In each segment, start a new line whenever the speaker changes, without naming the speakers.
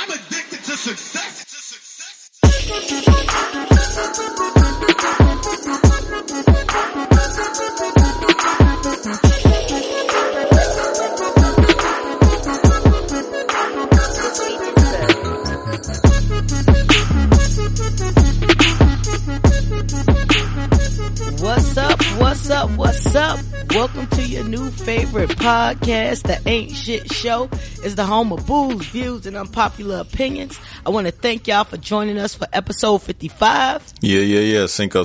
I'm addicted to success.
What's up? Welcome to your new favorite podcast, The Ain't Shit Show. It's the home of booze, views, and unpopular opinions. I want to thank y'all for joining us for episode 55.
Yeah. Cinco.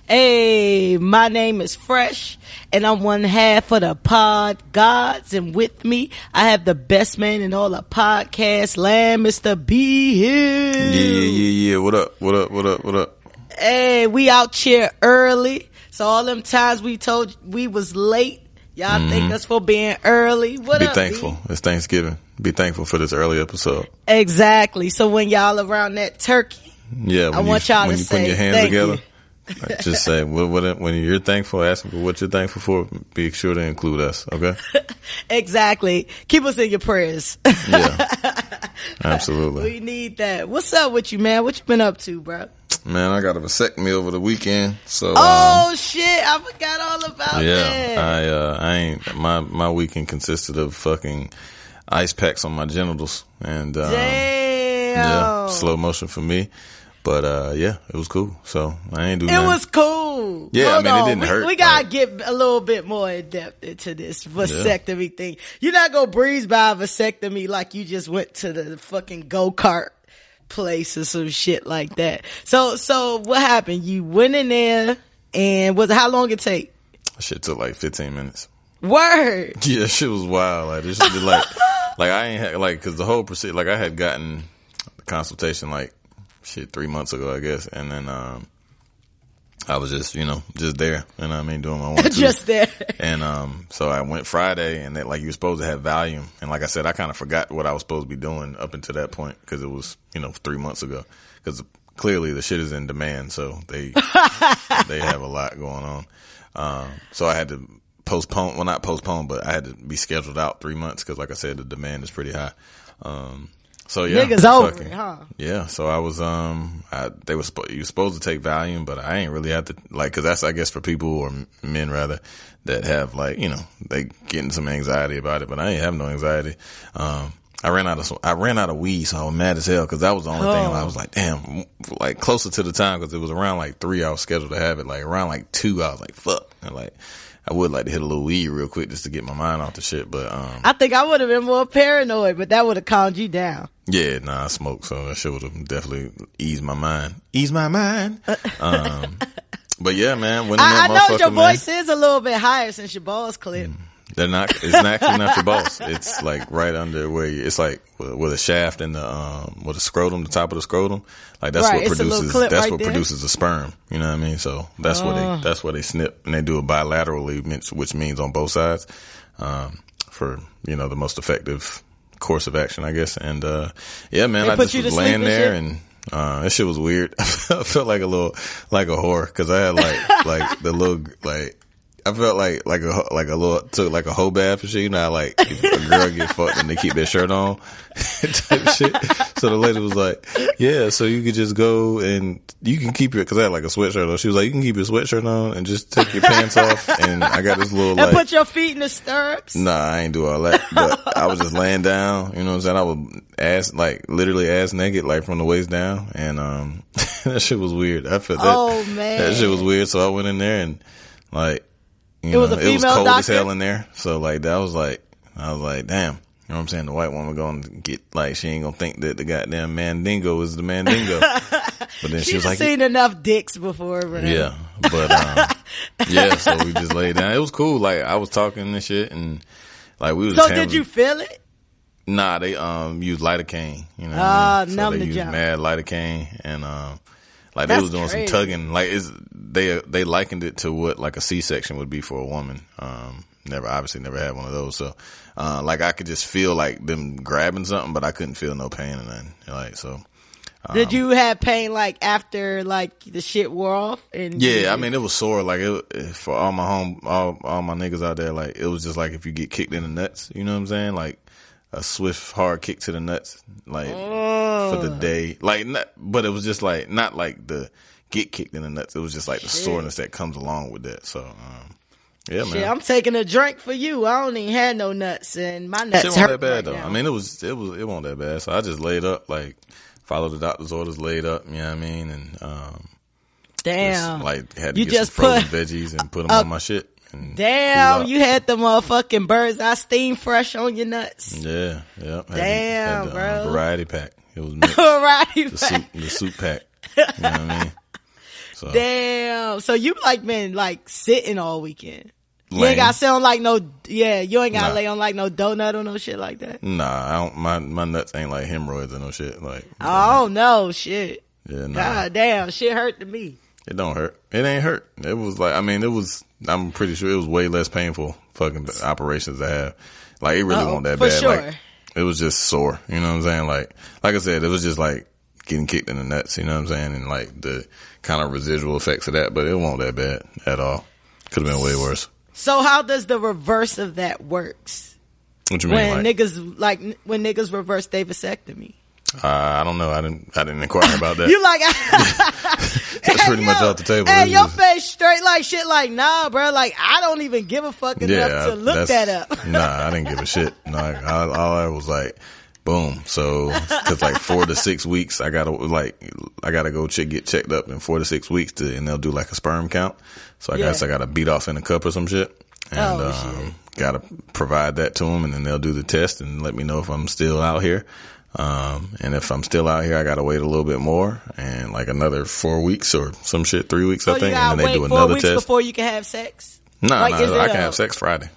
Hey, my name is Fresh, and I'm one half of the pod gods, and with me, I have the best man in all the podcast land, Mr. B Hill.
Yeah. What up?
Hey, we out here early. So all them times we told we was late, y'all thank us for being early. What up,
Be thankful. B? It's Thanksgiving. Be thankful for this early episode.
Exactly. So when y'all around that turkey, I want y'all to say
when you put your hands together,
you.
Just say when you're thankful, ask for what you're thankful for. Be sure to include us, okay?
Exactly. Keep us in your prayers.
Yeah, absolutely.
We need that. What's up with you, man? What you been up to, bro?
Man, I got a vasectomy over the weekend, so
shit, I forgot all about that.
Yeah, I ain't my weekend consisted of fucking ice packs on my genitals and
damn,
slow motion for me. But yeah, it was cool. So I ain't do.
It was cool.
Yeah,
Hold
I mean
on.
it didn't hurt.
We gotta get a little bit more in depth into this vasectomy thing. You're not gonna breeze by a vasectomy like you just went to the fucking go-kart place or some shit like that. So what happened? You went in there and how long it take?
Shit took like 15 minutes.
Word.
Yeah, shit was wild. Like this shit did like I ain't had cause the whole procedure, like I had gotten the consultation like 3 months ago, I guess. And then, I was just there, you know what I mean, doing what I wanted to.
Just there.
And, so I went Friday and like you were supposed to have Valium. And like I said, I kind of forgot what I was supposed to be doing up until that point cause it was, 3 months ago. Cause clearly the shit is in demand. So they have a lot going on. So I had to postpone, well not postpone, but I had to be scheduled out 3 months cause like I said, the demand is pretty high. So yeah,
niggas over it, huh?
Yeah, so I was you were supposed to take Valium, but I ain't really have to cause that's I guess for people or men rather that have they getting some anxiety about it, but I ain't have no anxiety. I ran out of weed, so I was mad as hell cause that was the only thing. I was like, damn, like closer to the time cause it was around like 3 I was scheduled to have it. Like around like 2 I was like, fuck, and like I would like to hit a little weed real quick just to get my mind off the shit, but
I think I would have been more paranoid, but that would have calmed you down.
Yeah, I smoked, so that shit would have definitely eased my mind. But yeah, man, when
I know your voice is a little bit higher since your balls clip.
They're not. It's actually not your balls. It's like right under where it's like with a shaft in the with a scrotum, the top of the scrotum. Like that's
right,
what produces. That's
right
what
there.
Produces a sperm. You know what I mean? So that's what they snip, and they do it bilaterally, which means on both sides, for the most effective course of action, I guess. And yeah, man, I just was laying there and that shit was weird. I felt like a whore because I had like the little I felt like a whole bath and shit. You know how like if a girl get fucked and they keep their shirt on type shit. So the lady was like, yeah, so you could just go and you can keep cause I had like a sweatshirt on. She was like, you can keep your sweatshirt on and just take your pants off. And I got this little
and put your feet in the stirrups.
Nah, I ain't do all that. But I was just laying down, you know what I'm saying? I was literally ass naked, like from the waist down. And, that shit was weird. I felt that shit was weird. So I went in there and like, it was cold
doctor?
as hell in there. So like I was like, damn. You know what I'm saying? The white woman gonna get she ain't gonna think that the goddamn mandingo is the mandingo. But then she was like,
seen enough dicks before, right?
Yeah. But yeah, so we just laid down. It was cool. Like I was talking and shit and like we was
So did you feel it?
Nah, they used lidocaine, you know what I mean? So they used
jump.
mad lidocaine and like
That's
they was doing
crazy.
some tugging. Like they likened it to what like a C-section would be for a woman. Never had one of those. So like I could just feel like them grabbing something, but I couldn't feel no pain or nothing. Like so.
Did you have pain like after like the shit wore off? And
yeah, I mean it was sore. Like for all my niggas out there, like it was just like if you get kicked in the nuts, you know what I'm saying? Like a swift, hard kick to the nuts, like for the day. Like, but it was just like not like the get kicked in the nuts. It was just like the soreness that comes along with that. So, yeah, man.
I'm taking a drink for you. I don't even have no nuts, and my nuts
shit
hurt
wasn't that bad
right
though.
now.
I mean, it wasn't that bad. So I just laid up, like followed the doctor's orders, laid up. You know what I mean? And
damn,
just, like had to
you
get
just
some frozen veggies and put them on my shit.
Damn, you had the motherfucking bird's eye steam fresh on your nuts.
Yeah.
Damn,
had the,
bro.
Variety pack. It was mixed.
Variety pack.
The soup pack. You know what I mean? So.
Damn. So you like been like sitting all weekend.
Lame.
You ain't got to sit on like no, you ain't got to lay on like no donut or no shit like that.
Nah, I don't, my nuts ain't like hemorrhoids or no shit. Like,
oh no, shit.
Yeah, nah.
God damn, shit hurt to me.
It don't hurt. It ain't hurt. It was like, I mean, I'm pretty sure it was way less painful fucking operations I have. Like, it really wasn't that bad.
Sure.
Like, it was just sore. You know what I'm saying? Like I said, it was just like getting kicked in the nuts, you know what I'm saying? And like the kind of residual effects of that, but it wasn't that bad at all. Could have been way worse.
So how does the reverse of that works?
What you mean?
When niggas reverse their vasectomy?
I don't know. I didn't inquire about that.
You like,
that's pretty much off the table.
Hey, your face straight like shit. Like, nah, bro. Like, I don't even give a fuck enough to look that up.
Nah, I didn't give a shit. No, all I was like, boom. So, cause like 4 to 6 weeks, I gotta go get checked up in 4 to 6 weeks and they'll do like a sperm count. So I guess I gotta beat off in a cup or some shit. And, gotta provide that to them and then they'll do the test and let me know if I'm still out here. And if I'm still out here, I gotta wait a little bit more and like another 4 weeks or some shit, 3 weeks, I think. And then they do another
4 weeks
test
before you can have sex.
Nah, I can have sex Friday.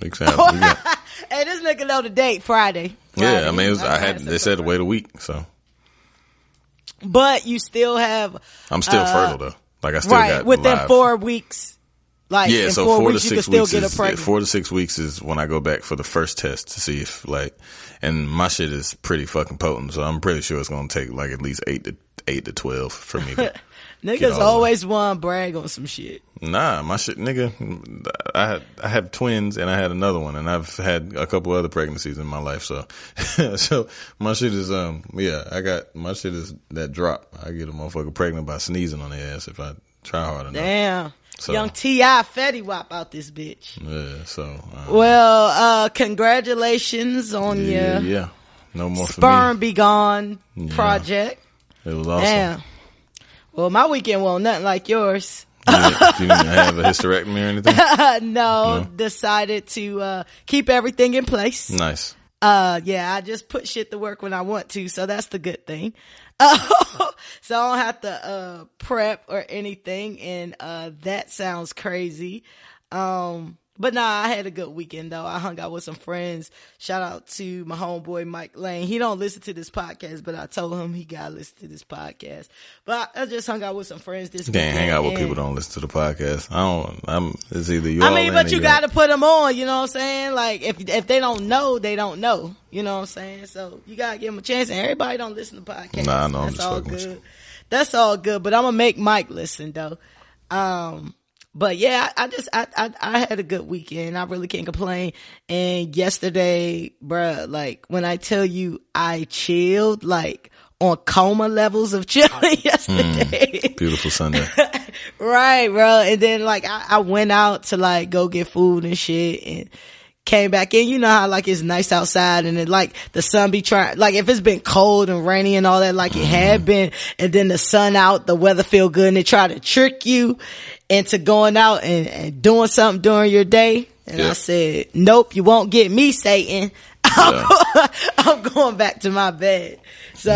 Hey,
this nigga know the date, Friday.
Yeah, I mean, they said to wait a week, so.
But you still have.
I'm still fertile though. Like I still got
within
live.
4 weeks. Like,
yeah,
in
so
4
4
weeks,
to 6
you can still
weeks
get
is
a pregnant.
4 to 6 weeks is when I go back for the first test to see if like, and my shit is pretty fucking potent, so I'm pretty sure it's gonna take like at least 8 to 12 for me. To
Niggas always want to brag on some shit.
Nah, my shit, nigga. I have twins and I had another one, and I've had a couple other pregnancies in my life. So, so my shit is I got my shit is that drop. I get a motherfucker pregnant by sneezing on their ass if I try hard enough.
Damn.
So,
Young T.I. Fetty Wap out this bitch.
Yeah, so.
Well, congratulations on your
no more
sperm be gone project.
It was awesome.
Damn. Well, my weekend wasn't nothing like yours.
You didn't have a hysterectomy or anything?
No, decided to keep everything in place.
Nice.
I just put shit to work when I want to, so that's the good thing. So I don't have to prep or anything, and that sounds crazy. But nah, I had a good weekend though. I hung out with some friends. Shout out to my homeboy Mike Lane. He don't listen to this podcast, but I told him he gotta listen to this podcast. But I just hung out with some friends this weekend.
Can't hang out with people who don't listen to the podcast. It's either you.
But you gotta put them on. You know what I'm saying? Like if they don't know, they don't know. You know what I'm saying? So you gotta give them a chance. And everybody don't listen to podcasts.
Nah, I know.
That's all good. That's all good. But I'm gonna make Mike listen though. But yeah, I had a good weekend. I really can't complain. And yesterday, bruh, like when I tell you I chilled, like on coma levels of chilling yesterday.
Beautiful Sunday.
Right, bro. And then like I went out to like go get food and shit and came back in. You know how like it's nice outside and then like the sun be trying, like if it's been cold and rainy and all that, like it had been, and then the sun out, the weather feel good and they try to trick you into going out and doing something during your day. And I said, nope, you won't get me, Satan. I'm going back to my bed. So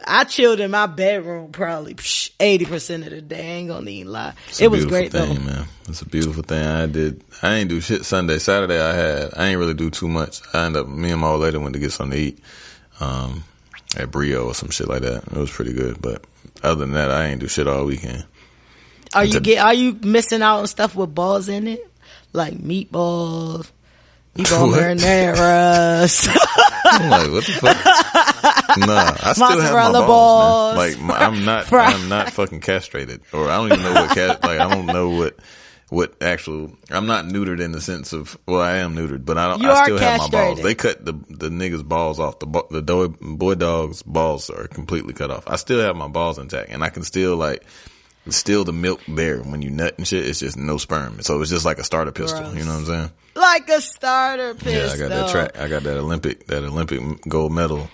I chilled in my bedroom probably 80% of the day. I ain't gonna even lie. It was great though, man.
It's a beautiful thing. I ain't do shit Sunday. Saturday I ain't really do too much. Me and my old lady went to get something to eat, at Brio or some shit like that. It was pretty good. But other than that, I ain't do shit all weekend. Are
you missing out on stuff with balls in it? Like meatballs, marineras.
I'm like, what the fuck? Nah, I still have my balls, man. Like, I'm not fucking castrated, or I don't even know what I don't know what I'm not neutered in the sense of, well, I am neutered, but I still have my balls. They cut the niggas' balls off. The boy dog's balls are completely cut off. I still have my balls intact, and I can still still the milk there when you nut and shit. It's just no sperm, so it's just like a starter pistol. Gross. You know what I'm saying?
Like a starter pistol.
Yeah, I got that track. I got that Olympic gold medal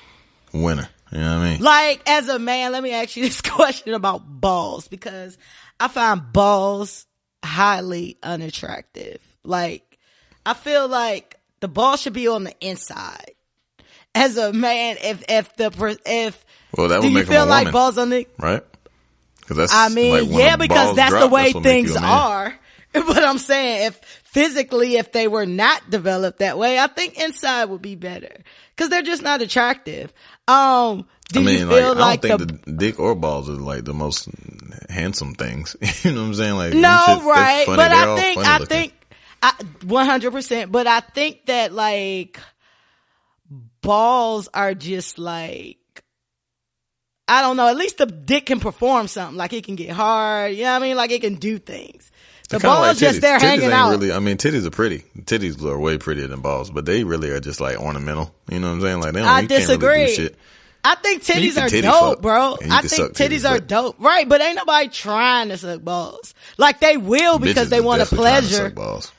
winner. You know what I mean?
Like, as a man, let me ask you this question about balls, because I find balls highly unattractive. Like, I feel like the ball should be on the inside. As a man,
well, that would
do you
make
feel
him a
like
woman,
balls on the
right? Because
I mean, yeah, because that's the way things are. But I'm saying, if they were not developed that way, I think inside would be better, because they're just not attractive. You feel
I don't think the dick or balls are like the most handsome things. You know what I'm saying? Like,
no, right? But I think 100%. But I think that like balls are just like, I don't know. At least the dick can perform something. Like, it can get hard. You know what I mean? Like, it can do things. The ball's like just there hanging out.
Really, I mean, titties are pretty. Titties are way prettier than balls, but they really are just like ornamental. You know what I'm saying? Like,
I disagree.
Can't really do shit.
I think titties are dope, bro. I think titties are dope. Right, but ain't nobody trying to suck balls. Like, they will because they want a pleasure.
Balls.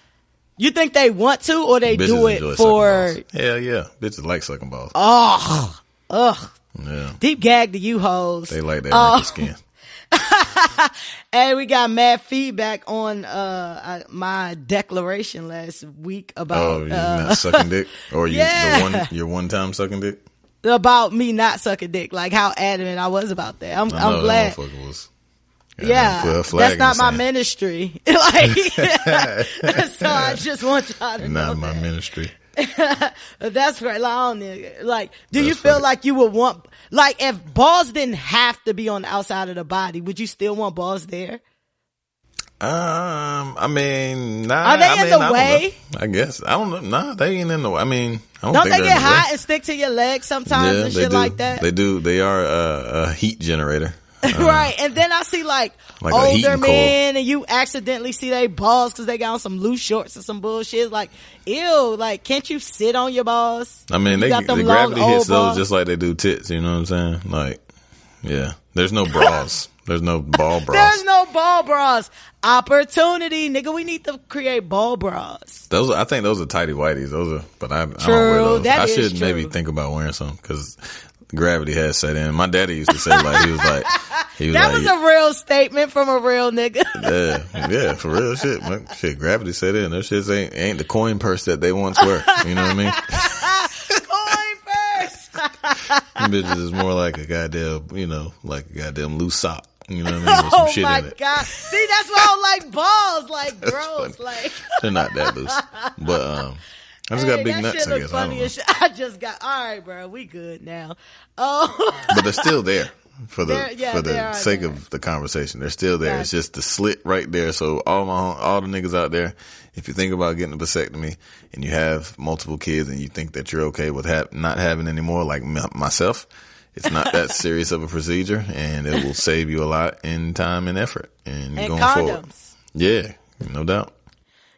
You think they want to, or they do it for?
Hell yeah. Bitches like sucking balls.
Oh, ugh.
Yeah.
Deep gag to you hoes.
They like that wrinkled skin.
And we got mad feedback on my declaration last week about
you're not sucking dick, or your one time sucking dick,
about me not sucking dick, like how adamant I was about that. I'm glad. That's not my ministry. Like, so I just want y'all to know
not my ministry.
That's right. Like, do you feel like you would want, like, if balls didn't have to be on the outside of the body, would you still want balls there?
I mean, nah.
Are they in the way?
I guess. I don't know. Nah, they ain't in the way. I mean,
don't they get hot and stick to your legs sometimes and shit like that?
They do. They are a heat generator.
Right. And then I see like older men, and you accidentally see their balls because they got on some loose shorts or some bullshit. It's like, ew, like, can't you sit on your balls?
I mean, the gravity hits those just like they do tits. You know what I'm saying? Like, yeah, there's no bras. There's no ball bras.
There's no ball bras. Opportunity, nigga. We need to create ball bras.
I think those are tighty whities. But I don't wear those.
I
should maybe think about wearing some, because gravity has set in. My daddy used to say, like, that was a real statement from a real nigga. Yeah, for real shit. Man, shit, gravity set in. Those shits ain't the coin purse that they once were. You know what I mean?
Coin purse.
Bitches is more like a goddamn, like a goddamn loose sock. You know what I mean? With some shit in it. Oh my God.
See, that's why I don't like balls. Like, gross. Like,
they're not that loose. But, I just got big nuts, I guess. I don't know.
I just got, all right, bro. We good now. Oh.
But they're still there for the sake of the conversation. They're still there. Gotcha. It's just the slit right there. So all the niggas out there, if you think about getting a vasectomy and you have multiple kids and you think that you're okay with not having any more, like myself, it's not that serious of a procedure, and it will save you a lot in time and effort and going
condoms.
Forward. Yeah, no doubt.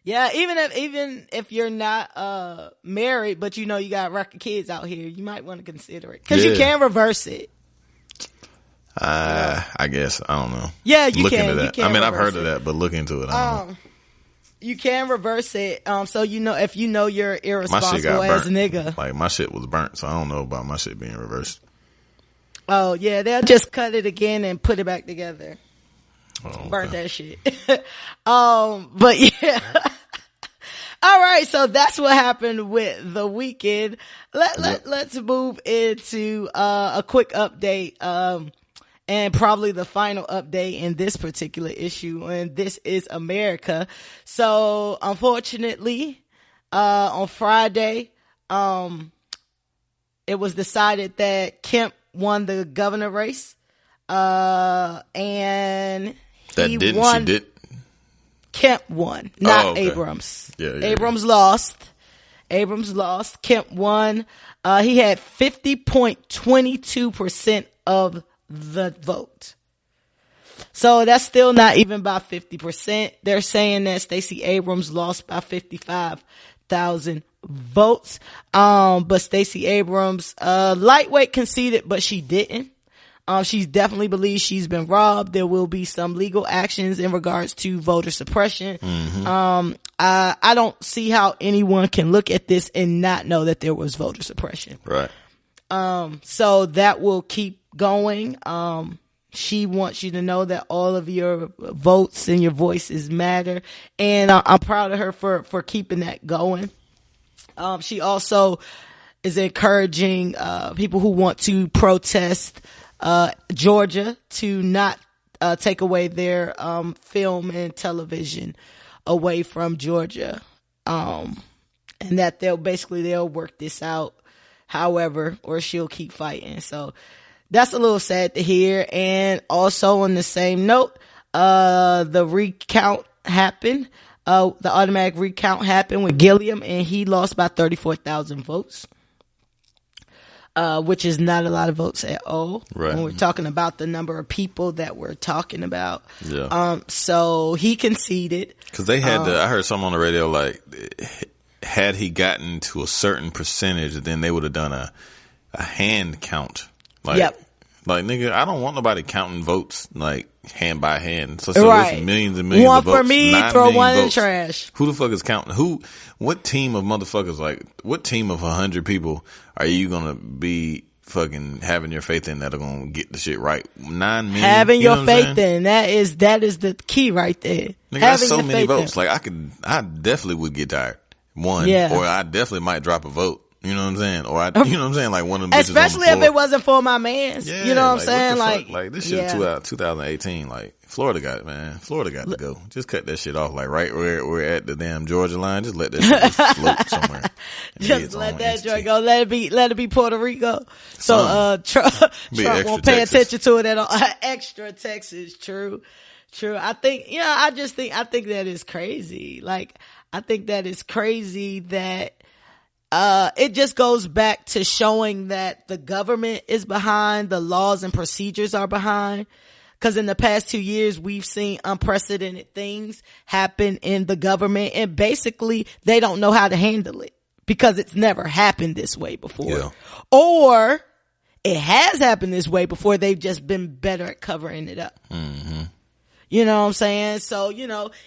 Yeah, even if you're not married, but you got record kids out here, you might want to consider it, because you can reverse it.
I guess, I don't know.
Yeah, you
look
can.
Into that.
You can
I've heard of that, but look into it. I don't know.
You can reverse it. So if you're irresponsible as a nigga.
Like, my shit was burnt, so I don't know about my shit being reversed.
Oh yeah, they'll just cut it again and put it back together. Oh, okay. Burnt that shit. But yeah. All right, so that's what happened with the weekend. Let's move into a quick update, and probably the final update in this particular issue, and this is America. So unfortunately, on Friday, it was decided that Kemp won the governor race, and
she did.
Kemp won, not Abrams.
Yeah,
Abrams lost. Kemp won. He had 50.22% of the vote. So that's still not even by 50%. They're saying that Stacey Abrams lost by 55,000 votes. But Stacey Abrams, lightweight conceded, but she didn't. She definitely believes she's been robbed. There will be some legal actions in regards to voter suppression. I don't see how anyone can look at this and not know that there was voter suppression.
Right.
So that will keep going. She wants you to know that all of your votes and your voices matter. And I'm proud of her for keeping that going. She also is encouraging, people who want to protest, Georgia to not, take away their, film and television away from Georgia. And that they'll work this out however, or she'll keep fighting. So that's a little sad to hear. And also on the same note, the recount happened. The automatic recount happened with Gilliam, and he lost by 34,000 votes. Which is not a lot of votes at all.
Right.
When we're talking about the number of people that we're talking about.
Yeah.
So he conceded.
Cause they had I heard something on the radio, like, had he gotten to a certain percentage, then they would have done a hand count. Like,
yep.
Like, nigga, I don't want nobody counting votes, like, hand by hand. So
right.
it's millions and millions
one
of votes.
For me, throw one in the trash.
Who the fuck is counting? What team of motherfuckers, like, what team of 100 people are you gonna be fucking having your faith in that are gonna get the shit right? 9 million?
Having your faith in, that is the key right there.
Nigga, that's so many votes. Like, I definitely would get tired. One.
Yeah.
Or I definitely might drop a vote. You know what I'm saying? Or you know what I'm saying? Like one of them bitches
especially
on the floor.
if it wasn't for my mans.
Yeah,
you know what I'm saying?
Like this shit is 2018. Like Florida got it, man. Florida got to go. Just cut that shit off. Like right where we're at the damn Georgia line. Just let that shit just float somewhere.
Just let that joint go. Let it be Puerto Rico. So Trump won't pay attention to it at all. Extra Texas. True. I think I think that is crazy. Like I think that is crazy that it just goes back to showing that the government is behind, the laws and procedures are behind. Cause in the past 2 years, we've seen unprecedented things happen in the government, and basically they don't know how to handle it because it's never happened this way before. Yeah. Or it has happened this way before. They've just been better at covering it up. Mm-hmm. You know what I'm saying? So,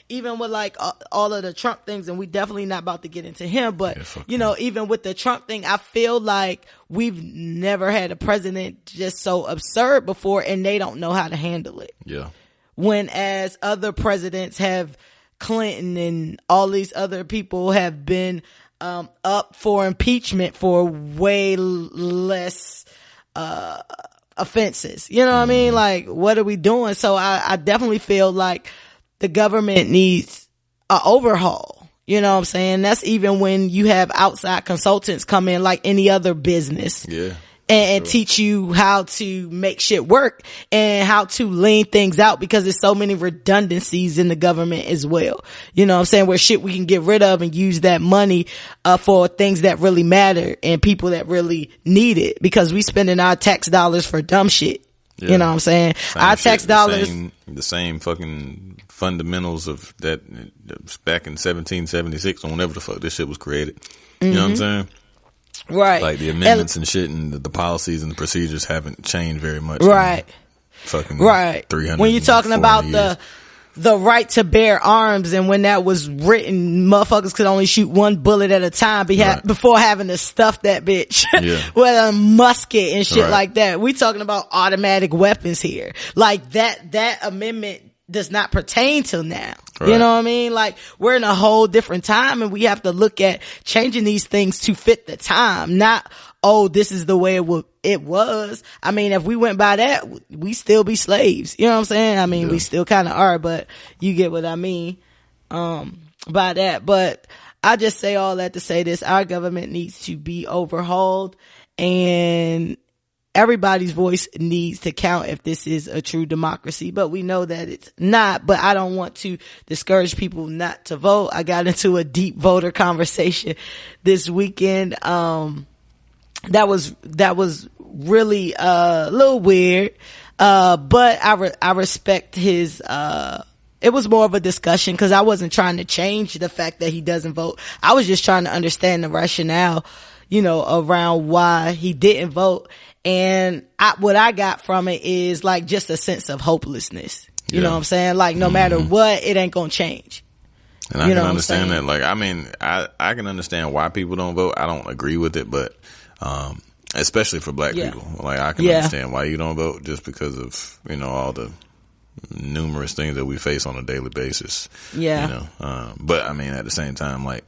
even with like all of the Trump things, and we definitely not about to get into him, but even with the Trump thing, I feel like we've never had a president just so absurd before, and they don't know how to handle it. Yeah. When as other presidents have, Clinton and all these other people have been, up for impeachment for way less, offenses. You know what I mean? Like, what are we doing? So I definitely feel like the government needs an overhaul. You know what I'm saying? That's even when you have outside consultants come in like any other business. Yeah. And teach you how to make shit work and how to lean things out, because there's so many redundancies in the government as well. You know what I'm saying? Where shit we can get rid of and use that money, for things that really matter and people that really need it, because we spending our tax dollars for dumb shit. Yeah. You know what I'm saying? Our tax dollars.
The same fucking fundamentals of that back in 1776 or whenever the fuck this shit was created. You know what I'm saying?
Right.
Like the amendments and shit and the policies and the procedures haven't changed very much.
Right.
Fucking
right.
300.
When you're talking about
years.
the right to bear arms, and when that was written, motherfuckers could only shoot one bullet at a time before having to stuff that bitch with a musket and shit like that. We talking about automatic weapons here. Like that amendment does not pertain to now. Right. You know what I mean? Like, we're in a whole different time, and we have to look at changing these things to fit the time, not, this is the way it was. I mean, if we went by that, we still be slaves. You know what I'm saying? I mean, we still kind of are, but you get what I mean, by that. But I just say all that to say this: our government needs to be overhauled, and everybody's voice needs to count if this is a true democracy. But we know that it's not. But I don't want to discourage people not to vote. I got into a deep voter conversation this weekend. That was really a little weird. But I respect his it was more of a discussion because I wasn't trying to change the fact that he doesn't vote. I was just trying to understand the rationale, you know, around why he didn't vote. And what I got from it is like just a sense of hopelessness. You know what I'm saying? Like no matter what, it ain't gonna change.
And I can understand that. Like, I mean, I can understand why people don't vote. I don't agree with it, but especially for black people, like I can understand why you don't vote just because of, you know, all the numerous things that we face on a daily basis. Yeah. You know, but I mean, at the same time, like,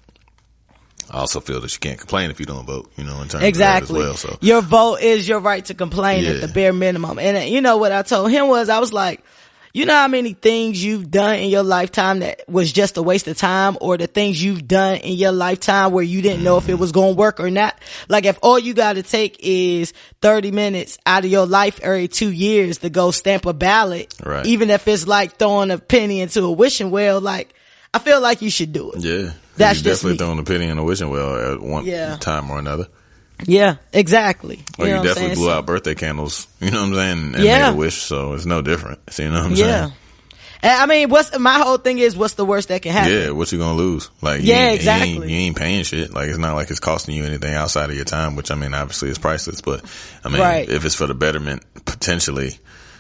I also feel that you can't complain if you don't vote, you know, in terms of that as well. So
your vote is your right to complain at the bare minimum. And you know what I told him was, I was like, you know how many things you've done in your lifetime that was just a waste of time, or the things you've done in your lifetime where you didn't know if it was going to work or not? Like, if all you got to take is 30 minutes out of your life every 2 years to go stamp a ballot, even if it's like throwing a penny into a wishing well, like, I feel like you should do it.
Yeah. That's definitely throwing a penny in a wishing well at one time or another.
Yeah, exactly.
Or you definitely blew out birthday candles, you know what I'm saying, and made a wish, so it's no different. So, you know what I'm saying? And I mean, my whole thing is, what's the worst that can happen? Yeah, what you gonna lose? Like, you ain't paying shit. Like, it's not like it's costing you anything outside of your time, which I mean, obviously is priceless, but I mean, if it's for the betterment, potentially,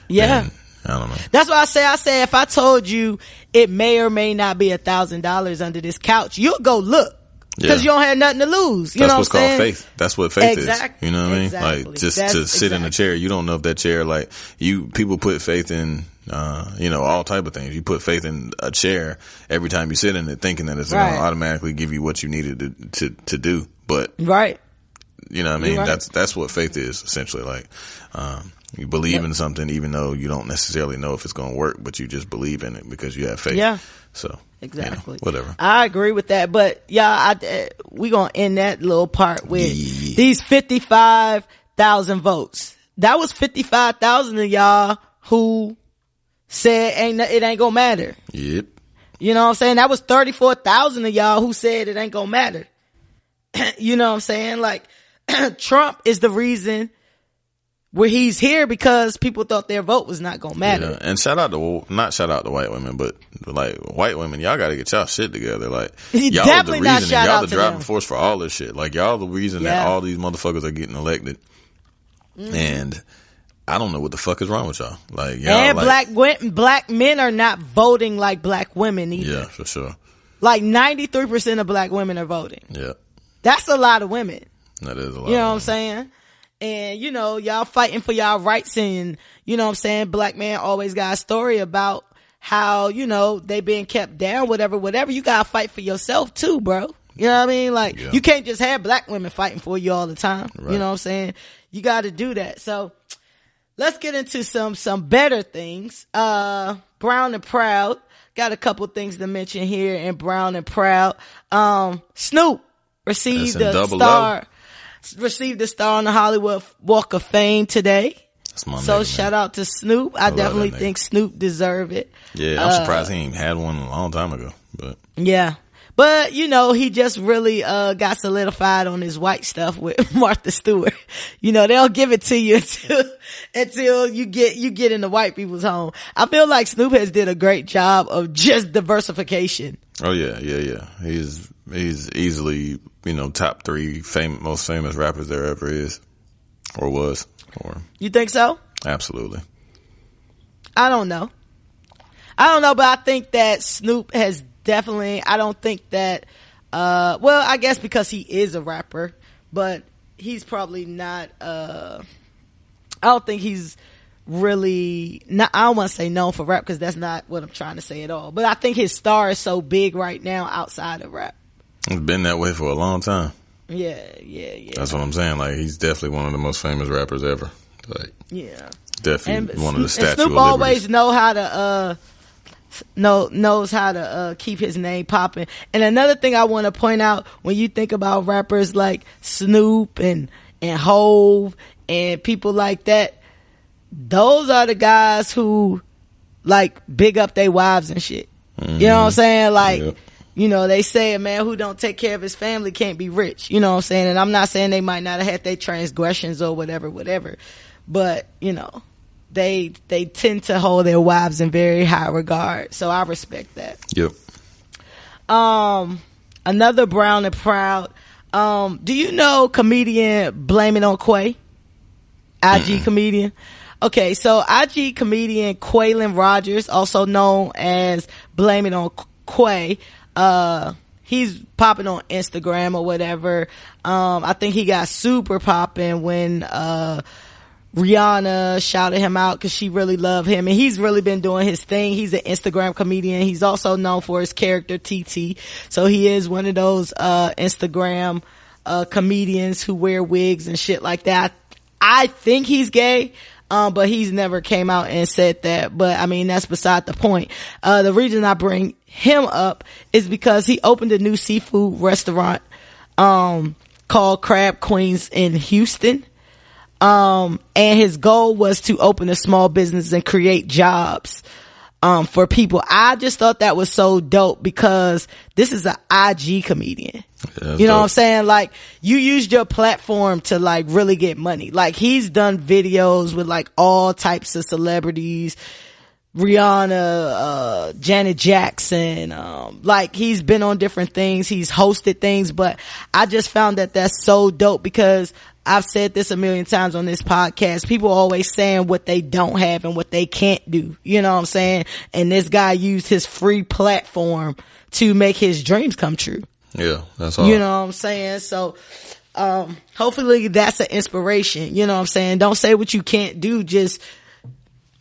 then, I don't know.
That's why I say if I told you it may or may not be $1,000 under this couch, you'll go look. Because you don't have nothing to lose. You know what I'm saying?
That's what's called faith. That's what faith is. You know what I mean? Like, just to sit in a chair, you don't know if that chair, like, people put faith in, you know, all type of things. You put faith in a chair every time you sit in it, thinking that it's going to automatically give you what you needed to do. But, you know what I mean? That's what faith is, essentially. Like, you believe in something even though you don't necessarily know if it's going to work, but you just believe in it because you have faith. Yeah. So.
Exactly.
You know, whatever.
I agree with that. But we gonna end that little part with these 55,000 votes. That was 55,000 of y'all who said it ain't gonna matter.
Yep.
You know what I'm saying? That was 34,000 of y'all who said it ain't gonna matter. You know what I'm saying? Like, Trump is the reason where he's here because people thought their vote was not gonna matter.
Yeah. And not shout out to white women, but like, white women, y'all gotta get y'all shit together. Like, y'all the reason, y'all the driving force for all this shit. Like, y'all the reason that all these motherfuckers are getting elected. And I don't know what the fuck is wrong with y'all. Like, y'all,
and black men are not voting like black women either.
Yeah, for sure.
Like 93% of black women are voting.
Yeah.
That's a lot of women.
That is a lot.
You know what I'm saying? And, you know, y'all fighting for y'all rights, and, you know what I'm saying, black man always got a story about how, you know, they being kept down, whatever. You gotta fight for yourself too, bro. You know what I mean? Like, you can't just have black women fighting for you all the time. Right. You know what I'm saying? You gotta do that. So, let's get into some better things. Brown and Proud. Got a couple things to mention here in Brown and Proud. Snoop received the star on the Hollywood Walk of Fame today. That's my nigga, shout out to Snoop. I definitely think Snoop deserve it.
Yeah, I'm surprised he ain't had one a long time ago. But
yeah. But, you know, he just really got solidified on his white stuff with Martha Stewart. You know, they'll give it to you until you get into white people's home. I feel like Snoop has did a great job of just diversification.
Oh yeah. He's easily, you know, top 3 most famous rappers there ever is, or was, or.
You think so?
Absolutely.
I don't know, but I think that Snoop has definitely, I don't think that, well, I guess because he is a rapper, but he's probably not, I don't think he's really, I don't want to say known for rap because that's not what I'm trying to say at all. But I think his star is so big right now outside of rap.
It's been that way for a long time.
Yeah.
That's what I'm saying. Like, he's definitely one of the most famous rappers ever. Like, definitely one of the Statue of Liberty.
Snoop always knows how to keep his name popping. And another thing I want to point out, when you think about rappers like Snoop and Hove and people like that, those are the guys who like big up their wives and shit. Mm-hmm. You know what I'm saying? Like, You know, they say a man who don't take care of his family can't be rich. You know what I'm saying? And I'm not saying they might not have had their transgressions or whatever. But, you know, they tend to hold their wives in very high regard. So I respect that.
Yep.
Another Brown and Proud. Do you know comedian Blame It on Quay? IG comedian. Okay, so IG comedian Quaylin Rogers, also known as Blame It on Quay, he's popping on Instagram or whatever. I think he got super popping when Rihanna shouted him out because she really loved him, and he's really been doing his thing. He's an Instagram comedian. He's also known for his character TT, so he is one of those Instagram comedians who wear wigs and shit like that. I think he's gay, but he's never came out and said that. But I mean, that's beside the point. The reason I bring him up is because he opened a new seafood restaurant called Crab Queens in Houston. And his goal was to open a small business and create jobs for people. I just thought that was so dope because this is an IG comedian. Yeah, you know what I'm saying? Like, you used your platform to like really get money. Like, he's done videos with like all types of celebrities, Rihanna, Janet Jackson, like he's been on different things. He's hosted things, but I just found that that's so dope because I've said this a million times on this podcast. People always saying what they don't have and what they can't do. You know what I'm saying? And this guy used his free platform to make his dreams come true.
Yeah, that's all.
You know what I'm saying? So, hopefully that's an inspiration. You know what I'm saying? Don't say what you can't do. Just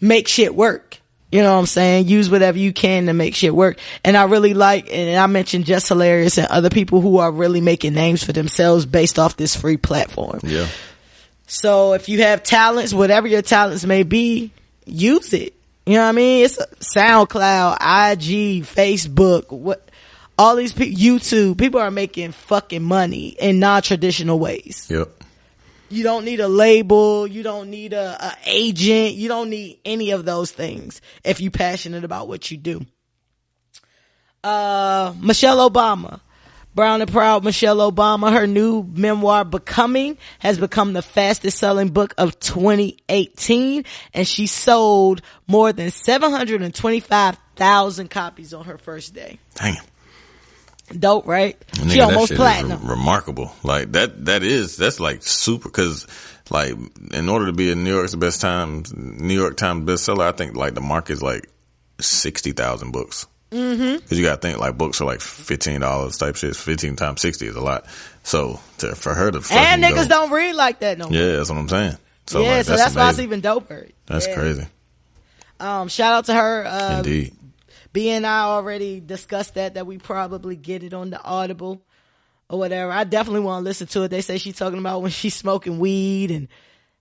make shit work. You know what I'm saying? Use whatever you can to make shit work. And I really like, and I mentioned Just Hilarious and other people who are really making names for themselves based off this free platform.
Yeah.
So if you have talents, whatever your talents may be, use it. You know what I mean? It's SoundCloud, IG, Facebook, all these people, YouTube, people are making fucking money in non-traditional ways.
Yep.
You don't need a label. You don't need a agent. You don't need any of those things if you're passionate about what you do. Michelle Obama. Brown and Proud Michelle Obama. Her new memoir, Becoming, has become the fastest selling book of 2018. And she sold more than 725,000 copies on her first day.
Dang it.
Dope, right?
Nigga,
she almost platinum.
Remarkable. Like that's like super, cause like in order to be a New York Times bestseller, I think like the mark is like 60,000 books. Mm-hmm. Cause you gotta think like books are like $15 type shit. 15 times 60 is a lot. So for her to
and niggas don't read like that no more.
Yeah, that's what I'm saying. So
yeah,
like,
so that's why it's even doper.
That's crazy.
Shout out to her.
Indeed.
B and I already discussed that we probably get it on the Audible or whatever. I definitely want to listen to it. They say she's talking about when she's smoking weed and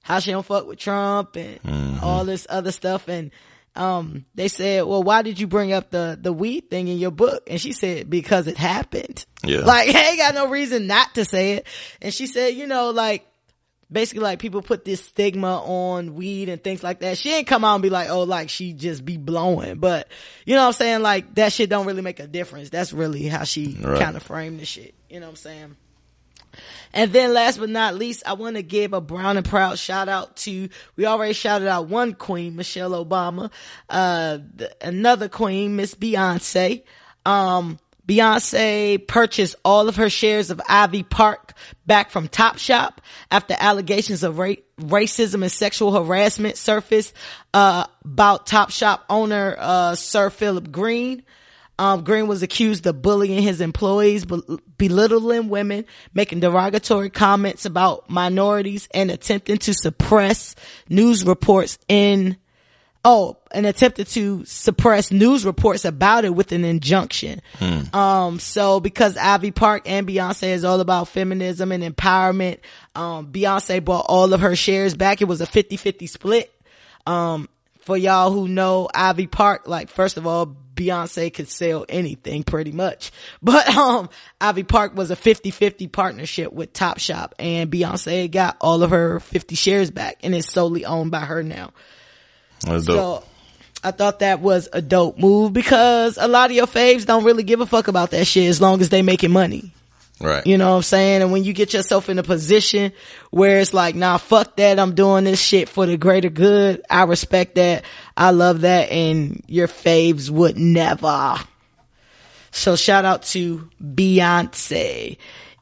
how she don't fuck with Trump and all this other stuff. And they said, well, why did you bring up the weed thing in your book? And she said, because it happened. Yeah. Like, I ain't got no reason not to say it. And she said, you know, like, basically like people put this stigma on weed and things like that. She ain't come out and be like, oh, like she just be blowing. But you know what I'm saying? Like that shit don't really make a difference. That's really how she kind of framed the shit. You know what I'm saying? And then last but not least, I want to give a Brown and Proud shout out to, we already shouted out one queen, Michelle Obama, another queen, Miss Beyoncé. Beyoncé purchased all of her shares of Ivy Park back from Topshop after allegations of racism and sexual harassment surfaced about Topshop owner Sir Philip Green. Green was accused of bullying his employees, belittling women, making derogatory comments about minorities, and attempting to suppress news reports about it with an injunction. So because Ivy Park and Beyonce is all about feminism and empowerment, Beyonce bought all of her shares back. It was a 50-50 split. For y'all who know Ivy Park, like, first of all, Beyonce could sell anything pretty much. But, Ivy Park was a 50-50 partnership with Topshop, and Beyonce got all of her 50 shares back, and it's solely owned by her now.
That's dope.
I thought that was a dope move because a lot of your faves don't really give a fuck about that shit as long as they making money.
Right.
You know what I'm saying? And when you get yourself in a position where it's like, nah, fuck that. I'm doing this shit for the greater good. I respect that. I love that. And your faves would never. So shout out to Beyoncé.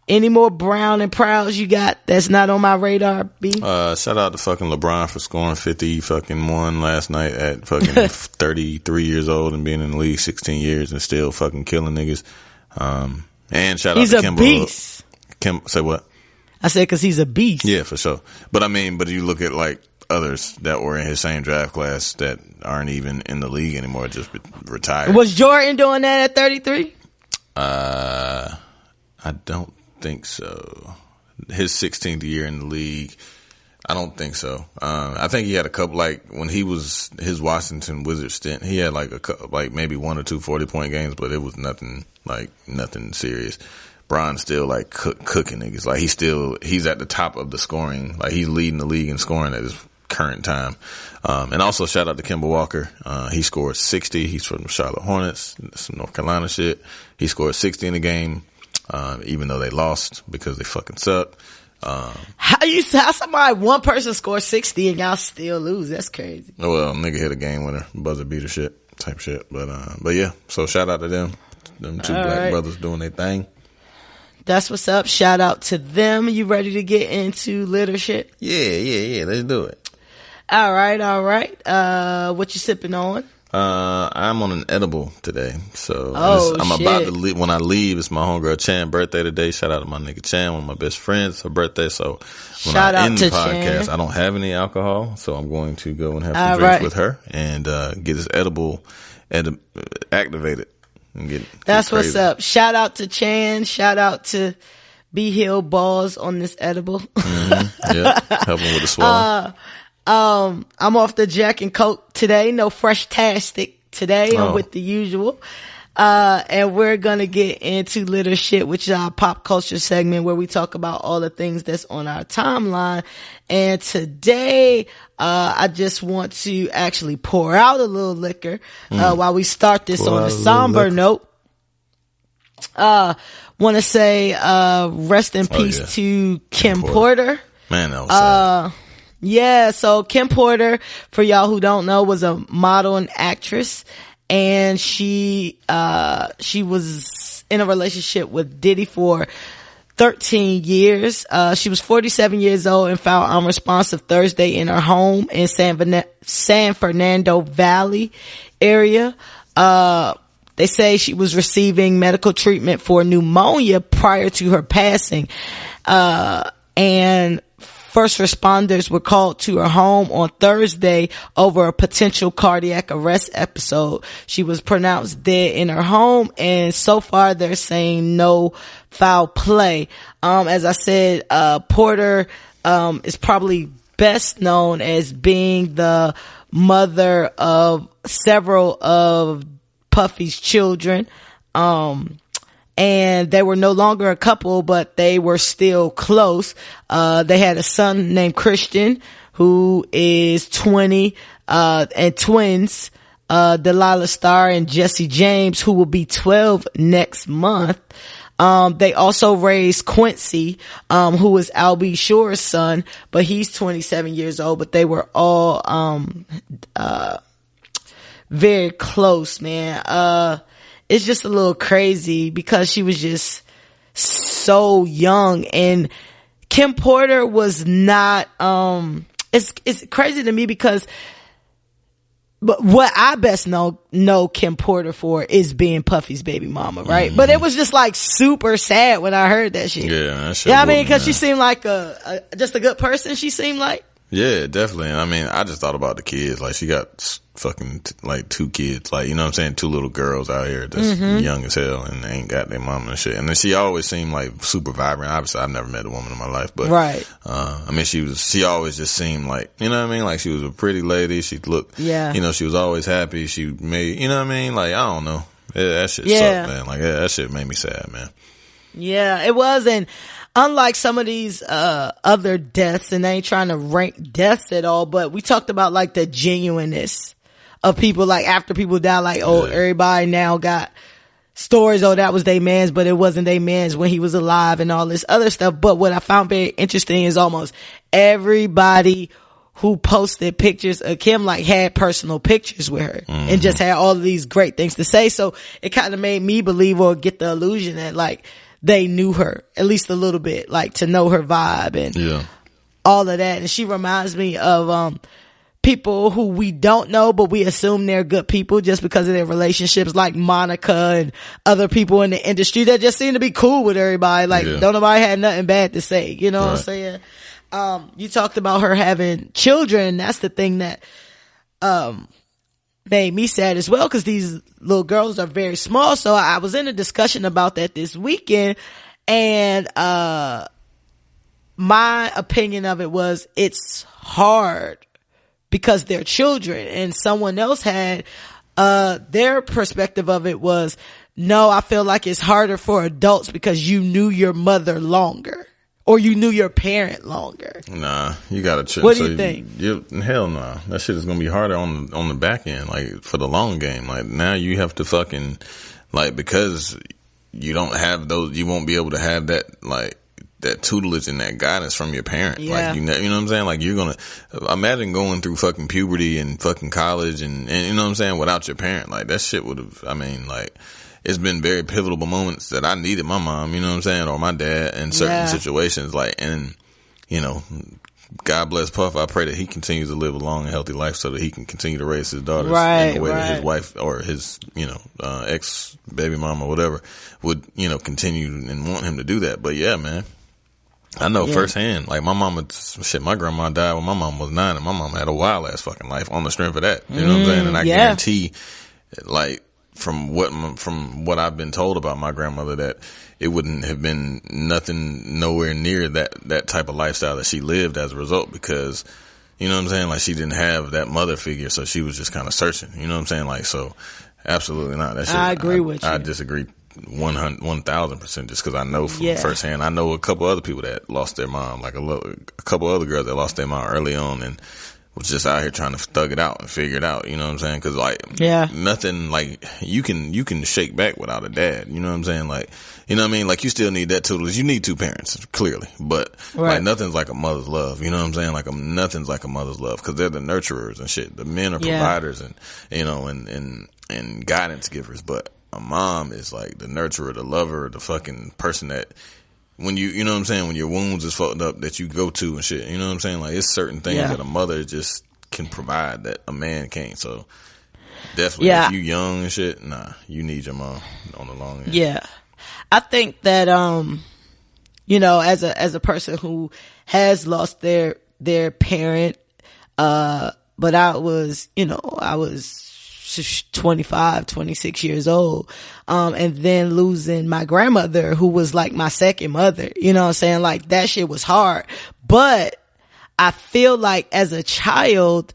Any more Brown and Prouds you got that's not on my radar, B?
Shout out to fucking LeBron for scoring 51 last night at fucking 33 years old and being in the league 16 years and still fucking killing niggas. And shout out to Kimba.
He's a beast.
Say what?
I said because he's a beast.
Yeah, for sure. But I mean, but you look at like others that were in his same draft class that aren't even in the league anymore, just retired.
Was Jordan doing that at 33?
I don't think so. His 16th year in the league, I don't think so. I think he had a couple, like when he was his Washington Wizards stint, he had like maybe 1 or 2 40-point games, but it was nothing serious. Bron's still like cooking niggas. Like he's at the top of the scoring. Like he's leading the league in scoring at his current time. And also shout out to Kemba Walker. He scored 60. He's from the Charlotte Hornets, some North Carolina shit. He scored 60 in the game. Even though they lost because they fucking suck.
How one person scores 60 and y'all still lose? That's crazy.
Well, nigga hit a game winner, buzzer beater shit, type shit. But yeah, so shout out to them two black brothers doing their thing.
That's what's up. Shout out to them. You ready to get into litter shit?
Yeah. Let's do it.
All right. What you sipping on?
I'm on an edible today, so I'm
shit.
about to leave. When I leave, it's my homegirl Chan birthday today. Shout out to my nigga Chan, one of my best friends. Her birthday, so when I end the podcast, I don't have any alcohol, so I'm going to go and have some drinks with her and get this edible activated and get. That's
what's up. Shout out to Chan. Shout out to B Hill Balls on this edible.
Mm-hmm. Yeah, helping with the swallow.
I'm off the Jack and Coke today. No Fresh-tastic today. I'm with the usual. And we're gonna get into litter shit, which is our pop culture segment where we talk about all the things that's on our timeline. And today, I just want to actually pour out a little liquor, while we start this on a somber note. Want to say, rest in peace to Kim Porter.
Man, that was sad.
Yeah, so Kim Porter, for y'all who don't know, was a model and actress, and she was in a relationship with Diddy for 13 years. She was 47 years old and found unresponsive Thursday in her home in San Fernando Valley area. They say she was receiving medical treatment for pneumonia prior to her passing. And first responders were called to her home on Thursday over a potential cardiac arrest episode. She was pronounced dead in her home, and so far they're saying no foul play. As I said, Porter is probably best known as being the mother of several of Puffy's children. And they were no longer a couple, but they were still close. They had a son named Christian, who is 20, and twins, Delilah Starr and Jesse James, who will be 12 next month. They also raised Quincy, who was Al B. Sure's son, but he's 27 years old, but they were all, very close, man. It's just a little crazy because she was just so young, and Kim Porter was not, it's crazy to me because, but what I best know Kim Porter for is being Puffy's baby mama, right? Mm-hmm. But it was just like super sad when I heard that shit.
Yeah, that shit.
Yeah, I mean, because she seemed like just a good person. She seemed like.
Yeah, definitely. I mean, I just thought about the kids. Like, she got fucking like 2 kids, like, you know what I'm saying, 2 little girls out here that's young as hell and they ain't got their mama and shit. And then she always seemed like super vibrant. Obviously, I've never met a woman in my life, but I mean, she always just seemed like, you know what I mean, like she was a pretty lady. She looked, you know, she was always happy. She made, you know what I mean, like, I don't know, that shit sucked, man. Like, that shit made me sad, man.
Yeah, it was. And unlike some of these other deaths, and I ain't trying to rank deaths at all, but we talked about like the genuineness of people, like after people die, like, everybody now got stories, that was their man's, but it wasn't their man's when he was alive and all this other stuff. But what I found very interesting is almost everybody who posted pictures of Kim, like, had personal pictures with her and just had all of these great things to say. So it kind of made me believe or get the illusion that, like, they knew her at least a little bit, like, to know her vibe and all of that. And she reminds me of, people who we don't know, but we assume they're good people just because of their relationships, like Monica and other people in the industry that just seem to be cool with everybody. Like, don't nobody had nothing bad to say. You know what I'm saying? You talked about her having children. That's the thing that, made me sad as well, because these little girls are very small. So I was in a discussion about that this weekend, and, my opinion of it was it's hard because they're children, and someone else had, their perspective of it was, no, I feel like it's harder for adults because you knew your mother longer or you knew your parent longer. Nah,
you gotta chill.
What do you think?
Hell nah. That shit is gonna be harder on the back end, like for the long game. Like now you have to fucking, like, because you don't have those, you won't be able to have that, like, that tutelage and that guidance from your parent. Like, you know what I'm saying? Like, you're gonna imagine going through fucking puberty and fucking college and you know what I'm saying, without your parent. Like, that shit would have, I mean, like, it's been very pivotal moments that I needed my mom, you know what I'm saying, or my dad in certain situations. Like, and, you know, God bless Puff. I pray that he continues to live a long and healthy life so that he can continue to raise his daughters in the way that his wife or his, you know, ex baby mama or whatever would, you know, continue and want him to do that. But yeah, man, I know firsthand, like, my mama, shit, my grandma died when my mom was 9, and my mama had a wild ass fucking life on the strength of that. You know what I'm saying? And I guarantee, like, from what I've been told about my grandmother, that it wouldn't have been nothing nowhere near that type of lifestyle that she lived as a result, because, you know what I'm saying? Like, she didn't have that mother figure, so she was just kind of searching. You know what I'm saying? Like, so absolutely not. That shit,
I agree with you.
I disagree 1,000%, just because I know from firsthand. I know a couple other people that lost their mom, like a couple other girls that lost their mom early on and was just out here trying to thug it out and figure it out. You know what I'm saying? Because, like, nothing, like, you can shake back without a dad. You know what I'm saying? Like, you know what I mean? Like, you still need that tutelage. You need two parents, clearly, but like, nothing's like a mother's love. You know what I'm saying? Like, nothing's like a mother's love, because they're the nurturers and shit. The men are providers and, you know, and guidance givers, but a mom is like the nurturer, the lover, the fucking person that when you know what I'm saying, when your wounds is fucked up, that you go to and shit. You know what I'm saying? Like, it's certain things that a mother just can provide that a man can't. So definitely, if you young and shit, nah, you need your mom on the long end. Yeah.
I think that, you know, as a person who has lost their parent, but I was 25, 26 years old. And then losing my grandmother, who was like my second mother, you know what I'm saying? Like, that shit was hard. But I feel like as a child,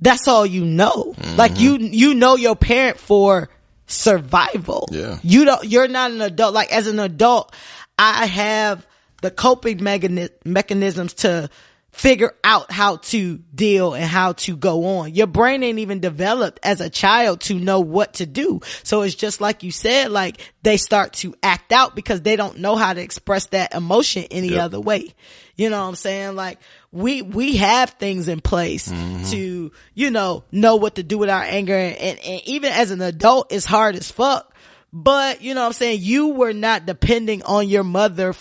that's all you know. Like, you know your parent for survival. Yeah. You're not an adult. Like, as an adult, I have the coping mechanisms to figure out how to deal and how to go on. Your brain ain't even developed as a child to know what to do. So it's just like you said, like, they start to act out because they don't know how to express that emotion any other way. You know what I'm saying? Like, we have things in place to, you know what to do with our anger. And even as an adult, it's hard as fuck. But, you know what I'm saying, you were not depending on your mother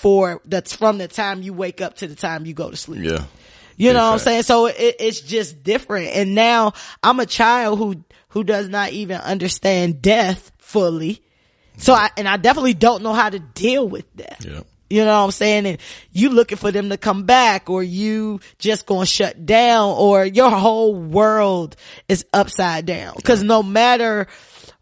that's from the time you wake up to the time you go to sleep. Yeah. You know what I'm saying? So it's just different. And now I'm a child who does not even understand death fully. So I definitely don't know how to deal with that. Yeah. You know what I'm saying? And you looking for them to come back, or you just gonna shut down, or your whole world is upside down. Cause no matter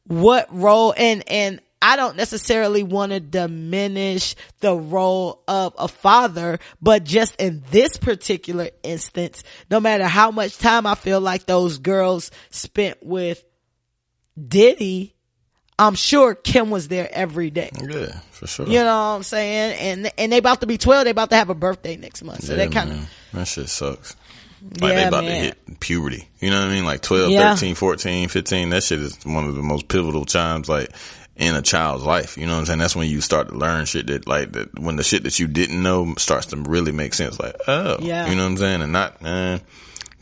what role, and I don't necessarily want to diminish the role of a father, but just in this particular instance, no matter how much time I feel like those girls spent with Diddy, I'm sure Kim was there every day. Yeah, for sure. You know what I'm saying? And they about to be 12. They about to have a birthday next month. So that kind of,
that shit sucks. Like they about to hit puberty. You know what I mean? Like 12, 13, 14, 15. That shit is one of the most pivotal times, like, in a child's life. You know what I'm saying? That's when you start to learn shit that when the shit that you didn't know starts to really make sense. Like, oh, you know what I'm saying? And not, man,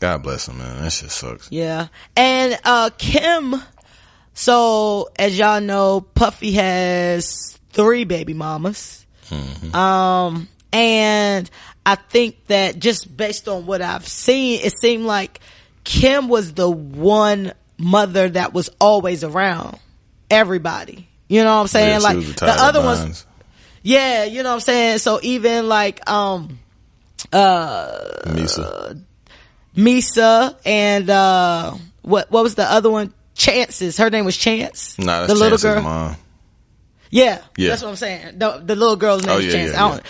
God bless him, man. That shit sucks.
Yeah. And, Kim, so as y'all know, Puffy has 3 baby mamas. Mm-hmm. And I think that just based on what I've seen, it seemed like Kim was the one mother that was always around everybody. You know what I'm saying?
Yeah,
like
the
other ones. Yeah, you know what I'm saying? So even like Misa and what was the other one? Chance's. Her name was Chance.
Nah, that's
the little
Chance's
girl.
Mom.
Yeah, that's what I'm saying. The little girl's name is Chance.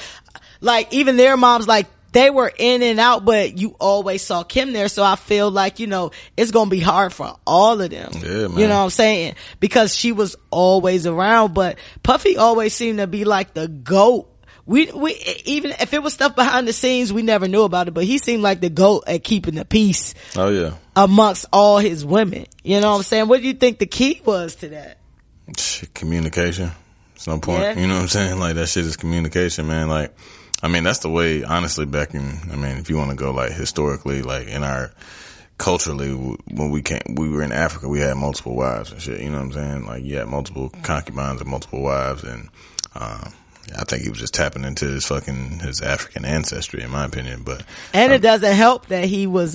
Like even their moms, like they were in and out, but you always saw Kim there. So I feel like, you know, it's going to be hard for all of them.
Yeah, man.
You know what I'm saying? Because she was always around, but Puffy always seemed to be like the GOAT. We even if it was stuff behind the scenes, we never knew about it, but he seemed like the GOAT at keeping the peace.
Oh yeah.
Amongst all his women. You know what I'm saying? What do you think the key was to that?
Communication. It's no point. Yeah. You know what I'm saying? Like that shit is communication, man. Like, I mean, that's the way, honestly, back in, I mean, if you want to go like historically, like in our, culturally, when we were in Africa, we had multiple wives and shit, you know what I'm saying? Like, you had multiple concubines and multiple wives, and, I think he was just tapping into his African ancestry, in my opinion, but. And
it doesn't help that he was,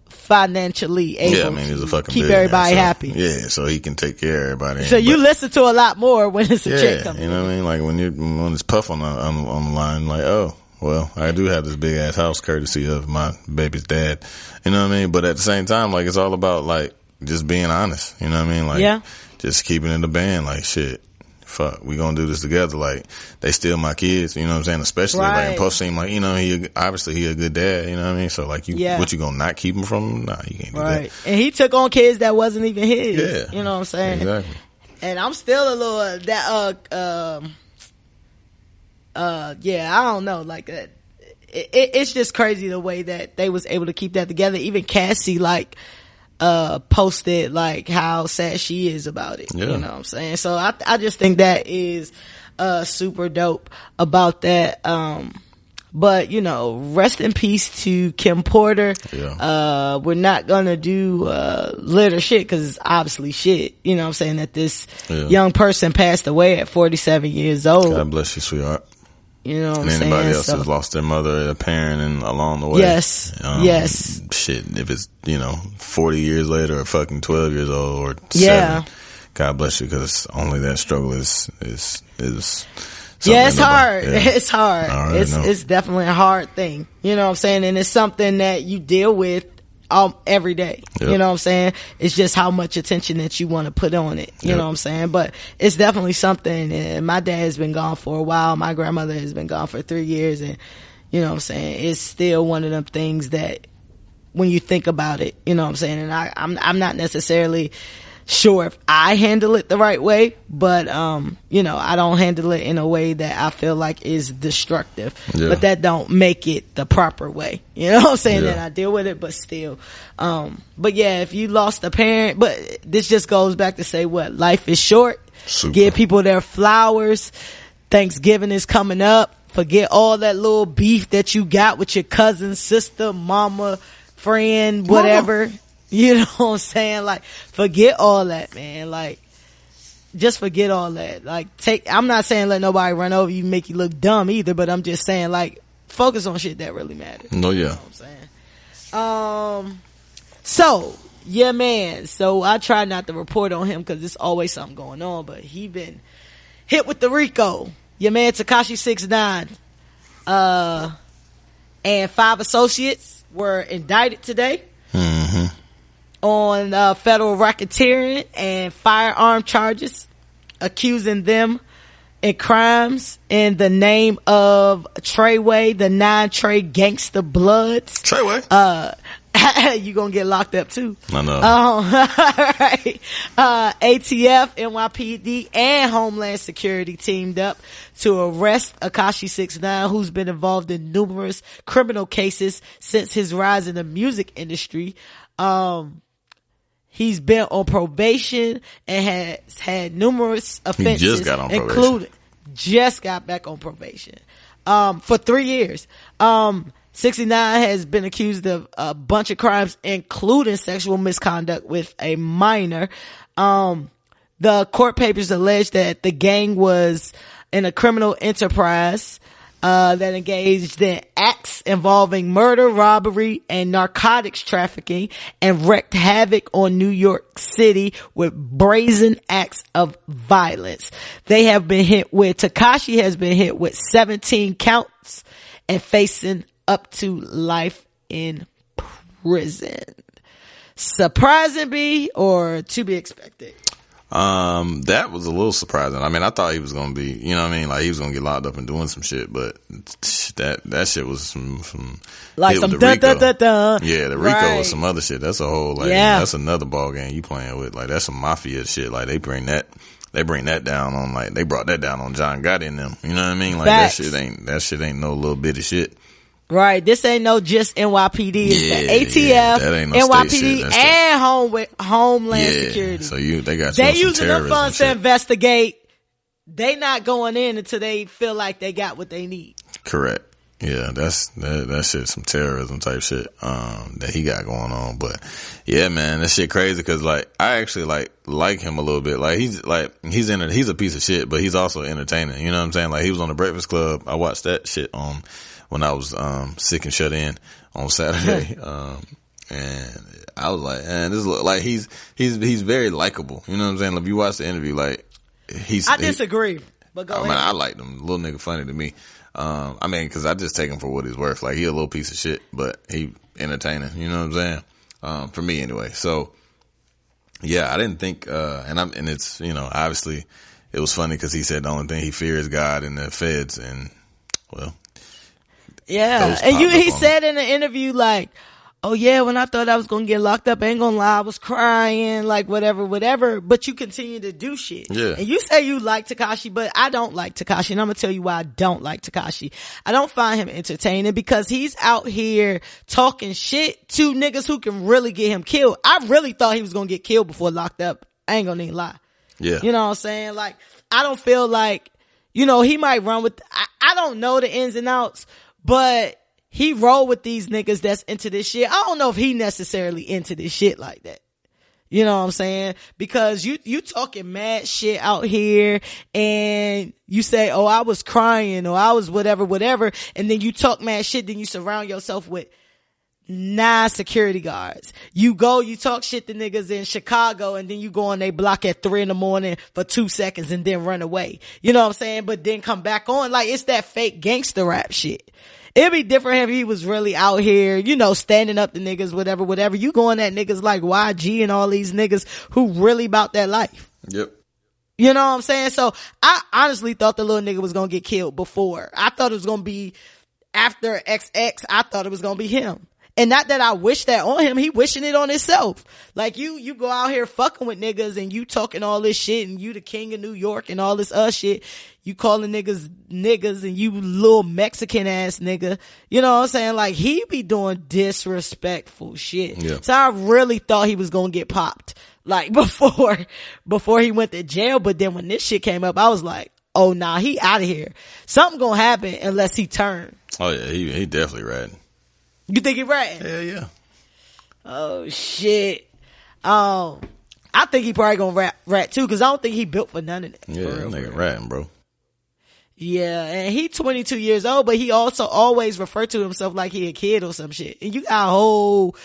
financially able
he's a fucking
keep everybody happy.
Yeah, so he can take care of everybody.
So you listen to a lot more when it's a chick coming.
You know what I mean? Like when it's Puff on the line, like, oh, well, I do have this big ass house courtesy of my baby's dad. You know what I mean? But at the same time, like, it's all about like just being honest. You know what I mean? Like, just keeping it a band. Like, shit. Fuck, we gonna do this together. Like, they still my kids, you know what I'm saying? Especially, like, and Puff seemed like, you know, he a good dad, you know what I mean? So, like, what you gonna not keep him from him? Nah, you can't do that.
And he took on kids that wasn't even his. Yeah. You know what I'm saying?
Exactly.
And I'm still a little, I don't know, like, it's just crazy the way that they was able to keep that together. Even Cassie, like, posted like how sad she is about it. You know what I'm saying? So I just think that is super dope about that. But you know, rest in peace to Kim Porter. We're not gonna do litter shit because it's obviously shit. You know what I'm saying? That this young person passed away at 47 years old.
God bless you, sweetheart.
You know what I'm
saying? Anybody else has lost their mother, a parent, and along the way.
Yes.
Shit, if it's, 40 years later or fucking 12 years old or 7, God bless you, because only that struggle is
it's hard. Yeah. It's hard. It's definitely a hard thing. You know what I'm saying? And it's something that you deal with every day. You know what I'm saying? It's just how much attention that you want to put on it. You know what I'm saying? But it's definitely something. And my dad has been gone for a while. My grandmother has been gone for 3 years. And you know what I'm saying? It's still one of them things that when you think about it, you know what I'm saying? And I'm not necessarily sure if I handle it the right way, but I don't handle it in a way that I feel like is destructive. But that don't make it the proper way. You know what I'm saying? That I deal with it, but still. But yeah, if you lost a parent, but this just goes back to say what life is short.
Super.
Give people their flowers. Thanksgiving is coming up. Forget all that little beef that you got with your cousin, sister, mama, friend, whatever. You know what I'm saying? Like, forget all that, man. Like, just forget all that. Like, I'm not saying let nobody run over you, make you look dumb either, but I'm just saying, like, focus on shit that really matters.
No,
You know what I'm saying? So, yeah, man. So, I try not to report on him because there's always something going on, but he been hit with the RICO. Your man, Tekashi 6ix9ine, and 5 associates were indicted today.
Mm-hmm.
On federal racketeering and firearm charges, accusing them in crimes in the name of Treyway, the 9 Trey Gangsta Bloods.
Treyway?
You gonna get locked up too.
I know.
Right. ATF, NYPD, and Homeland Security teamed up to arrest Tekashi 6ix9ine, who's been involved in numerous criminal cases since his rise in the music industry. He's been on probation and has had numerous offenses.
He just got on probation.
Including, just got back on probation. For 3 years. 69 has been accused of a bunch of crimes, including sexual misconduct with a minor. The court papers allege that the gang was in a criminal enterprise, that engaged in acts involving murder, robbery, and narcotics trafficking, and wreaked havoc on New York City with brazen acts of violence. They have been hit with, Tekashi has been hit with 17 counts and facing up to life in prison. Surprising, B, or to be expected?
That was a little surprising. I mean, I thought he was gonna be, you know what I mean, like he was gonna get locked up and doing some shit, but that shit was some
like some da.
Yeah, the RICO was some other shit. That's a whole that's another ball game you playing with. Like that's some mafia shit. Like they bring that down on, like they brought that down on John Gotti and them. You know what I mean? Like
Facts.
that shit ain't no little bitty shit.
Right, this ain't no just NYPD. It's the ATF,
that ain't no
NYPD, and Homeland Security.
So they got
they
you
using the funds to investigate. They not going in until they feel like they got what they need.
Correct. Yeah, that shit some terrorism type shit that he got going on. But yeah, man, that shit crazy because like I actually like him a little bit. Like he's a piece of shit, but he's also entertaining. You know what I'm saying? Like he was on the Breakfast Club. I watched that shit when I was sick and shut in on Saturday. And I was like, man, this look like he's very likable. You know what I'm saying? If you watch the interview, like
I disagree, but go ahead.
I like him. Little nigga funny to me. I mean, cause I just take him for what he's worth. Like he a little piece of shit, but he entertaining. You know what I'm saying? For me anyway. So yeah, I didn't think, and it's, you know, obviously it was funny cause he said the only thing he fears is God and the feds, and well,
yeah. And he said in the interview, like, oh yeah, when I thought I was gonna get locked up, I ain't gonna lie, I was crying, like whatever, but you continue to do shit.
Yeah.
And you say you like Tekashi, but I don't like Tekashi, and I'm gonna tell you why I don't like Tekashi. I don't find him entertaining because he's out here talking shit to niggas who can really get him killed. I really thought he was gonna get killed before locked up. I ain't gonna even lie.
Yeah.
You know what I'm saying? Like, I don't feel like, you know, he might run with, I don't know the ins and outs, but he roll with these niggas that's into this shit. I don't know if he necessarily into this shit like that. You know what I'm saying? Because you talking mad shit out here and you say, oh, I was crying or I was whatever. And then you talk mad shit. Then you surround yourself with 9 security guards. You talk shit to niggas in Chicago and then you go on they block at 3 a.m. for 2 seconds and then run away. You know what I'm saying? But then come back on. Like, it's that fake gangster rap shit. It'd be different if he was really out here, you know, standing up to niggas, whatever. You going at niggas like YG and all these niggas who really about that life.
Yep.
You know what I'm saying? So I honestly thought the little nigga was gonna get killed before. I thought it was gonna be after XX. I thought it was gonna be him. And not that I wish that on him, he wishing it on himself. Like you go out here fucking with niggas and you talking all this shit and you the king of New York and all this shit. You calling niggas and you little Mexican ass nigga. You know what I'm saying? Like he be doing disrespectful shit.
Yeah.
So I really thought he was gonna get popped. Like before he went to jail. But then when this shit came up, I was like, oh nah, he out of here. Something gonna happen unless he turn.
Oh yeah, he definitely ratting.
You think he ratting?
Hell yeah.
Oh shit. I think he probably gonna rat too, cause I don't think he built for none of that.
Yeah, that nigga ratting, bro.
Yeah, and he 22 years old, but he also always referred to himself like he a kid or some shit. And you got a whole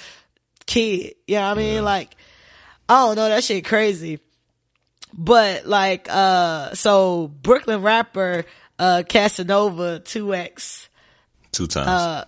kid. You know what I mean? Yeah. Like, I don't know, that shit crazy. But like, so Brooklyn rapper, Casanova 2X.
2 times.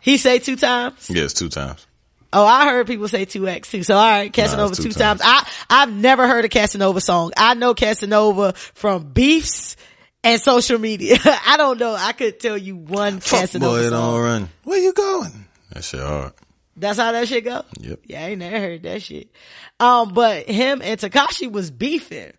He say 2 times?
Yes, 2 times.
Oh, I heard people say 2X too. So all right, Casanova 2 times. I've never heard a Casanova song. I know Casanova from beefs and social media. I don't know. I could tell you one Casanova
boy,
song.
Don't run. Where you going? That shit hard.
That's how that shit go?
Yep.
Yeah, I ain't never heard that shit. But him and Tekashi was beefing.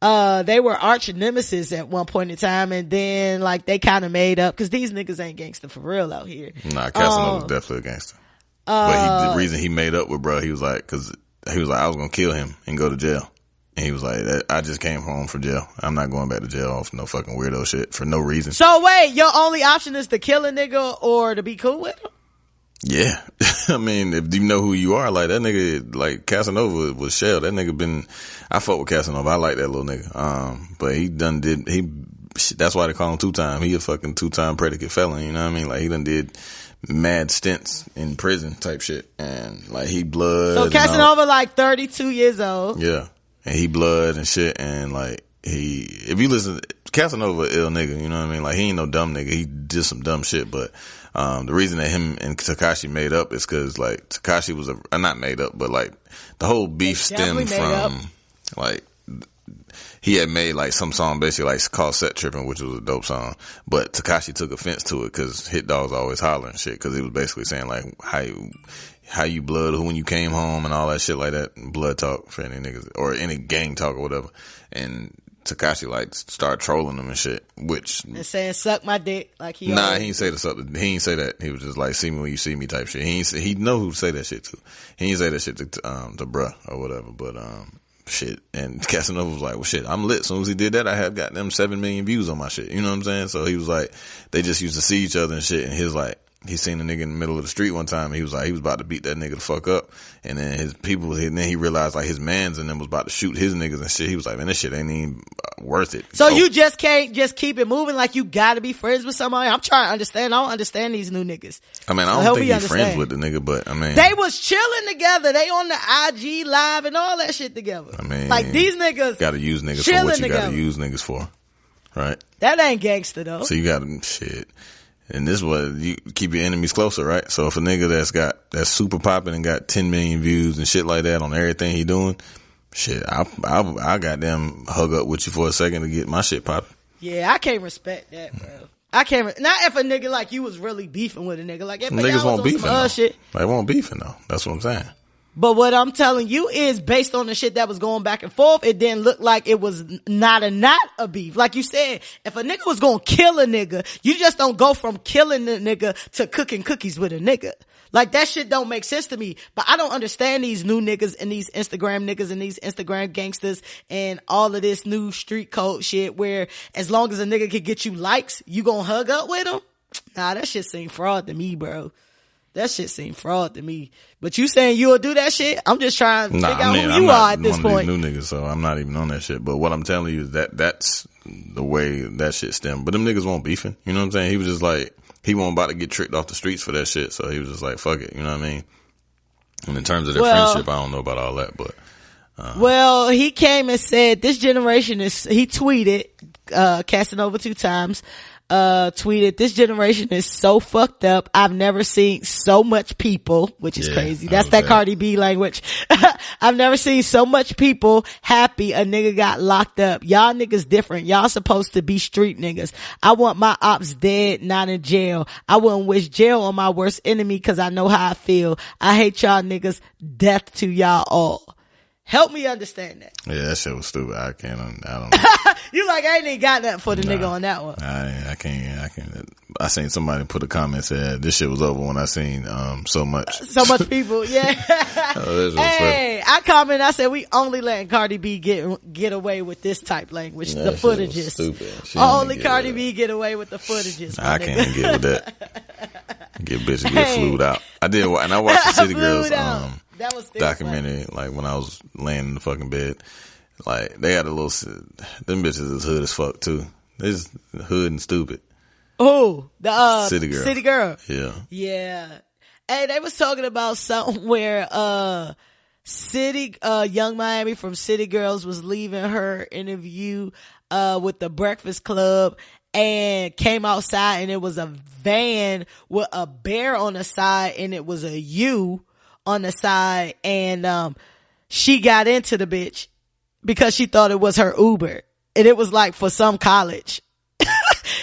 They were arch nemesis at one point in time, and then like they kind of made up because these niggas ain't gangster for real out here.
Nah, Casanova was definitely a gangster. But the reason he made up with bro, he was like, I was gonna kill him and go to jail. And he was like, I just came home from jail. I'm not going back to jail off no fucking weirdo shit for no reason.
So wait, your only option is to kill a nigga or to be cool with him?
Yeah. I mean, if you know who you are, like that nigga, like Casanova was shell. That nigga I fuck with Casanova. I like that little nigga. But that's why they call him 2-time. He a fucking 2-time predicate felon, you know what I mean? Like he done did mad stints in prison type shit. And like he blood.
So Casanova like 32 years old.
Yeah. And he blood and shit, and like if you listen, Casanova ill nigga, you know what I mean? Like he ain't no dumb nigga. He did some dumb shit, but the reason that him and Takashi made up is because like Takashi was not made up, but like the whole beef stemmed from like he had made like some song basically like called Set Trippin', which was a dope song, but Takashi took offense to it because Hit Dog's always hollering shit because he was basically saying like how you blood when you came home and all that shit like that, blood talk for any niggas or any gang talk or whatever. And Tekashi like started trolling him and shit, and
saying suck my dick like he.
Nah, he ain't say that. He was just like see me when you see me type shit. He know who to say that shit to. He ain't say that shit to bruh or whatever. But shit, and Casanova was like, well shit, I'm lit. As soon as he did that, I had got them 7 million views on my shit. You know what I'm saying? So he was like, they just used to see each other and shit, and he was like. He seen a nigga in the middle of the street one time and he was like, he was about to beat that nigga the fuck up. And then then he realized like his mans and them was about to shoot his niggas and shit. He was like, man, this shit ain't even worth it.
So you just can't just keep it moving like you gotta be friends with somebody? I'm trying to understand. I don't understand these new niggas.
I mean, I don't think he's friends with the nigga, but I mean.
They was chilling together. They on the IG live and all that shit together.
I mean.
Like these niggas.
Gotta use niggas for what you gotta use niggas for. Right?
That ain't gangster though.
So you gotta, shit. And this was, you keep your enemies closer, right? So if a nigga that's super popping and got 10 million views and shit like that on everything he doing, shit, I goddamn hug up with you for a second to get my shit popping.
Yeah, I can't respect that, bro. I can't, not if a nigga like you was really beefing with a nigga. Like if
niggas won't beefing though.
Shit.
They won't beefing though. That's what I'm saying.
But what I'm telling you is based on the shit that was going back and forth, it didn't look like it was not a beef. Like you said, if a nigga was gonna kill a nigga, you just don't go from killing the nigga to cooking cookies with a nigga. Like that shit don't make sense to me. But I don't understand these new niggas and these Instagram niggas and these Instagram gangsters and all of this new street code shit where as long as a nigga can get you likes, you gonna hug up with him? Nah, that shit seem fraud to me, bro. That shit seem fraud to me. But you saying you'll do that shit? I'm just trying to figure out who you are at this point.
I'm not new niggas, so I'm not even on that shit. But what I'm telling you is that's the way that shit stemmed. But them niggas won't beefing. You know what I'm saying? He was just like, he wasn't about to get tricked off the streets for that shit. So he was just like, fuck it. You know what I mean? And in terms of their friendship, I don't know about all that, but.
Well, he came and said this generation he tweeted, Casanova 2 times. Tweeted, this generation is so fucked up. I've never seen so much people, which is crazy. That's that Cardi B language. I've never seen so much people happy a nigga got locked up. Y'all niggas different. Y'all supposed to be street niggas. I want my ops dead, not in jail. I wouldn't wish jail on my worst enemy cause I know how I feel. I hate y'all niggas. Death to y'all all. Help me understand that.
Yeah, that shit was stupid. I don't know.
You like, I ain't even got nothing for the nigga on that one.
I can't. I seen somebody put a comment said this shit was over when I seen, so much
people. Yeah. Hey, I commented, I said we only letting Cardi B get away with this type language. The footages.
Stupid.
Only Cardi B get away with the footages.
I can't get with that. Get bitches get flued out. I did, and I watched the City Girls,
that was
documentary, like when I was laying in the fucking bed. Like they had a little, them bitches is hood as fuck too. They just hood and stupid.
Oh, the
City Girl.
City Girl.
Yeah.
Yeah. Hey, they was talking about something where Young Miami from City Girls was leaving her interview with the Breakfast Club and came outside and it was a van with a bear on the side and it was a U on the side, and she got into the bitch because she thought it was her Uber, and it was like for some college.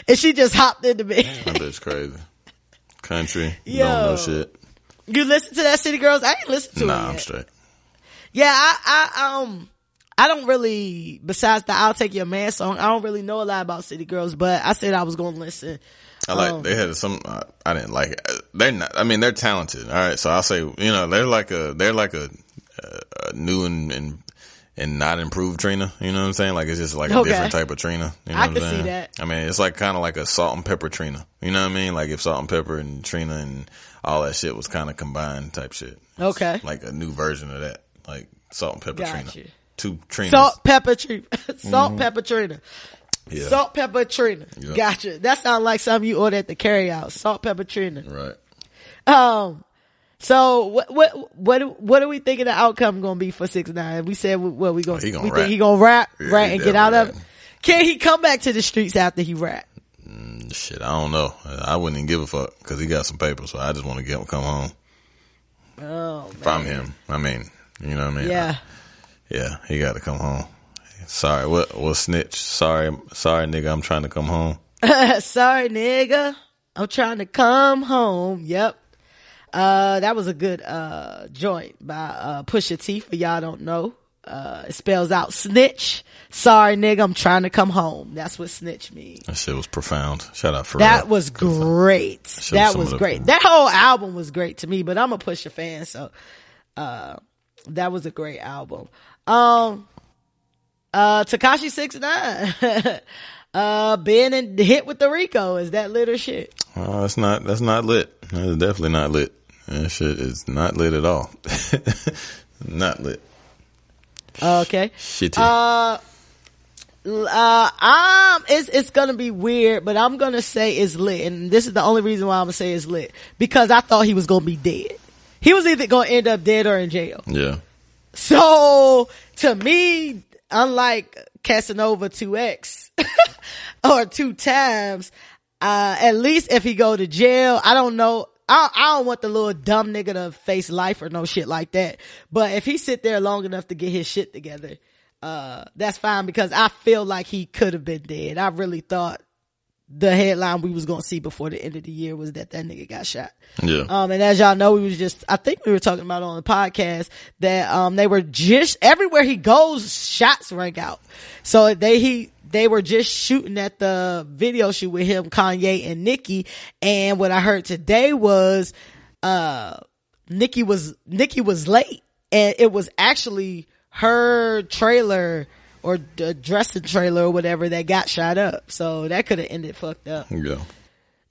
And she just hopped in the bitch.
That bitch crazy. Country. Don't know shit.
You listen to that City Girls? I ain't listen to it yet.
I'm straight.
Yeah, I don't really, besides the I'll Take Your Man song, I don't really know a lot about City Girls, but I said I was going to listen.
They had some, I didn't like it. They're not, I mean, they're talented. All right. So I'll say, they're like a new and not improved Trina. You know what I'm saying? Like, it's just like a different type of Trina. You know
I
what I'm
can
saying?
see that.
I mean, it's like kind of like a Salt and Pepper Trina. You know what I mean? Like if Salt and Pepper and Trina and all that shit was kind of combined type shit.
Okay.
It's like a new version of that. Like Salt and Pepper Trina. Two Trinas.
Salt, pepper, Trina. Salt, pepper, Trina.
Yeah.
Salt, pepper, Trina.
Yep.
Gotcha. That sounds like something you order at the carryout. Salt, pepper, Trina.
Right.
So what do we think of the outcome going to be for 6ix9ine? We said what we going to
rap.
think he going to rap and get out of it.
Rap.
Can he come back to the streets after he rap?
Shit, I don't know. I wouldn't even give a fuck because he got some paper, so I just want to get him come home.
Oh,
if I'm him, I mean, you know what I mean?
Yeah.
Yeah, he got to come home. Sorry, what snitch? Sorry, nigga, I'm trying to come home.
Sorry, nigga, I'm trying to come home. Yep. That was a good joint by Pusha T, for y'all don't know. It spells out snitch. Sorry, nigga, I'm trying to come home. That's what snitch means.
That shit was profound. Shout out for
that. Was great. That was great. That whole album was great to me, but I'm a Pusha fan, so that was a great album. Tekashi 6ix9ine being hit with the RICO, is that lit or shit?
That's not lit. That's definitely not lit. That shit is not lit at all. Not lit.
Okay.
Shitty.
It's gonna be weird, but I'm gonna say it's lit, and this is the only reason why I'm gonna say it's lit, because I thought he was gonna be dead. He was either gonna end up dead or in jail.
Yeah.
So to me, unlike Casanova 2X or 2 times, at least if he go to jail, I don't know. I don't want the little dumb nigga to face life or no shit like that. But if he sit there long enough to get his shit together, that's fine, because I feel like he could have been dead. I really thought the headline we was gonna see before the end of the year was that nigga got shot.
Yeah.
And as y'all know, I think we were talking about on the podcast that, they were just, everywhere he goes, shots rang out. So they were just shooting at the video shoot with him, Kanye and Nicki. And what I heard today was, Nicki was late, and it was actually her trailer or the dressing trailer or whatever that got shot up. So that could have ended fucked up.
Yeah.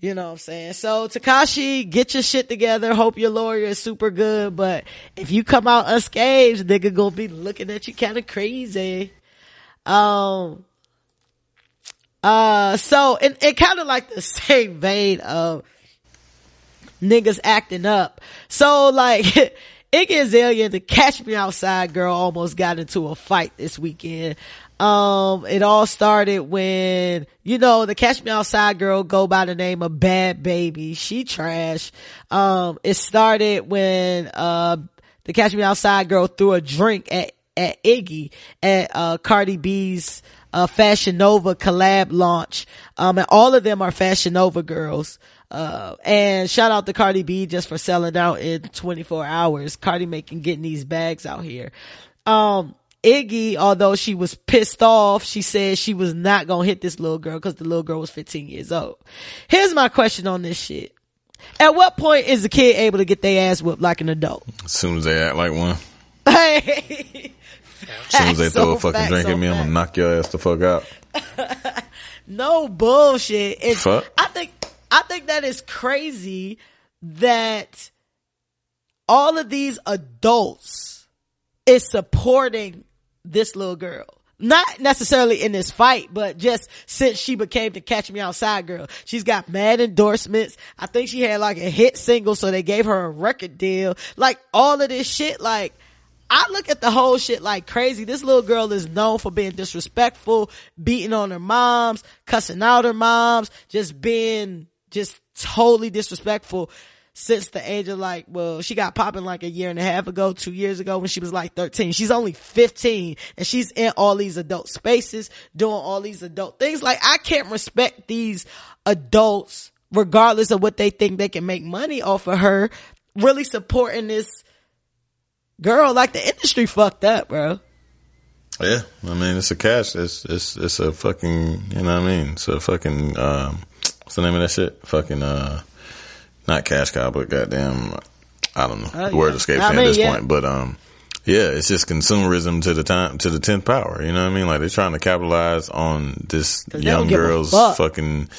You know what I'm saying? So Tekashi, get your shit together. Hope your lawyer is super good. But if you come out unscathed, nigga gonna be looking at you kind of crazy. So it kind of like the same vein of niggas acting up. So like Iggy Azalea, the Catch Me Outside girl, almost got into a fight this weekend. It all started when, the Catch Me Outside girl go by the name of Bad Baby. She trash. It started when, the Catch Me Outside girl threw a drink at Iggy at, Cardi B's, Fashion Nova collab launch. And all of them are Fashion Nova girls. And shout out to Cardi B just for selling out in 24 hours. Cardi getting these bags out here. Iggy, although she was pissed off, she said she was not gonna hit this little girl because the little girl was 15 years old. Here's my question on this shit. At what point is the kid able to get their ass whipped like an adult?
As soon as they act like one.
Hey.
As soon as they throw a fucking drink at me, I'm gonna knock your ass the fuck out.
No bullshit.
Fuck.
I think that is crazy that all of these adults is supporting this little girl. Not necessarily in this fight, but just since she became the Catch Me Outside girl. She's got mad endorsements. I think she had like a hit single, so they gave her a record deal. Like all of this shit, like I look at the whole shit like crazy. This little girl is known for being disrespectful, beating on her moms, cussing out her moms, just being just totally disrespectful since the age of she got popping like a year and a half ago, 2 years ago when she was like 13. She's only 15 and she's in all these adult spaces doing all these adult things. Like I can't respect these adults regardless of what they think they can make money off of her. really supporting this girl. Like, the industry fucked up, bro.
Yeah, I mean, it's a cash. It's a fucking, you know what I mean? It's a fucking, what's the name of that shit? Fucking, not cash cow, but goddamn, I don't know. The word escapes me at this point. But, yeah, it's just consumerism to the 10th power. You know what I mean? Like, they're trying to capitalize on this young girl's fucking,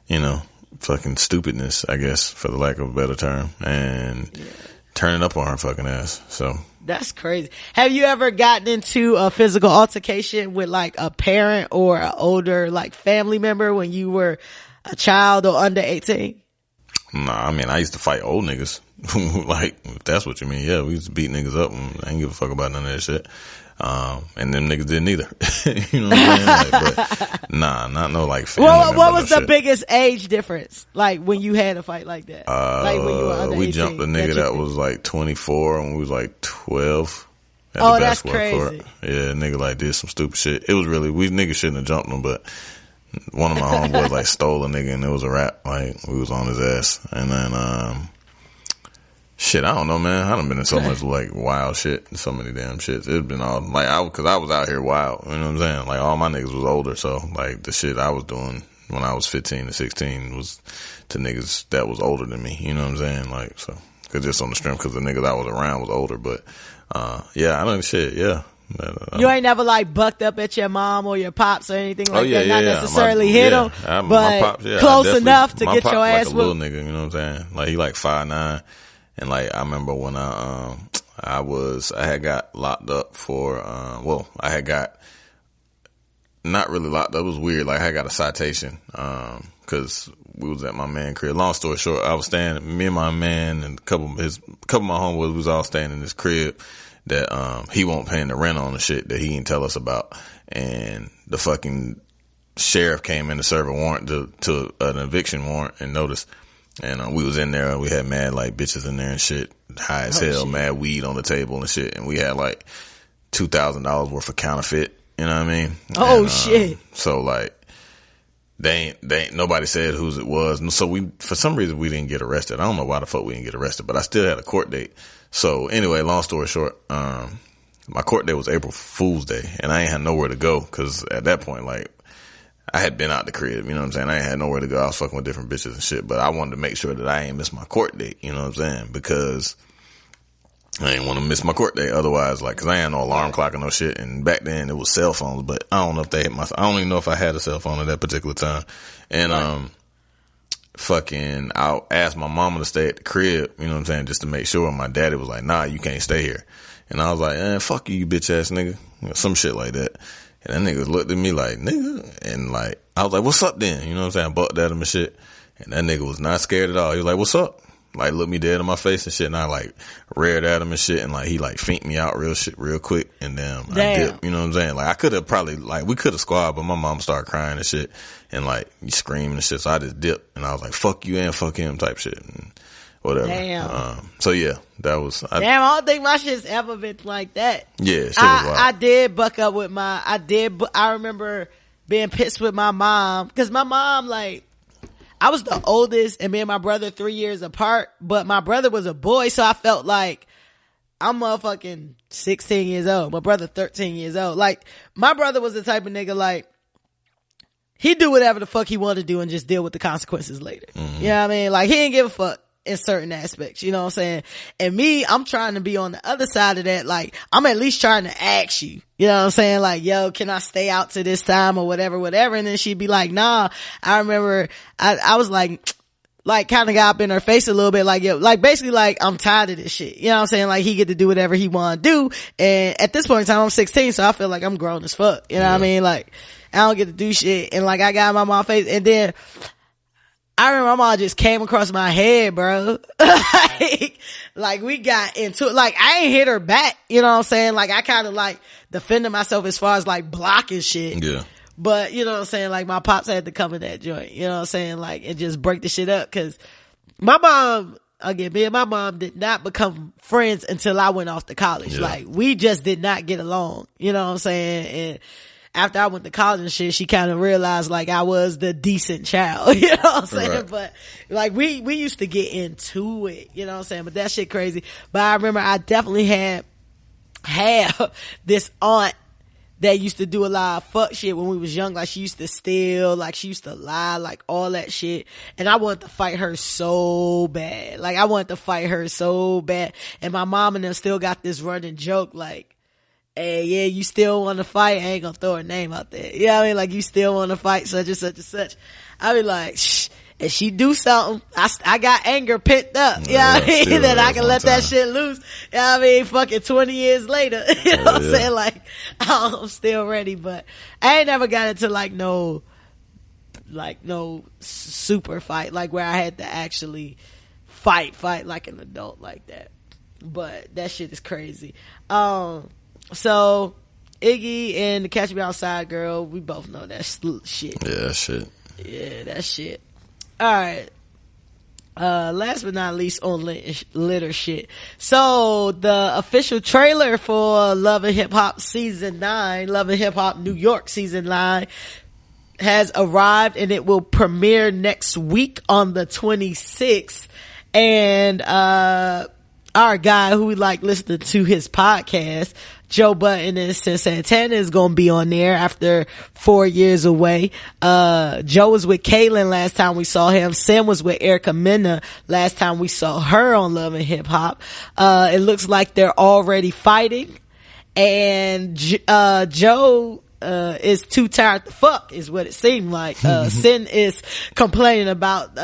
you know, fucking stupidness, I guess, for the lack of a better term, and turning up on her fucking ass. So.
That's crazy. Have you ever gotten into a physical altercation with like a parent or an older like family member when you were a child or under 18?
Nah, I mean, I used to fight old niggas. Like, if that's what you mean, yeah, we used to beat niggas up, and I ain't give a fuck about none of that shit. And them niggas didn't either. You know what I'm saying? Like, but nah, not no like family member.
What was the biggest age difference? Like when you had a fight like that? Like when you were under 18?
We jumped a nigga that was like 24 and we was like 12.
Oh, that's crazy.
Court. Yeah, nigga like did some stupid shit. It was really, we niggas shouldn't have jumped him, but one of my homeboys like stole a nigga and it was a rap. Like, we was on his ass. And then, shit, I don't know, man. I done been in so much like wild shit, so many damn shits. It's been all like, cause I was out here wild. You know what I'm saying? Like, all my niggas was older, so like the shit I was doing when I was 15 to 16 was to niggas that was older than me. You know what I'm saying? Like, so, cause just on the strength, cause the niggas I was around was older. But yeah, I done shit. Yeah.
You ain't never like bucked up at your mom or your pops or anything like that. Not necessarily hit them, but my pops, close enough to get your ass
like a little nigga. You know what I'm saying? Like, he like 5'9". And like, I remember when I had got locked up for, I had got, not really locked up, it was weird, like I had got a citation, cause we was at my man crib. Long story short, I was staying, me and my man and a couple of my homeboys was all staying in this crib that, he won't paying the rent on the shit that he didn't tell us about. And the fucking sheriff came in to serve a warrant to an eviction warrant and notice. And we was in there, we had mad like bitches in there and shit, high as hell, shit. Mad weed on the table and shit, and we had like $2,000 worth of counterfeit, you know what I mean?
Shit.
So like, they ain't, nobody said whose it was, and so for some reason we didn't get arrested. I don't know why the fuck we didn't get arrested, but I still had a court date. So anyway, long story short, my court date was April Fool's Day, and I ain't had nowhere to go, cause at that point, like, I had been out the crib, you know what I'm saying? I ain't had nowhere to go. I was fucking with different bitches and shit, but I wanted to make sure that I ain't miss my court date, you know what I'm saying? Because I ain't want to miss my court date. Otherwise, like, cause I ain't had no alarm clock or no shit. And back then it was cell phones, but I don't know if I don't even know if I had a cell phone at that particular time. And, I asked my mama to stay at the crib, you know what I'm saying? Just to make sure. My daddy was like, nah, you can't stay here. And I was like, fuck you bitch ass nigga. You know, some shit like that. And that nigga looked at me like, nigga. And like, I was like, what's up then? You know what I'm saying? I bucked at him and shit. And that nigga was not scared at all. He was like, what's up? Like, looked me dead in my face and shit. And I like reared at him and shit. And like, he like finked me out real quick. And then I dipped. You know what I'm saying? Like, I could have probably, like, we could have squad, but my mom started crying and shit. And like, screaming and shit. So I just dipped. And I was like, fuck you and fuck him type shit. And whatever.
Damn.
So yeah, that was.
I don't think my shit's ever been like that.
Yeah, shit was wild.
I did buck up with I remember being pissed with my mom, cause my mom, like, I was the oldest and me and my brother 3 years apart, but my brother was a boy, so I felt like I'm motherfucking 16 years old. My brother 13 years old. Like, my brother was the type of nigga, like, he'd do whatever the fuck he wanted to do and just deal with the consequences later. Mm-hmm. You know what I mean? Like, he didn't give a fuck in certain aspects, you know what I'm saying? And me, I'm trying to be on the other side of that. Like, I'm at least trying to ask you, you know what I'm saying? Like, yo, can I stay out to this time or whatever. And then she'd be like, nah. I remember I was like kind of got up in her face a little bit, like, yo, like, basically, like, I'm tired of this shit. You know what I'm saying? Like, he get to do whatever he want to do. And at this point in time, I'm 16, so I feel like I'm grown as fuck. You know what I mean? Like, I don't get to do shit. And like, I got my mom's face, and then I remember my mom just came across my head, bro. like we got into it. Like, I ain't hit her back, you know what I'm saying? Like, I kind of like defended myself as far as like blocking shit.
Yeah.
But, you know what I'm saying? Like, my pops had to come in that joint, you know what I'm saying? Like, and just break the shit up. Cause my mom, again, me and my mom did not become friends until I went off to college. Yeah. Like, we just did not get along, you know what I'm saying? And after I went to college and shit, she kind of realized like I was the decent child, you know what I'm saying?
Right.
But like we used to get into it, you know what I'm saying? But that shit crazy. But I remember I definitely had this aunt that used to do a lot of fuck shit when we was young. Like she used to steal, like she used to lie, like all that shit. And I wanted to fight her so bad. Like I wanted to fight her so bad. And my mom and them still got this running joke like, hey, yeah, you still want to fight? I ain't gonna throw her name out there. You know what I mean? Like you still want to fight such and such and such. I be like, shh. If she do something, I got anger pent up. You know what I mean? That I can let that shit loose. You know what I mean? Fucking 20 years later. You know what I'm saying? Like, I'm still ready, but I ain't never got into like no super fight, like where I had to actually fight like an adult like that. But that shit is crazy. So Iggy and the Catch Me Outside girl, we both know that shit.
Yeah, that shit.
Yeah, that shit. All right. Last but not least on litter shit. So the official trailer for Love and Hip Hop season 9, Love and Hip Hop New York season 9 has arrived and it will premiere next week on the 26th. And, our guy who we like listening to his podcast, Joe Budden and Santana is gonna be on there after 4 years away. Joe was with Kaylin last time we saw him. Sam was with Erica Mena last time we saw her on Love and Hip Hop. It looks like they're already fighting, and Joe is too tired to fuck is what it seemed like. Sin is complaining about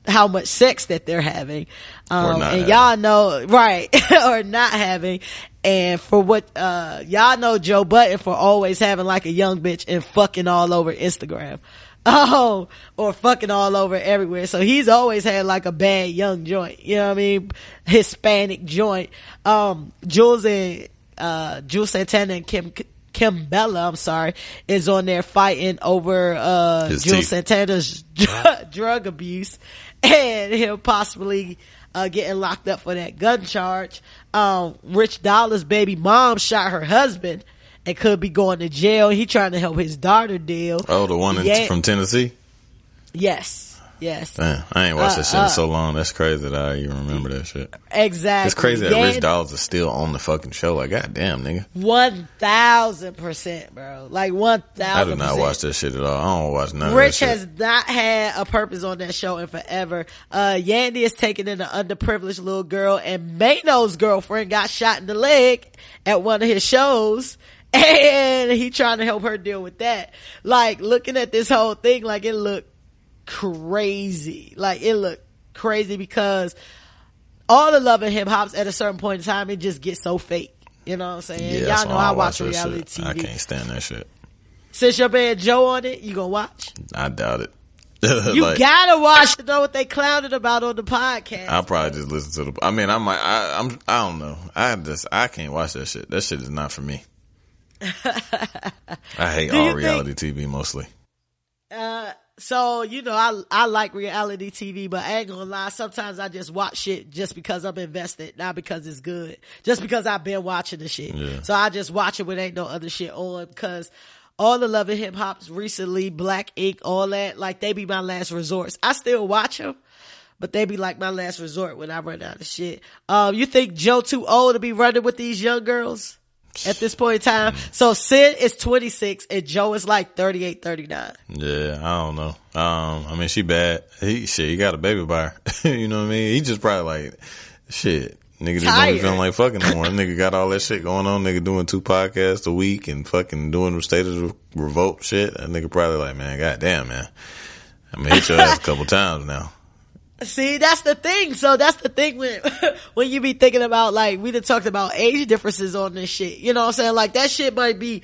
how much sex that they're having. And having. Y'all know, right, or not having. And for what, y'all know Joe Budden for always having like a young bitch and fucking all over Instagram. Oh, or fucking all over everywhere. So he's always had like a bad young joint. You know what I mean? Hispanic joint. Jules Santana and Kim Bella, I'm sorry, is on there fighting over, Jules Santana's drug abuse and him possibly, getting locked up for that gun charge. Rich Dollar's baby mom shot her husband and could be going to jail. He trying to help his daughter deal.
Oh, the one from Tennessee?
Yes.
Damn, I ain't watched that shit in so long. That's crazy that I even remember that shit.
Exactly.
It's crazy that Rich Dollars is still on the fucking show. Like, goddamn, nigga.
1,000%, bro. Like 1,000%.
I do not watch that shit at all. I don't watch none of
Rich
that shit.
has not had a purpose on that show in forever. Yandy is taking in an underprivileged little girl, and Mano's girlfriend got shot in the leg at one of his shows. And he trying to help her deal with that. Like, looking at this whole thing, like, it looked crazy. Like, it looked crazy because all the Love and Hip Hops at a certain point in time, it just gets so fake. You know what I'm saying?
Yeah,
y'all know I watch reality TV.
I can't stand that shit.
Since your man Joe on it, you gonna watch?
I doubt it.
You like, gotta watch to know what they clowned about on the podcast.
I'll probably just listen to the, I mean, I don't know. I can't watch that shit. That shit is not for me. I hate all reality TV mostly.
So, you know, I like reality TV, but I ain't gonna lie. Sometimes I just watch shit just because I'm invested, not because it's good. Just because I've been watching the shit. Yeah. So I just watch it when ain't no other shit on, because all the Love and Hip Hops recently, Black Ink, all that, like, they be my last resorts. I still watch them, but they be like my last resort when I run out of shit. You think Joe too old to be running with these young girls at this point in time? So Sid is 26 and Joe is like 38, 39.
Yeah, I don't know. I mean, she bad. He got a baby by her. You know what I mean? He just probably like, shit, nigga just don't be feeling like fucking no more. Nigga got all that shit going on. Nigga doing 2 podcasts a week and fucking doing the State of Revolt shit. That nigga probably like, man, goddamn, man. I mean, hit your ass a couple times now.
See, that's the thing. So that's the thing when you be thinking about, like, we done talked about age differences on this shit. You know what I'm saying? Like, that shit might be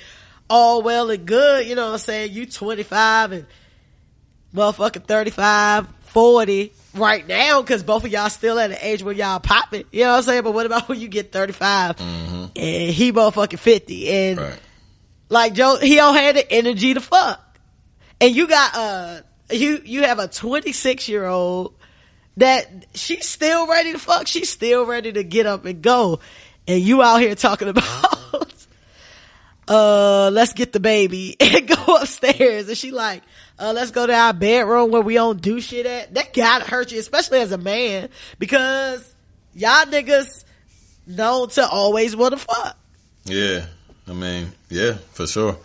all well and good. You know what I'm saying? You 25 and motherfucking 35, 40 right now, cause both of y'all still at an age where y'all popping. You know what I'm saying? But what about when you get 35 and he motherfucking 50 and
right.
Like Joe, he don't have the energy to fuck. And you got, you have a 26-year-old that she's still ready to fuck. She's still ready to get up and go. And you out here talking about let's get the baby and go upstairs. And she like, let's go to our bedroom where we don't do shit at. That gotta hurt you, especially as a man, because y'all niggas known to always want to fuck.
Yeah. I mean, yeah, for sure.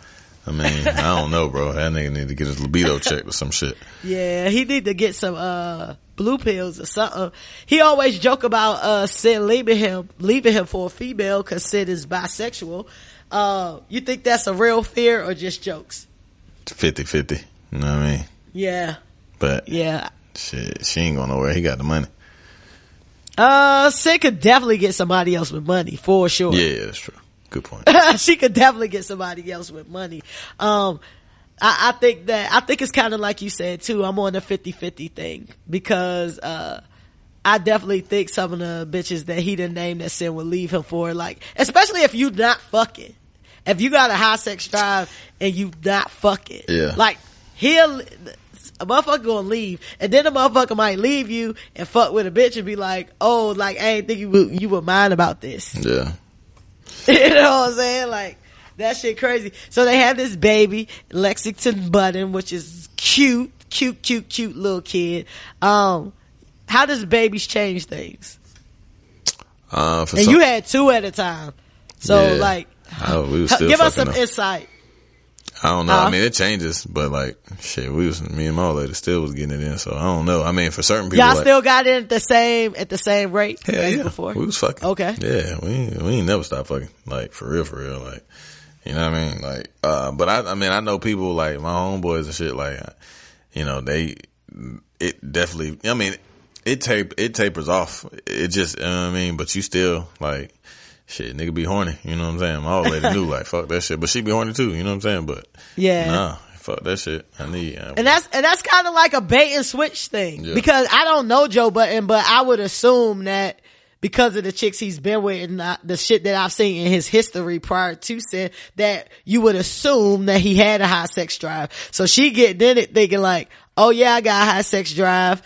I mean, I don't know, bro. That nigga need to get his libido checked or some shit.
Yeah, he need to get some blue pills or something. He always joke about Sid leaving him for a female because Sid is bisexual. You think that's a real fear or just jokes?
50-50. You know what I mean?
Yeah.
But
yeah,
shit, she ain't going nowhere. He got the money.
Sid could definitely get somebody else with money for sure.
Yeah, that's true. Good point.
She could definitely get somebody else with money. I think it's kind of like you said too. I'm on the 50-50 thing because, I definitely think some of the bitches that he didn't name that Sin would leave him for, like, especially if you not fucking. If you got a high sex drive and you not fucking.
Yeah.
Like, a motherfucker gonna leave, and then a motherfucker might leave you and fuck with a bitch and be like, oh, like, I ain't think you would mind about this.
Yeah.
You know what I'm saying? Like, that shit crazy. So they have this baby, Lexington Budden, which is cute little kid. How does babies change things? You had 2 at a time. So,
yeah.
like,
we was still
give us some
up.
insight.
I don't know. I mean, it changes, but like, shit, me and my old lady still was getting it in, so I don't know. I mean, for certain people,
y'all still got it at the same rate as before?
We was fucking.
Okay.
Yeah, we ain't never stopped fucking. Like, for real. Like, you know what I mean? Like, but I mean, I know people like my homeboys and shit, like, you know, it definitely, I mean, it tapers off. It just, you know what I mean? But you still, like, shit, nigga be horny, you know what I'm saying? My old lady knew, like, fuck that shit, but she be horny too, you know what I'm saying? But
yeah,
nah, fuck that shit.
And that's kind of like a bait and switch thing, because I don't know Joe Budden, but I would assume that because of the chicks he's been with and the shit that I've seen in his history prior to Sin, that you would assume that he had a high sex drive. So she get in it thinking like, oh yeah, I got a high sex drive.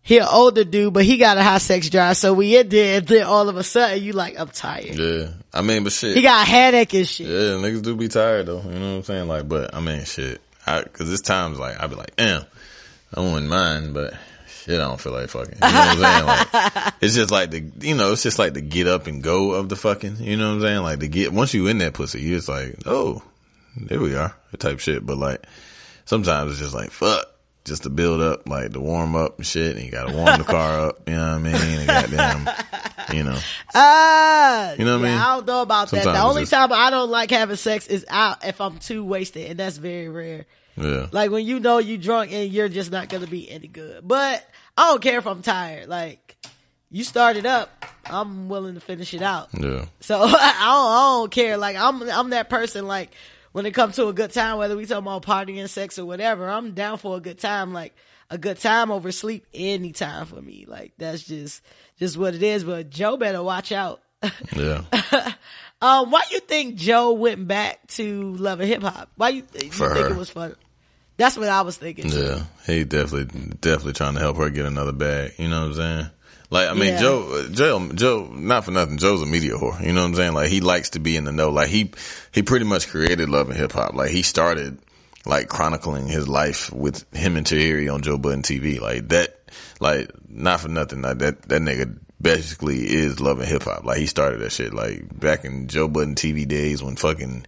He an older dude, but he got a high sex drive. So we in there, and then all of a sudden you like, I'm tired.
Yeah. I mean, but shit.
He got a headache and shit.
Yeah, niggas do be tired though. You know what I'm saying? Like, but I mean, shit. Cause this times like, I be like, damn, I wouldn't mind, but shit, I don't feel like fucking. You know what I'm saying? Like, it's just like it's just like the get up and go of the fucking, you know what I'm saying? Like once you in that pussy, you just like, oh, there we are, type shit. But like, sometimes it's just like, fuck. Just to build up, like to warm up and shit, and you gotta warm the car up, you know what I mean? And goddamn, you know. You know what I mean?
I don't know about sometimes that. The only time I don't like having sex is out if I'm too wasted, and that's very rare.
Yeah.
Like when you know you drunk and you're just not gonna be any good. But I don't care if I'm tired. Like, you start it up, I'm willing to finish it out. Yeah. So I don't care. Like I'm that person, like, when it comes to a good time, whether we talking about partying, sex, or whatever, I'm down for a good time. Like, a good time over sleep anytime for me. Like, that's just what it is. But Joe better watch out.
Yeah.
Why you think Joe went back to Love and Hip Hop? Why you think it was fun? That's what I was thinking.
Yeah, he definitely trying to help her get another bag. You know what I'm saying? Like, I mean, Joe, not for nothing, Joe's a media whore. You know what I'm saying? Like, he likes to be in the know. Like, he pretty much created Love and Hip Hop. Like, he started, like, chronicling his life with him and Tahiri on Joe Budden TV. Like, that, like, not for nothing, like, that nigga basically is Love and Hip Hop. Like, he started that shit, like, back in Joe Budden TV days when fucking,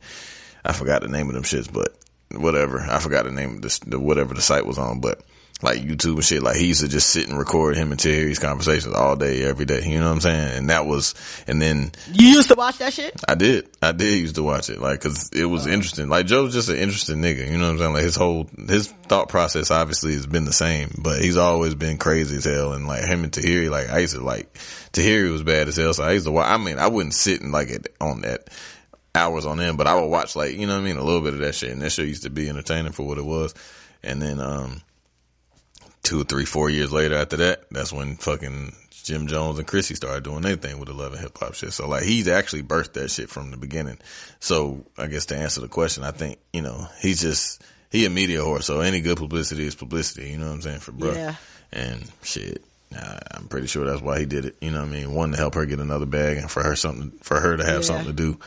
I forgot the name of them shits, but whatever. I forgot the name of whatever the site was on, but like YouTube and shit, like he used to just sit and record him and Tahiri's conversations all day, every day. You know what I'm saying? And then
you used to watch that shit?
I did used to watch it, like, cause it was interesting. Like, Joe's just an interesting nigga. You know what I'm saying? Like, his thought process obviously has been the same, but he's always been crazy as hell. And like him and Tahiri, like, I used to like, Tahiri was bad as hell. So I used to watch, I mean, I wouldn't sit and like on that hours on end, but I would watch, like, you know what I mean? A little bit of that shit. And that shit used to be entertaining for what it was. And then, 2 or 3, 4 years later after that, that's when fucking Jim Jones and Chrissy started doing their thing with the Love and Hip Hop shit. So like, he's actually birthed that shit from the beginning. So I guess to answer the question, I think, you know, he a media whore. So any good publicity is publicity, you know what I'm saying, for bruh. Yeah. And shit, I'm pretty sure that's why he did it. You know what I mean? One, to help her get another bag, and for her to have something to do.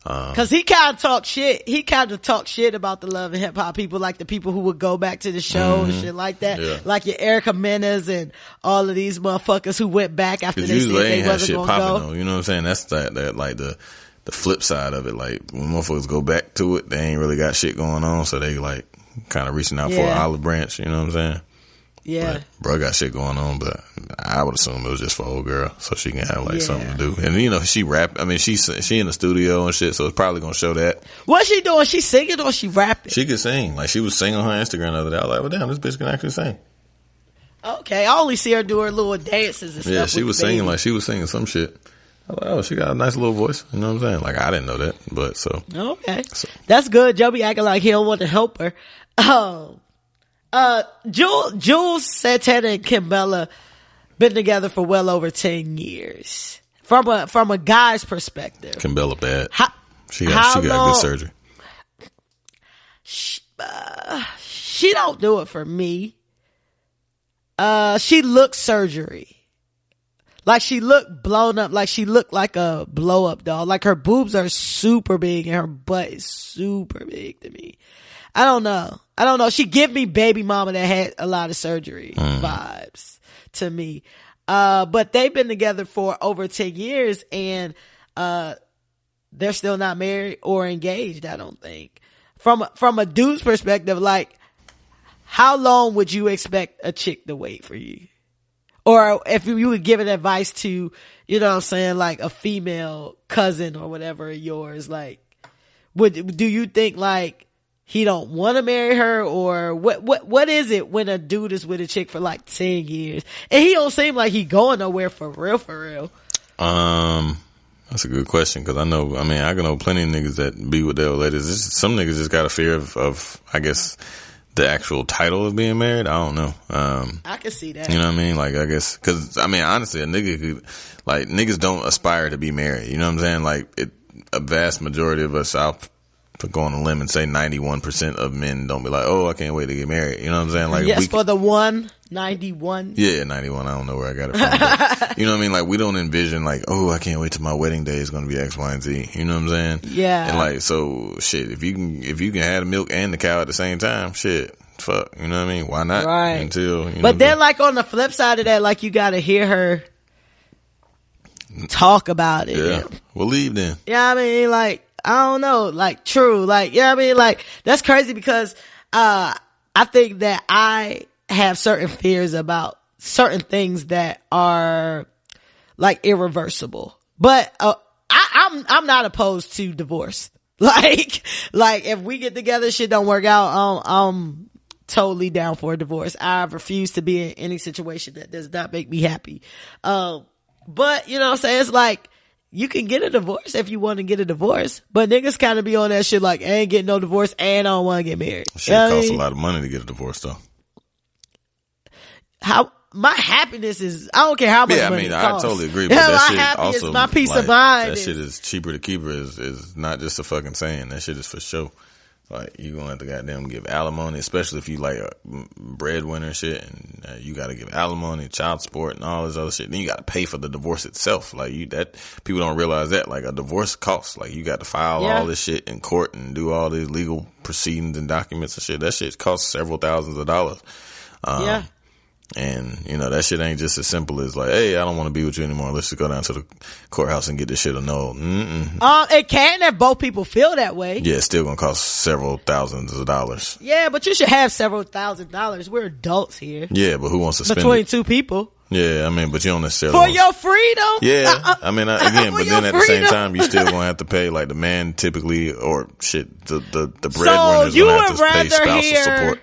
Cause he kind of talked shit. He kind of talked shit about the love and hip hop people, like the people who would go back to the show and shit like that. Yeah. Like your Erica Mendez and all of these motherfuckers who went back after they said they wasn't gonna go.
Though, you know what I'm saying? That's that like the flip side of it. Like when motherfuckers go back to it, they ain't really got shit going on, so they like kind of reaching out for an olive branch. You know what I'm saying?
Yeah.
But bro got shit going on, but I would assume it was just for old girl, so she can have like something to do. And you know, she rap. I mean, she in the studio and shit, so it's probably gonna show that.
What's she doing? She singing or she rapping?
She could sing. Like she was singing on her Instagram the other day. I was like, well, damn, this bitch can actually sing.
Okay, I only see her do her little dances and stuff.
Yeah, she was singing like she was singing some shit. I was like, oh, she got a nice little voice. You know what I'm saying? Like I didn't know that, but so
okay, that's good. Joe be acting like he don't want to help her. Jules, Santana, and Kimbella been together for well over 10 years. From a guy's perspective.
Kimbella bad. She got good surgery.
She don't do it for me. She looked surgery. Like she looked blown up, like she looked like a blow up doll. Like her boobs are super big and her butt is super big to me. I don't know. She give me baby mama that had a lot of surgery vibes to me. But they've been together for over 10 years and, they're still not married or engaged, I don't think. From a dude's perspective, like, how long would you expect a chick to wait for you? Or if you would give an advice to, you know what I'm saying, like a female cousin or whatever of yours, like, do you think like, he don't want to marry her, or what is it when a dude is with a chick for like 10 years and he don't seem like he going nowhere for real?
That's a good question. Cause I can know plenty of niggas that be with their old ladies. Some niggas just got a fear of, I guess, the actual title of being married. I don't know.
I can see that.
You know what I mean? Like, I guess, cause honestly, a nigga could, like, niggas don't aspire to be married. You know what I'm saying? Like, a vast majority of us, I'll go on a limb and say 91% of men don't be like, oh, I can't wait to get married. You know what I'm saying? Like,
yes, for the 91.
Yeah, 91. I don't know where I got it from. You know what I mean? Like, we don't envision like, oh, I can't wait till my wedding day is going to be X, Y, and Z. You know what I'm saying?
Yeah.
And like, so shit, if you can have the milk and the cow at the same time, shit, fuck. You know what I mean? Why not?
Right.
Until, you know.
But then like on the flip side of that, like you got to hear her talk about it.
Yeah. We'll leave then.
Yeah, I mean, like, I don't know, like true, like, yeah, I mean, like that's crazy because, I think that I have certain fears about certain things that are like irreversible, but, I'm not opposed to divorce. Like if we get together, shit don't work out, I'm totally down for a divorce. I refuse to be in any situation that does not make me happy. But you know what I'm saying? It's like, you can get a divorce if you want to get a divorce, but niggas kind of be on that shit like, I ain't getting no divorce and I don't want to get married.
Shit costs a lot of money to get a divorce though.
My happiness is, I don't care how much money it costs.
I totally agree, but that shit also,
is my peace of mind.
That shit is cheaper to keep her is not just a fucking saying. That shit is for sure. Like, you gonna have to goddamn give alimony, especially if you like a breadwinner and shit, and you gotta give alimony, child support, and all this other shit. Then you gotta pay for the divorce itself. Like, people don't realize that. Like, a divorce costs. Like, you got to file all this shit in court and do all these legal proceedings and documents and shit. That shit costs several thousands of dollars. And, you know, that shit ain't just as simple as like, hey, I don't want to be with you anymore. Let's just go down to the courthouse and get this shit annulled.
It can if both people feel that way.
Yeah, it's still gonna cost several thousands of dollars.
Yeah, but you should have several $1,000s. We're adults here.
Yeah, but who wants to spend
between two people?
Yeah, I mean, but you don't necessarily
for your freedom.
Yeah, I mean, again, but then at the same time, you still gonna have to pay like the man typically, or shit, the breadwinner's gonna have to pay spousal support.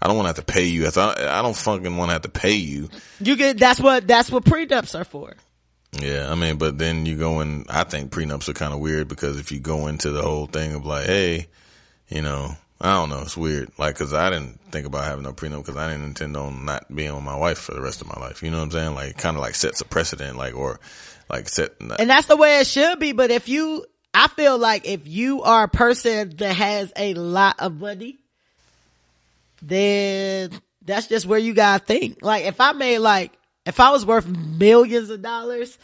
I don't want to have to pay you. I don't fucking want to have to pay you.
That's what prenups are for.
Yeah, I mean, but then you go in, I think prenups are kind of weird because if you go into the whole thing of like, hey, you know, I don't know, it's weird. Like, cause I didn't think about having no prenup because I didn't intend on not being with my wife for the rest of my life. You know what I'm saying? Like, kind of like sets a precedent, like, or like and
that's the way it should be. But I feel like if you are a person that has a lot of money, then that's just where you gotta think. Like, if I was worth millions of dollars,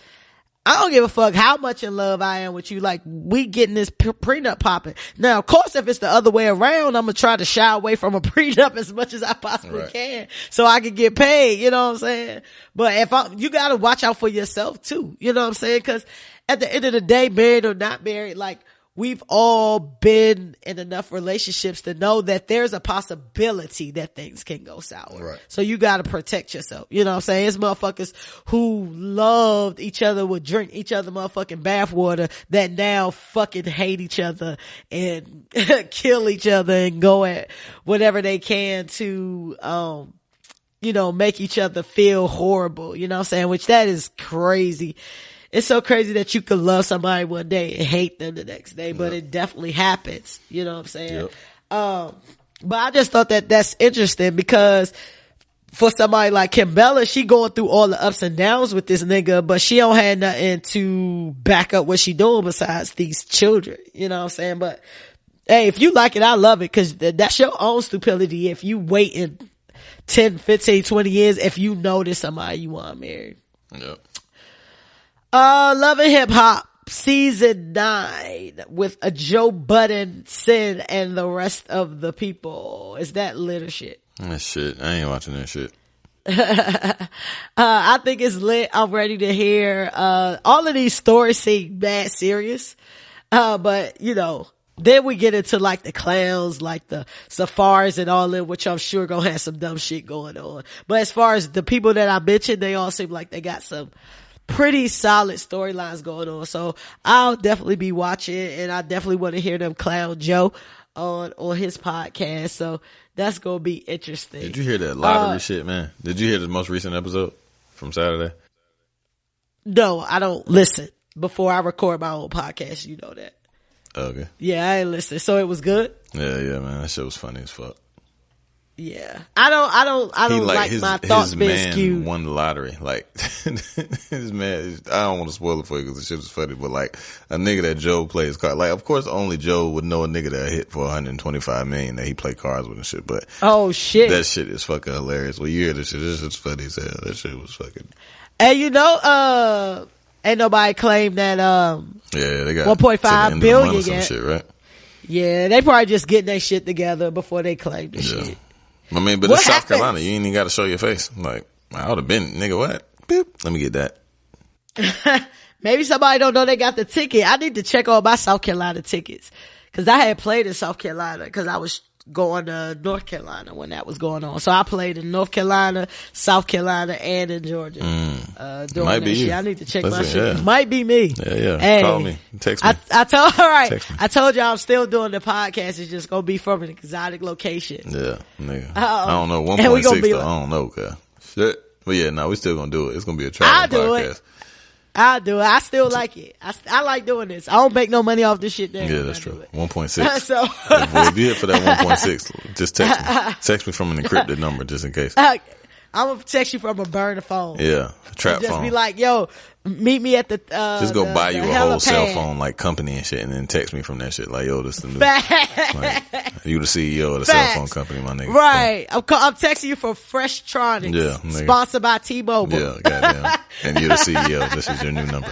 I don't give a fuck how much in love I am with you. Like, we getting this prenup popping. Now, of course, if it's the other way around, I'm gonna try to shy away from a prenup as much as I possibly can so I can get paid. You know what I'm saying? But you gotta watch out for yourself too. You know what I'm saying? Cause at the end of the day, married or not married, like, we've all been in enough relationships to know that there's a possibility that things can go sour.
Right.
So you gotta protect yourself. You know what I'm saying? It's motherfuckers who loved each other, would drink each other motherfucking bathwater, that now fucking hate each other and kill each other and go at whatever they can to, make each other feel horrible. You know what I'm saying? Which that is crazy. It's so crazy that you could love somebody one day and hate them the next day, but it definitely happens. You know what I'm saying? Yep. But I just thought that that's interesting because for somebody like Kimbella, she going through all the ups and downs with this nigga, but she don't have nothing to back up what she doing besides these children. You know what I'm saying? But hey, if you like it, I love it because that's your own stupidity. If you waiting 10, 15, 20 years, if you know there's somebody you want to marry.
Yep.
Love and Hip Hop season 9 with a Joe Budden, Sin, and the rest of the people. Is that lit or shit?
That shit. I ain't watching that shit.
I think it's lit. I'm ready to hear, all of these stories seem mad serious. But then we get into like the clowns, like the safaris and all that, which I'm sure gonna have some dumb shit going on. But as far as the people that I mentioned, they all seem like they got some pretty solid storylines going on. So I'll definitely be watching, and I definitely want to hear them clown Joe on his podcast. So that's going to be interesting.
Did you hear that lottery shit, man? Did you hear the most recent episode from Saturday?
No, I don't listen before I record my own podcast. You know that.
Okay.
Yeah, I ain't listen. So it was good?
Yeah, man. That shit was funny as fuck.
Yeah. I don't like my thoughts being skewed.
His man won the lottery. Like, his man, I don't want to spoil it for you because the shit was funny, but like, a nigga that Joe plays cards. Like, of course, only Joe would know a nigga that hit for $125 million that he played cards with and shit, but.
Oh, shit.
That shit is fucking hilarious. Well, you hear this shit, this shit's funny as hell. That shit was fucking.
And ain't nobody claimed that,
yeah, they got
1.5 billion
yet.
Some
shit, right?
Yeah, they probably just getting their shit together before they claim the shit.
I mean, but it's South Carolina. You ain't even got to show your face. Like, I would have been, nigga, what? Boop. Let me get that.
Maybe somebody don't know they got the ticket. I need to check all my South Carolina tickets. Cause I had played in South Carolina cause I was going to North Carolina when that was going on. So I played in North Carolina, South Carolina, and in Georgia. During
might
that
be
shit.
you.
I need to check
Listen,
my shit.
yeah.
It might be me.
Yeah.
Hey,
call me. Text me.
I told y'all I'm still doing the podcast. It's just gonna be from an exotic location.
Yeah, nigga. I don't know. 1.6 though. I don't know, cuz. Shit. But yeah, we still gonna do it. It's gonna be a travel podcast.
I'll do it. I still like it. I like doing this. I don't make no money off this shit there.
Yeah, that's true. 1.6.
So
if you hit for that 1.6, just text me. Text me from an encrypted number just in case.
I'm gonna text you from a burner phone.
Yeah, a trap
just
phone.
Be like, yo, meet me at the
just go buy you a whole cell phone like company and shit, and then text me from that shit. Like, yo, this the new. Like, you the CEO of the cell phone company, my nigga.
Right. I'm texting you from Freshtronics. Yeah, nigga. Sponsored by T-Mobile.
Yeah, goddamn. And you're the CEO. This is your new number.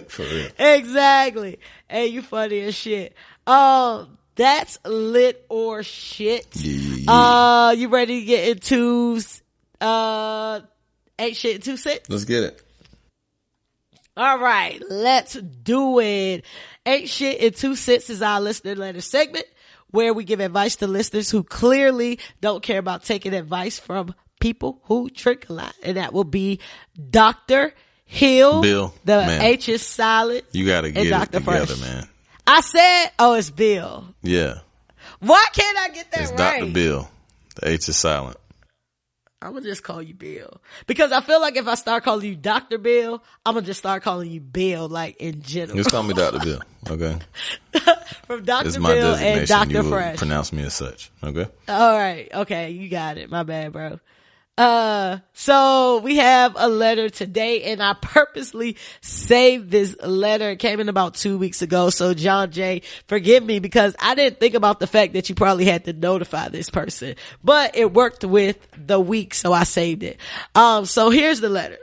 For real.
Exactly. Hey, you funny as shit. That's lit or shit.
Yeah.
You ready to get into Ain't Shit in 2 Cents?
Let's get it.
All right, let's do it. Ain't Shit in 2 Cents is our listener letter segment where we give advice to listeners who clearly don't care about taking advice from people who drink a lot. And that will be Dr. Hill.
Bill.
The
man.
H is silent.
You gotta get it together, man.
I said, it's Bill.
Yeah.
Why can't I get that
it's
right?
Dr. Bill. The H is silent.
I'm gonna just call you Bill. Because I feel like if I start calling you Dr. Bill, I'm gonna just start calling you Bill, like in general.
Just call me Dr. Bill, okay?
From Dr.
It's my
Bill
designation.
and Dr.
You
Fresh.
Pronounce me as such, okay?
All right. Okay. You got it. My bad, bro. So we have a letter today, and I purposely saved this letter. It came in about 2 weeks ago. So John J, forgive me because I didn't think about the fact that you probably had to notify this person, but it worked with the week. So I saved it. So here's the letter.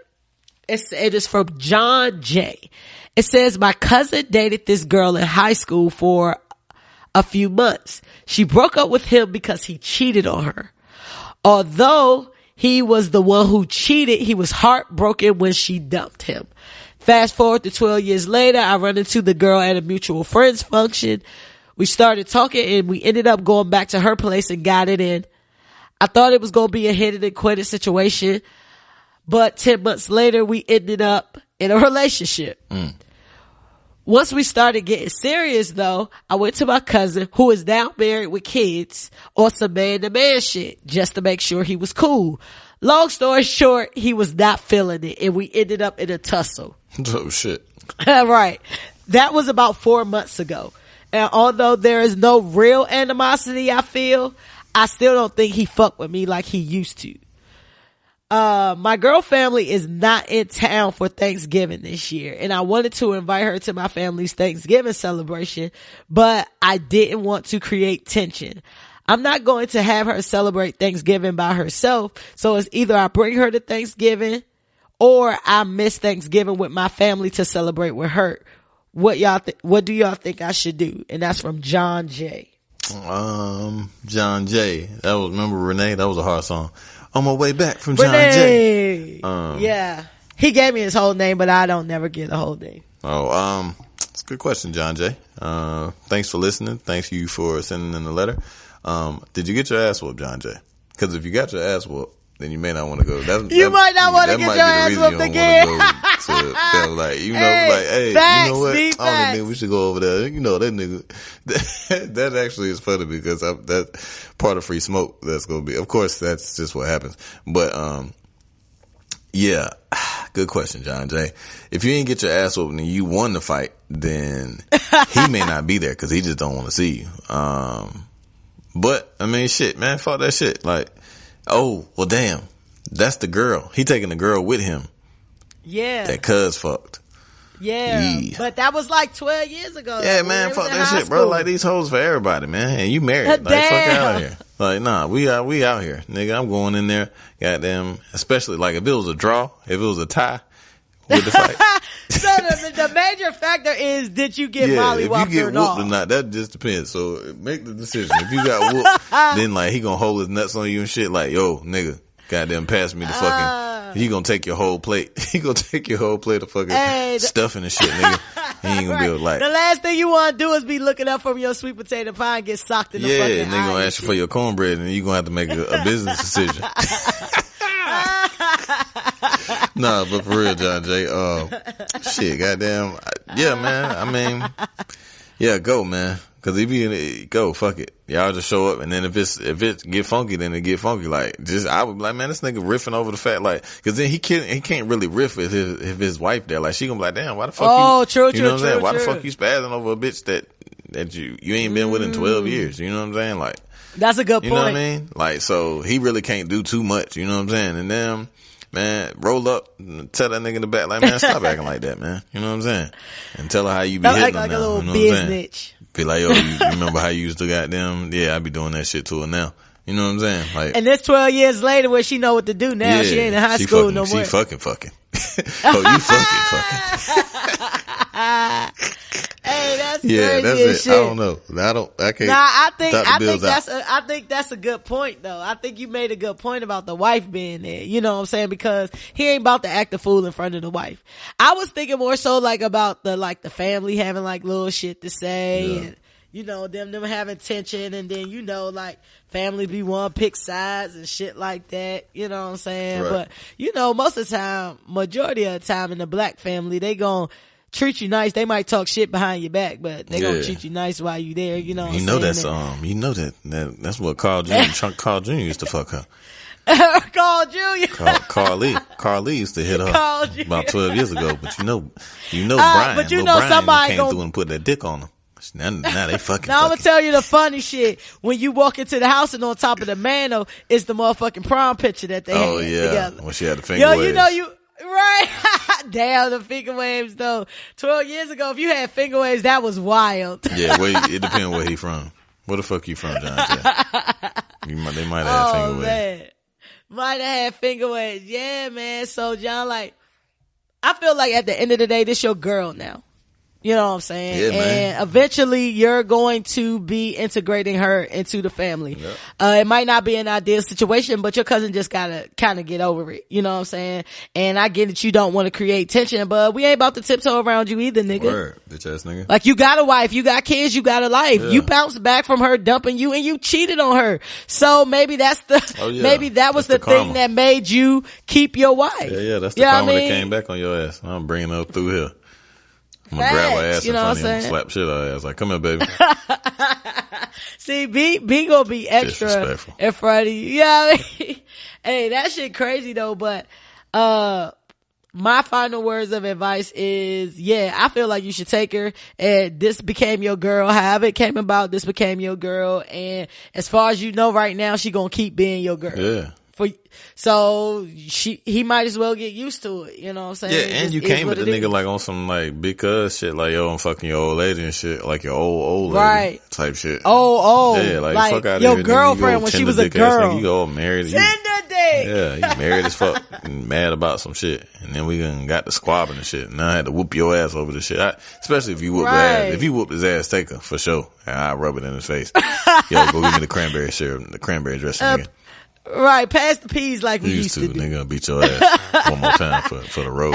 It is from John J. It says, my cousin dated this girl in high school for a few months. She broke up with him because he cheated on her. Although he was the one who cheated, he was heartbroken when she dumped him. Fast forward to 12 years later, I run into the girl at a mutual friends function. We started talking and we ended up going back to her place and got it in. I thought it was going to be a hit it and quit it situation, but 10 months later, we ended up in a relationship. Once we started getting serious though, I went to my cousin, who is now married with kids, on some man-to-man shit, just to make sure he was cool. Long story short, he was not feeling it, and we ended up in a tussle.
Oh, shit.
Right. That was about 4 months ago. And although there is no real animosity I feel, I still don't think he fucked with me like he used to. My girl family is not in town for Thanksgiving this year, and I wanted to invite her to my family's Thanksgiving celebration, but I didn't want to create tension. I'm not going to have her celebrate Thanksgiving by herself, so it's either I bring her to Thanksgiving or I miss Thanksgiving with my family to celebrate with her. What do y'all think I should do? And that's from John J.
John J. Remember Renee? That was a hard song. On my way back from
Renee.
John J.
Yeah. He gave me his whole name, but I don't never get the whole name.
It's a good question, John J. Thanks for listening. Thanks you for sending in the letter. Did you get your ass whooped, John J? Because if you got your ass whooped, then you may not want to go.
You might not want to get your ass whooped again.
Hey,
facts,
you know what? I
facts.
don't think we should go over there. You know, that nigga, that actually is funny because that's part of free smoke that's going to be. Of course, that's just what happens. But, yeah, good question, John J. If you ain't get your ass whooped and you won the fight, then he may not be there because he just don't want to see you. But, I mean, shit, man, fuck that shit. Like, oh, well, damn, that's the girl. He taking the girl with him.
Yeah.
That cuz fucked.
Yeah. But that was like 12 years ago.
Yeah, man, fuck that shit, bro. Like, these hoes for everybody, man. And you married. Like, fuck out of here. Like, nah, we out here. Nigga, I'm going in there, goddamn, especially, like, if it was a draw, if it was a tie with the fight.
So the major factor is, did you get mollywopped
if you get
or
whooped
not?
or not, that just depends. So make the decision. If you got whooped, then like he gonna hold his nuts on you and shit. Like, yo, nigga, goddamn, pass me the fucking. He gonna take your whole plate. He gonna take your whole plate of fucking stuffing and shit, nigga. He ain't gonna be able to like.
The last thing you want to do is be looking up from your sweet potato pie and get socked in the fucking eye.
Yeah, nigga gonna ask you for your cornbread and you gonna have to make a business decision. Nah, but for real, John J. Shit, goddamn, yeah, man. I mean, yeah, go, man. Because if you go, fuck it, y'all just show up, and then if it get funky, then it get funky. Like, I would be like, man, this nigga riffing over the fact, like, because then he can't really riff if his wife there. Like, she gonna be like, damn, why the fuck?
Oh, true.
You know what I'm saying? Why the fuck you spazzing over a bitch that you ain't been with in 12 years? You know what I'm saying? Like,
that's a good point.
You know what I mean? Like, so he really can't do too much. You know what I'm saying? And then, man, roll up and tell that nigga in the back, like, man, stop acting like that, man. You know what I'm saying? And tell her how you be hitting her
like
now.
a little
you know
bitch.
Be like, yo, you remember how you used to goddamn, yeah, I be doing that shit to her now. You know what I'm saying? Like,
and this 12 years later where she know what to do now. Yeah, she ain't in high school no more.
She fucking. Oh, you fucking.
Hey, that's
yeah,
crazy
that's
as
it.
shit.
I don't know. I can't.
Nah, I think that's a good point though. I think you made a good point about the wife being there. You know what I'm saying? Because he ain't about to act a fool in front of the wife. I was thinking more so like about the family having like little shit to say and you know, them having tension and then, you know, like families be want to pick sides and shit like that. You know what I'm saying?
Right.
But you know, most of the time, majority of the time in the black family, they gon' treat you nice. They might talk shit behind your back, but they gonna treat you nice while you there. You know what I'm saying?
You know that's what Carl Jr. Carl Jr. used to fuck her.
Carl Jr.
Carly used to hit her about 12 years ago, but you know Brian.
But you
know
Brian somebody
came through and put that dick on him. Now they fucking.
Now I'm gonna tell you the funny shit. When you walk into the house and on top of the mantle is the motherfucking prom picture that they had together.
When she had the finger waves.
You know you. Right. Damn, the finger waves though. 12 years ago, if you had finger waves, that was wild.
Yeah, it depends where he from. Where the fuck you from, John J? They might have had finger waves.
Might have had finger waves. Yeah, man. So John, like, I feel like at the end of the day, this your girl now. You know what I'm saying?
Yeah, man.
And eventually you're going to be integrating her into the family. Yep. It might not be an ideal situation, but your cousin just gotta kind of get over it. You know what I'm saying? And I get that you don't want to create tension, but we ain't about to tiptoe around you either, nigga.
Word, bitch ass nigga.
Like, you got a wife, you got kids, you got a life. Yeah. You bounced back from her dumping you and you cheated on her. So maybe that's maybe that was the thing that made you keep your wife.
Yeah, that's the karma that came back on your ass. I'm bringing her up through here. I'm gonna grab her ass in front of him and slap shit out of her ass. Like, come here, baby.
See, B gonna be extra in front of you. You know what I mean? Hey, that shit crazy though, but, my final words of advice is, I feel like you should take her, and this became your girl. However it came about, this became your girl, and as far as you know right now, she gonna keep being your girl.
Yeah.
So he might as well get used to it, you know what I'm saying?
Yeah, and you came at the nigga like on some like because shit, like, yo, I'm fucking your old lady and shit, like your old lady type shit.
Yeah,
like fuck out
your
of here,
girlfriend when she was a girl.
You go married.
Tender dick.
Yeah, you married as fuck and mad about some shit, and then we got the squabbling and shit. Now I had to whoop your ass over the shit. Especially if you whooped his ass. If you whooped his ass, take her for sure. And I rub it in his face. Yo, go give me the cranberry syrup, the cranberry dressing again.
Right, pass the peas like we used to do.
Nigga, beat your ass one more time for the road.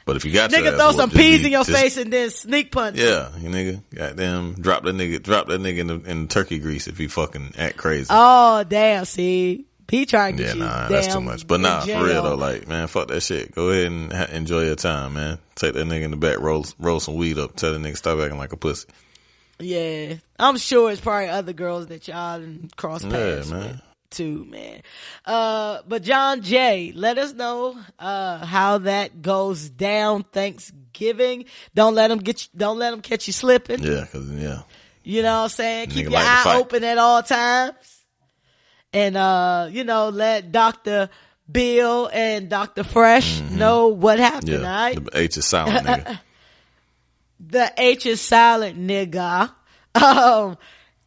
But if you got
nigga, throw some peas in your face and then sneak punch.
Yeah, you nigga, goddamn, drop that nigga in turkey grease if he fucking act crazy.
Oh damn, see, he trying to get you.
That's too much. But nah, for real though, like, man, fuck that shit. Go ahead and enjoy your time, man. Take that nigga in the back, roll some weed up, tell that nigga stop acting like a pussy.
Yeah, I'm sure it's probably other girls that y'all done cross paths with too, man. But John Jay, let us know how that goes down Thanksgiving. Don't let them catch you slipping.
Yeah, cause
you know what I'm saying? Keep your eye open at all times. And let Dr. Bill and Dr. Fresh know what happened, all right?
The H is silent, nigga.
The H is silent, nigga.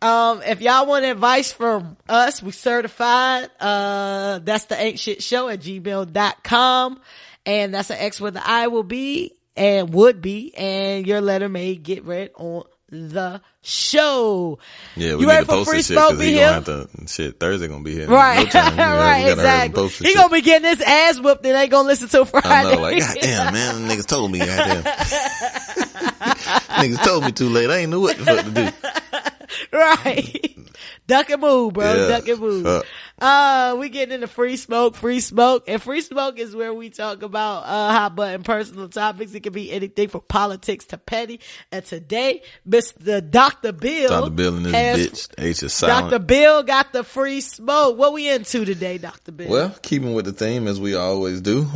If y'all want advice from us, we certified. That's the ain't shit show at gmail.com. And that's an X where the I will be and would be. And your letter may get read on the show.
Yeah, we need to post this shit because he gonna have to, Thursday gonna be here.
Right, right, exactly. He gonna be getting his ass whooped and ain't gonna listen till Friday.
I know, like, goddamn, man, niggas told me, goddamn. Niggas told me too late. I ain't know what the fuck to do.
Right. Duck and move, bro. Yeah, duck and move. We getting into free smoke. And free smoke is where we talk about hot button personal topics. It can be anything from politics to petty. And today, Mr. Dr. Bill.
Dr. Bill and this bitch. H is silent.
Dr. Bill got the free smoke. What we into today, Dr. Bill?
Well, keeping with the theme as we always do.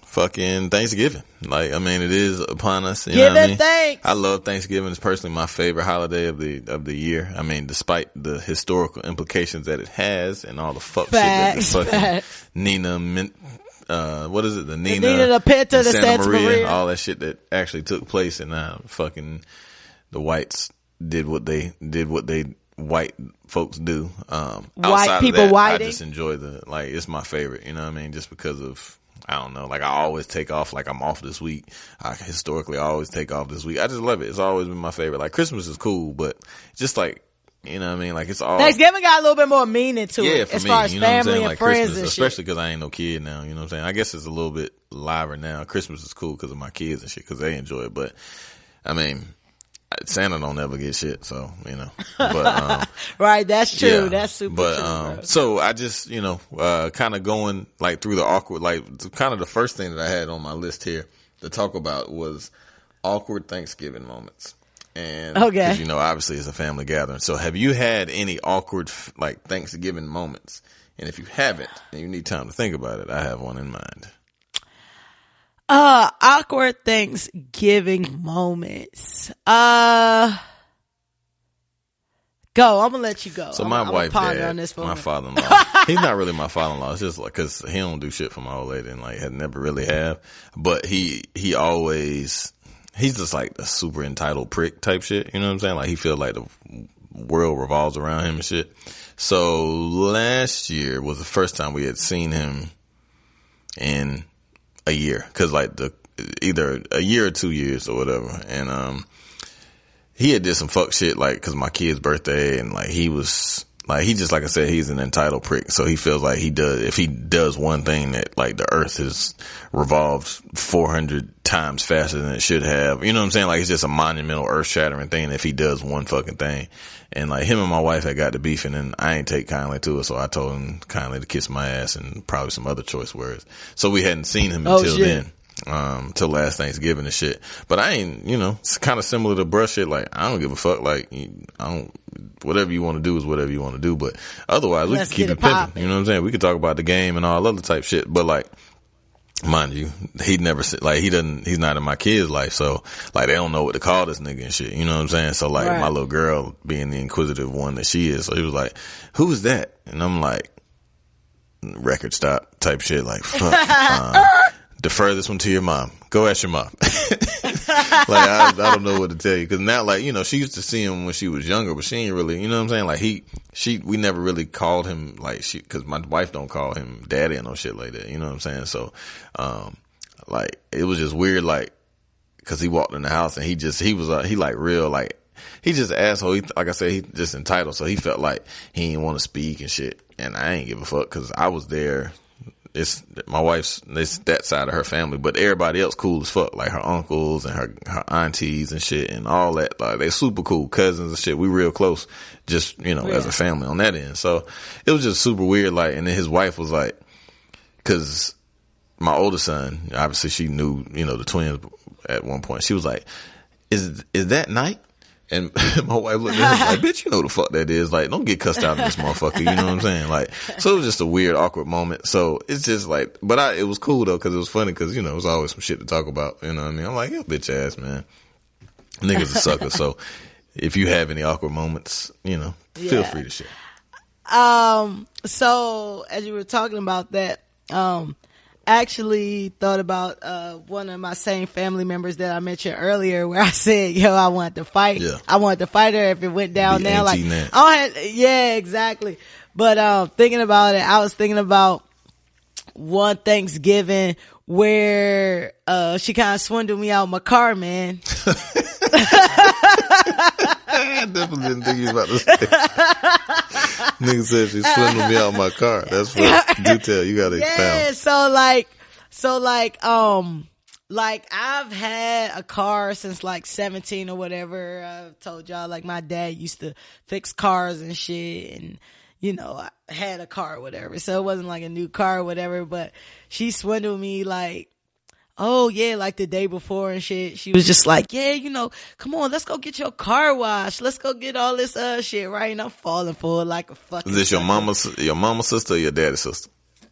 Fucking Thanksgiving. Like, I mean, it is upon us. You know what I mean?
Thanks.
I love Thanksgiving. It's personally my favorite holiday of the year. I mean, despite the historical implications that it has and all the fuck shit that the fucking Nina, what is it? The Nina,
the Pinta, the
Santa Maria, all that shit that actually took place, and fucking the whites did what they white folks do.
White people whiting.
I just enjoy it's my favorite. You know what I mean? Just because of, I don't know, like I always take off, like I'm off this week. I historically always take off this week. I just love it. It's always been my favorite. Like Christmas is cool, but just like, you know what I mean? Like it's all.
Thanksgiving got a little bit more meaning to it.
For
as
me,
far as
you know
family
what I'm saying?
and
Like
friends
Christmas,
and
especially because I ain't no kid now. You know what I'm saying? I guess it's a little bit liver now. Christmas is cool because of my kids and shit, because they enjoy it. But I mean, Santa don't ever get shit, so, you know, but,
right, that's true. Yeah, that's super true.
So I just, kind of going like through the awkward, like kind of the first thing that I had on my list here to talk about was awkward Thanksgiving moments. And, cause obviously it's a family gathering. So have you had any awkward, like Thanksgiving moments? And if you haven't and you need time to think about it, I have one in mind.
Awkward Thanksgiving moments. Go. I'm gonna let you go.
So my wife, dad, my father-in-law, he's not really my father-in-law. It's just like, cause he don't do shit for my old lady and like had never really have. But he always, he's just like a super entitled prick type shit. You know what I'm saying? Like he feels like the world revolves around him and shit. So last year was the first time we had seen him in a year. Cause like either a year or 2 years or whatever. And, he had did some fuck shit, like, cause my kid's birthday, and like, he was, like, he just, like I said, he's an entitled prick. So he feels like if he does one thing that, like, the earth has revolved 400 times faster than it should have. You know what I'm saying? Like, it's just a monumental earth shattering thing if he does one fucking thing. And like, him and my wife had got to beefing, and I ain't take kindly to it. So I told him kindly to kiss my ass and probably some other choice words. So we hadn't seen him until then. Till last Thanksgiving and shit. But I ain't, it's kind of similar to brush shit. Like, I don't give a fuck. Like, whatever you want to do is whatever you want to do. But otherwise, we can keep it pimping. You know what I'm saying? We could talk about the game and all other type shit. But like, mind you, he's not in my kid's life. So like, they don't know what to call this nigga and shit. You know what I'm saying? So like, my little girl being the inquisitive one that she is. So he was like, who's that? And I'm like, record stop type shit. Like, fuck. Defer this one to your mom. Go ask your mom. Like, I don't know what to tell you. Cause now, like, she used to see him when she was younger, but she ain't really, you know what I'm saying? Like, we never really called him, like, cause my wife don't call him daddy or no shit like that. You know what I'm saying? So, like, it was just weird, like, cause he walked in the house and he just asshole. Like I said, he just entitled. So he felt like he didn't want to speak and shit. And I ain't give a fuck cause I was there. It's that side of her family, but everybody else cool as fuck, like her uncles and her aunties and shit and all that. Like, they super cool cousins and shit. We real close, just, as a family on that end. So it was just super weird. Like, and then his wife was like, cause my older son, obviously she knew, the twins at one point. She was like, is that Night? And my wife looked at him like, bitch, you know the fuck that is. Like, don't get cussed out in this motherfucker. You know what I'm saying? Like, so it was just a weird, awkward moment. So it's just like, but it was cool though, cause it was funny, cause, it was always some shit to talk about. You know what I mean? I'm like, yo, bitch ass, man. Niggas a sucker. So if you have any awkward moments, feel free to share.
So as you were talking about that, actually thought about one of my same family members that I mentioned earlier, where I said, yo, I wanted to fight. Yeah. I wanted to fight her if it went down now. Like, yeah, exactly. But thinking about it, I was thinking about one Thanksgiving where she kind of swindled me out of my car, man.
I definitely didn't think you were about to say. Nigga said she swindled me out of my car. That's what do tell. You gotta expound.
Yeah, like I've had a car since like 17 or whatever. I've told y'all, like, my dad used to fix cars and shit, and I had a car or whatever. So it wasn't like a new car or whatever, but she swindled me like, oh yeah, like the day before and shit. She was just like, yeah, come on, let's go get your car washed. Let's go get all this shit, right? And I'm falling for it like a fucking.
Is this your mama's sister or your daddy's sister?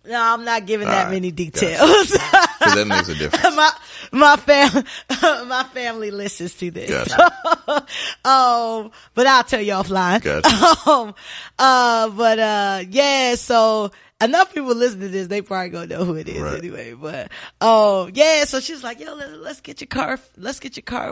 No, I'm not giving that many details.
Gotcha. So that makes a difference.
My family listens to this. Gotcha. But I'll tell you offline.
Gotcha.
Yeah, so enough people listen to this, they probably gonna know who it is anyway. But yeah, so she was like, yo, let's get your car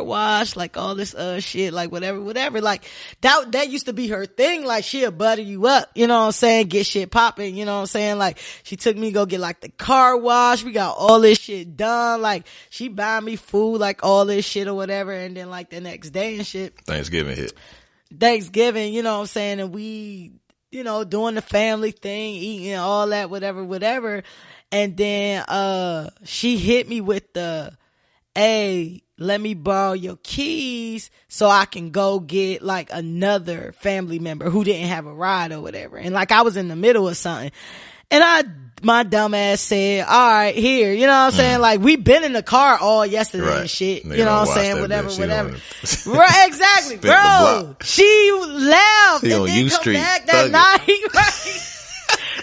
washed, like all this shit, like whatever. Like that used to be her thing. Like, she'll butter you up, you know what I'm saying, get shit popping, you know what I'm saying. Like, she took me to go get like the car wash, we got all this shit done, like she buy me food, like all this shit or whatever. And then like the next day and shit,
Thanksgiving,
you know what I'm saying, and we doing the family thing, eating all that, whatever. And then, she hit me with hey, let me borrow your keys so I can go get like another family member who didn't have a ride or whatever. And like, I was in the middle of something, and my dumb ass said, all right, here, you know what I'm saying? Like, we been in the car all yesterday and shit, you know what I'm saying? Whatever. Right, exactly, bro. She left and then come back that night, right?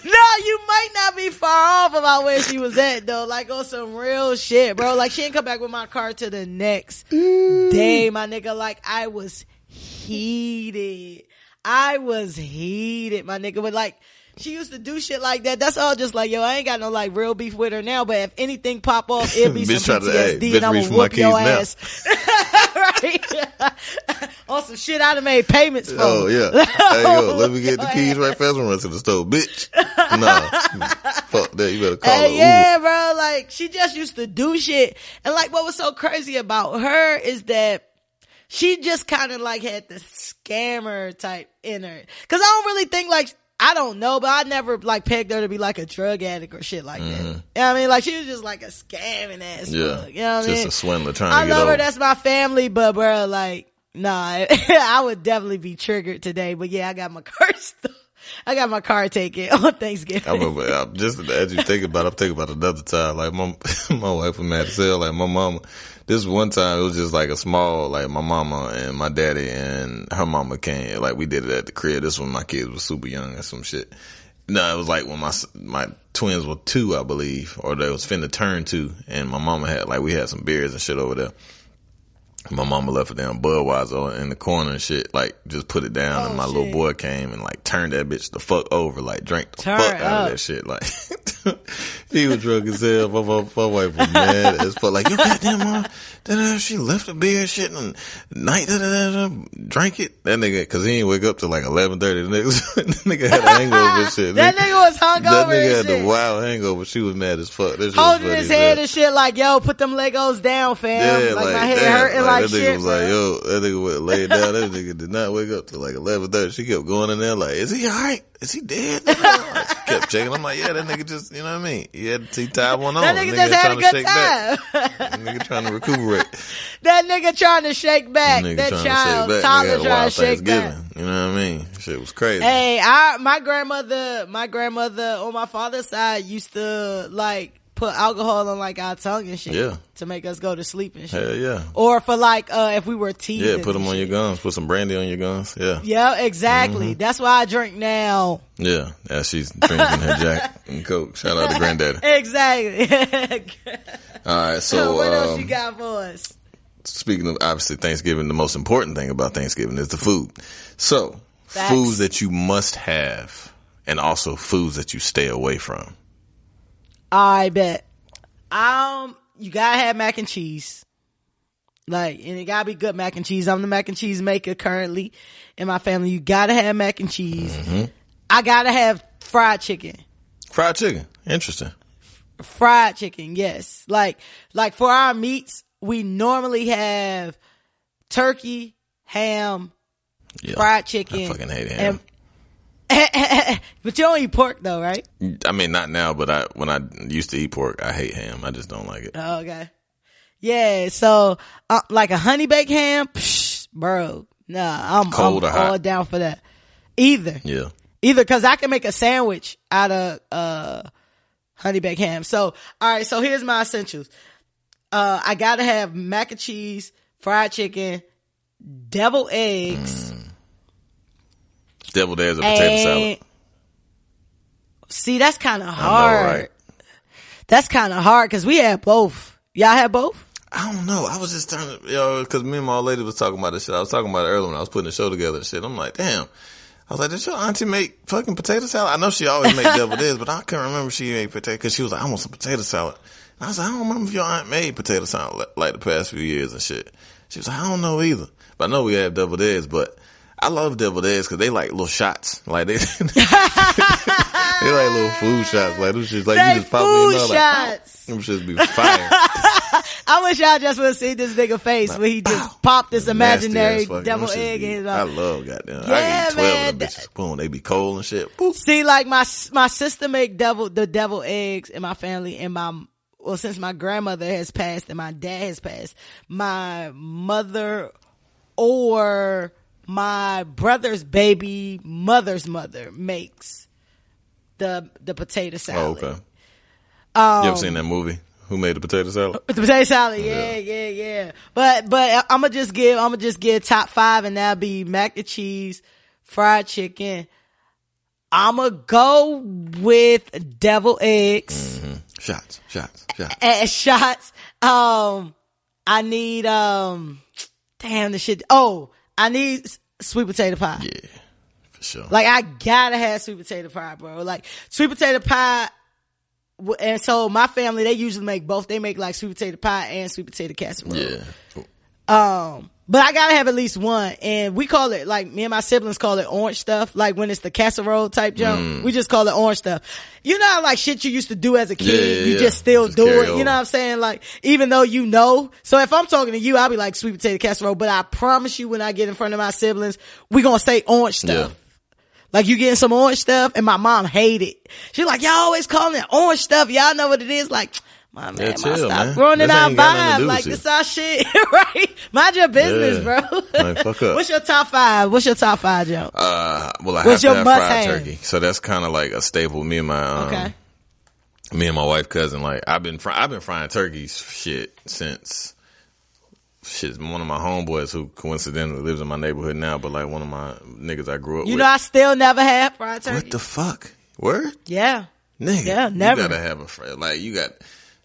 No, you might not be far off about where she was at though, like on some real shit, bro. Like, she didn't come back with my car till the next day, my nigga. Like, I was heated, my nigga. But like, She used to do shit like that. That's all just like, yo, I ain't got no like real beef with her now, but if anything pop off, it'll be some PTSD and I'm gonna whoop your ass. Right? On some shit I done made payments for.
Oh, yeah. There you go. Let me get the keys right fast and run to the store. Bitch. Nah. Fuck that. You better call her.
Yeah, bro. Like, she just used to do shit. And like, what was so crazy about her is that she just kind of like had the scammer type in her. Cause I don't really think like, I don't know, but I never like pegged her to be like a drug addict or shit like that. You know what I mean? Like she was just like a scamming ass.
Yeah.
Fuck, you know what I mean?
Just a swindler trying
I
to get
love
over.
her. That's my family, but bro, like, nah, I would definitely be triggered today. But yeah, I got my car still. I got my car taken on Thanksgiving.
I remember, just as you think about it, I'm thinking about another time. Like my wife was mad as hell. Like my mama, this one time it was just like a small, like my mama and my daddy and her mama came. Like we did it at the crib. This when my kids were super young and some shit. No, it was like when my twins were 2, I believe, or they was finna turn 2, and my mama had like we had some beers and shit over there. My mama left a damn Budweiser in the corner and shit, like just put it down, and my little boy came and like turned that bitch the fuck over, like drank the fuck out of that shit. Like he was drunk as hell. My wife was mad as fuck. Like, yo, goddamn mom, she left the beer and shit and night drank it. That nigga, cause he ain't wake up till like 11:30. The nigga had a hangover and shit.
That nigga was hungover.
That nigga had the wild hangover. She was mad as fuck.
Holding his head and shit like, yo, put them Legos down, fam.
Yeah,
like my head hurting like
that nigga
shit.
Was like, yo, that nigga went laid down. That nigga did not wake up till like 11:30. She kept going in there like, is he alright? Is he dead? Like, she kept checking. I'm like, yeah, that nigga just, you know what I mean? He tied one on.
That nigga just had a good time.
That nigga trying to recuperate.
That nigga trying to shake back. That child, Tyler trying to shake back.
You know what I mean? Shit was crazy.
Hey, my grandmother on my father's side used to like put alcohol on like our tongue and shit.
Yeah.
To make us go to sleep and shit.
Hell yeah.
Or for like, if we were teething.
Yeah, put them on your gums. Put some brandy on your gums. Yeah.
Yeah, exactly. That's why I drink now.
Yeah. Yeah, she's drinking her Jack and Coke. Shout out to Granddaddy.
Exactly.
Alright, so.
What else you got for us?
Speaking of obviously Thanksgiving, the most important thing about Thanksgiving is the food. So,
Facts.
Foods that you must have and also foods that you stay away from.
I bet. You gotta have mac and cheese. Like, and it gotta be good mac and cheese. I'm the mac and cheese maker currently in my family. You gotta have mac and cheese. Mm-hmm. I gotta have fried chicken.
Fried chicken. Interesting.
Fried chicken, yes. Like for our meats, we normally have turkey, ham, fried chicken.
I fucking hate ham.
But you don't eat pork though, right?
I mean, not now, but when I used to eat pork, I hate ham. I just don't like it.
Oh, okay. Yeah, so like a honey baked ham, bro. Nah, I'm all down for that. Either because I can make a sandwich out of honey baked ham. So all right, so here's my essentials. I gotta have mac and cheese, fried chicken, deviled eggs.
Deviled eggs or potato salad.
See, that's kind of hard. I know, right? That's kind of hard because we had both. Y'all had both?
I don't know. I was just trying to, because me and my old lady was talking about this shit. I was talking about it earlier when I was putting the show together and shit. I'm like, damn. I was like, did your auntie make fucking potato salad? I know she always make deviled eggs, but I can't remember she made potato, because she was like, I want some potato salad. And I was like, I don't remember if your aunt made potato salad like the past few years and shit. She was like, I don't know either. But I know we have deviled eggs, but I love deviled eggs because they like little shots. Like they like little food shots. Like them shits, like you just pop them in there, like, them shits be fire.
I wish y'all just would have seen this nigga face when he just popped this imaginary deviled egg in his mouth.
I love goddamn.
Yeah,
I can eat 12 of them bitches. Boom, they be cold and shit. Boop.
See, like my sister make the deviled eggs in my family, and since my grandmother has passed and my dad has passed, my mother or my brother's baby mother's mother makes the potato salad.
Oh, okay. You ever seen that movie? Who made the potato salad?
The potato salad, yeah. But I'ma just give top 5, and that'll be mac and cheese, fried chicken. I'ma go with deviled eggs.
Mm-hmm. Shots.
And shots. I need I need sweet potato pie.
Yeah. For sure.
Like, I gotta have sweet potato pie, bro. Like, sweet potato pie, and so my family, they usually make both. They make like sweet potato pie and sweet potato casserole.
Yeah.
But I gotta have at least one, and we call it, like, me and my siblings call it orange stuff. Like, when it's the casserole type jump, we just call it orange stuff. You know how, like, shit you used to do as a kid, you just still do it. You know what I'm saying? Like, even though you know. So if I'm talking to you, I'll be like sweet potato casserole, but I promise you, when I get in front of my siblings, we gonna say orange stuff. Yeah. Like, you getting some orange stuff, and my mom hate it. She's like, y'all always calling it orange stuff. Y'all know what it is. Like, my man, stop ruining our vibe. Like, this our shit, right? Mind your business, bro.
Like, fuck up.
What's your top five? What's your top five, Joe?
Well, I have to have fried turkey. So that's kind of like a staple. Me and my wife cousin, like, I've been frying turkeys since one of my homeboys who coincidentally lives in my neighborhood now, but like one of my niggas I grew up with.
You know, I still never had fried turkey.
What the fuck? Word?
Yeah.
Nigga.
Yeah, never.
You gotta have a fried, like, you got,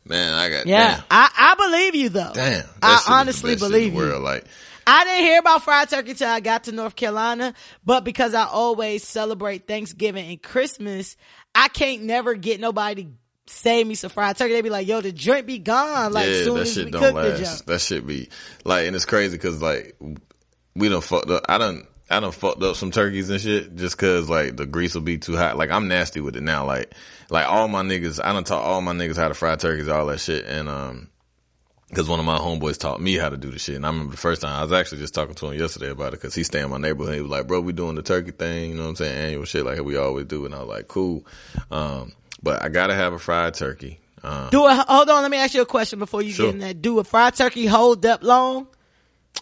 man, I got,
yeah.
Damn.
I believe you though.
Damn.
I honestly believe you.
World. Like,
I didn't hear about fried turkey till I got to North Carolina, but because I always celebrate Thanksgiving and Christmas, I can't never get nobody to save me some fried turkey. They be like, yo, the joint be gone. Like, as soon as we cook the junk.
That shit be like, and it's crazy because like we done fucked up. I done fucked up some turkeys and shit just cause like the grease will be too hot. Like, I'm nasty with it now. Like all my niggas, I done taught all my niggas how to fry turkeys, all that shit. And, cause one of my homeboys taught me how to do the shit. And I remember the first time I was actually just talking to him yesterday about it cause he stay in my neighborhood. He was like, bro, we doing the turkey thing. You know what I'm saying? Annual shit like we always do. And I was like, cool. But I gotta have a fried turkey.
Hold on, let me ask you a question before you get in that. Do a fried turkey hold up long?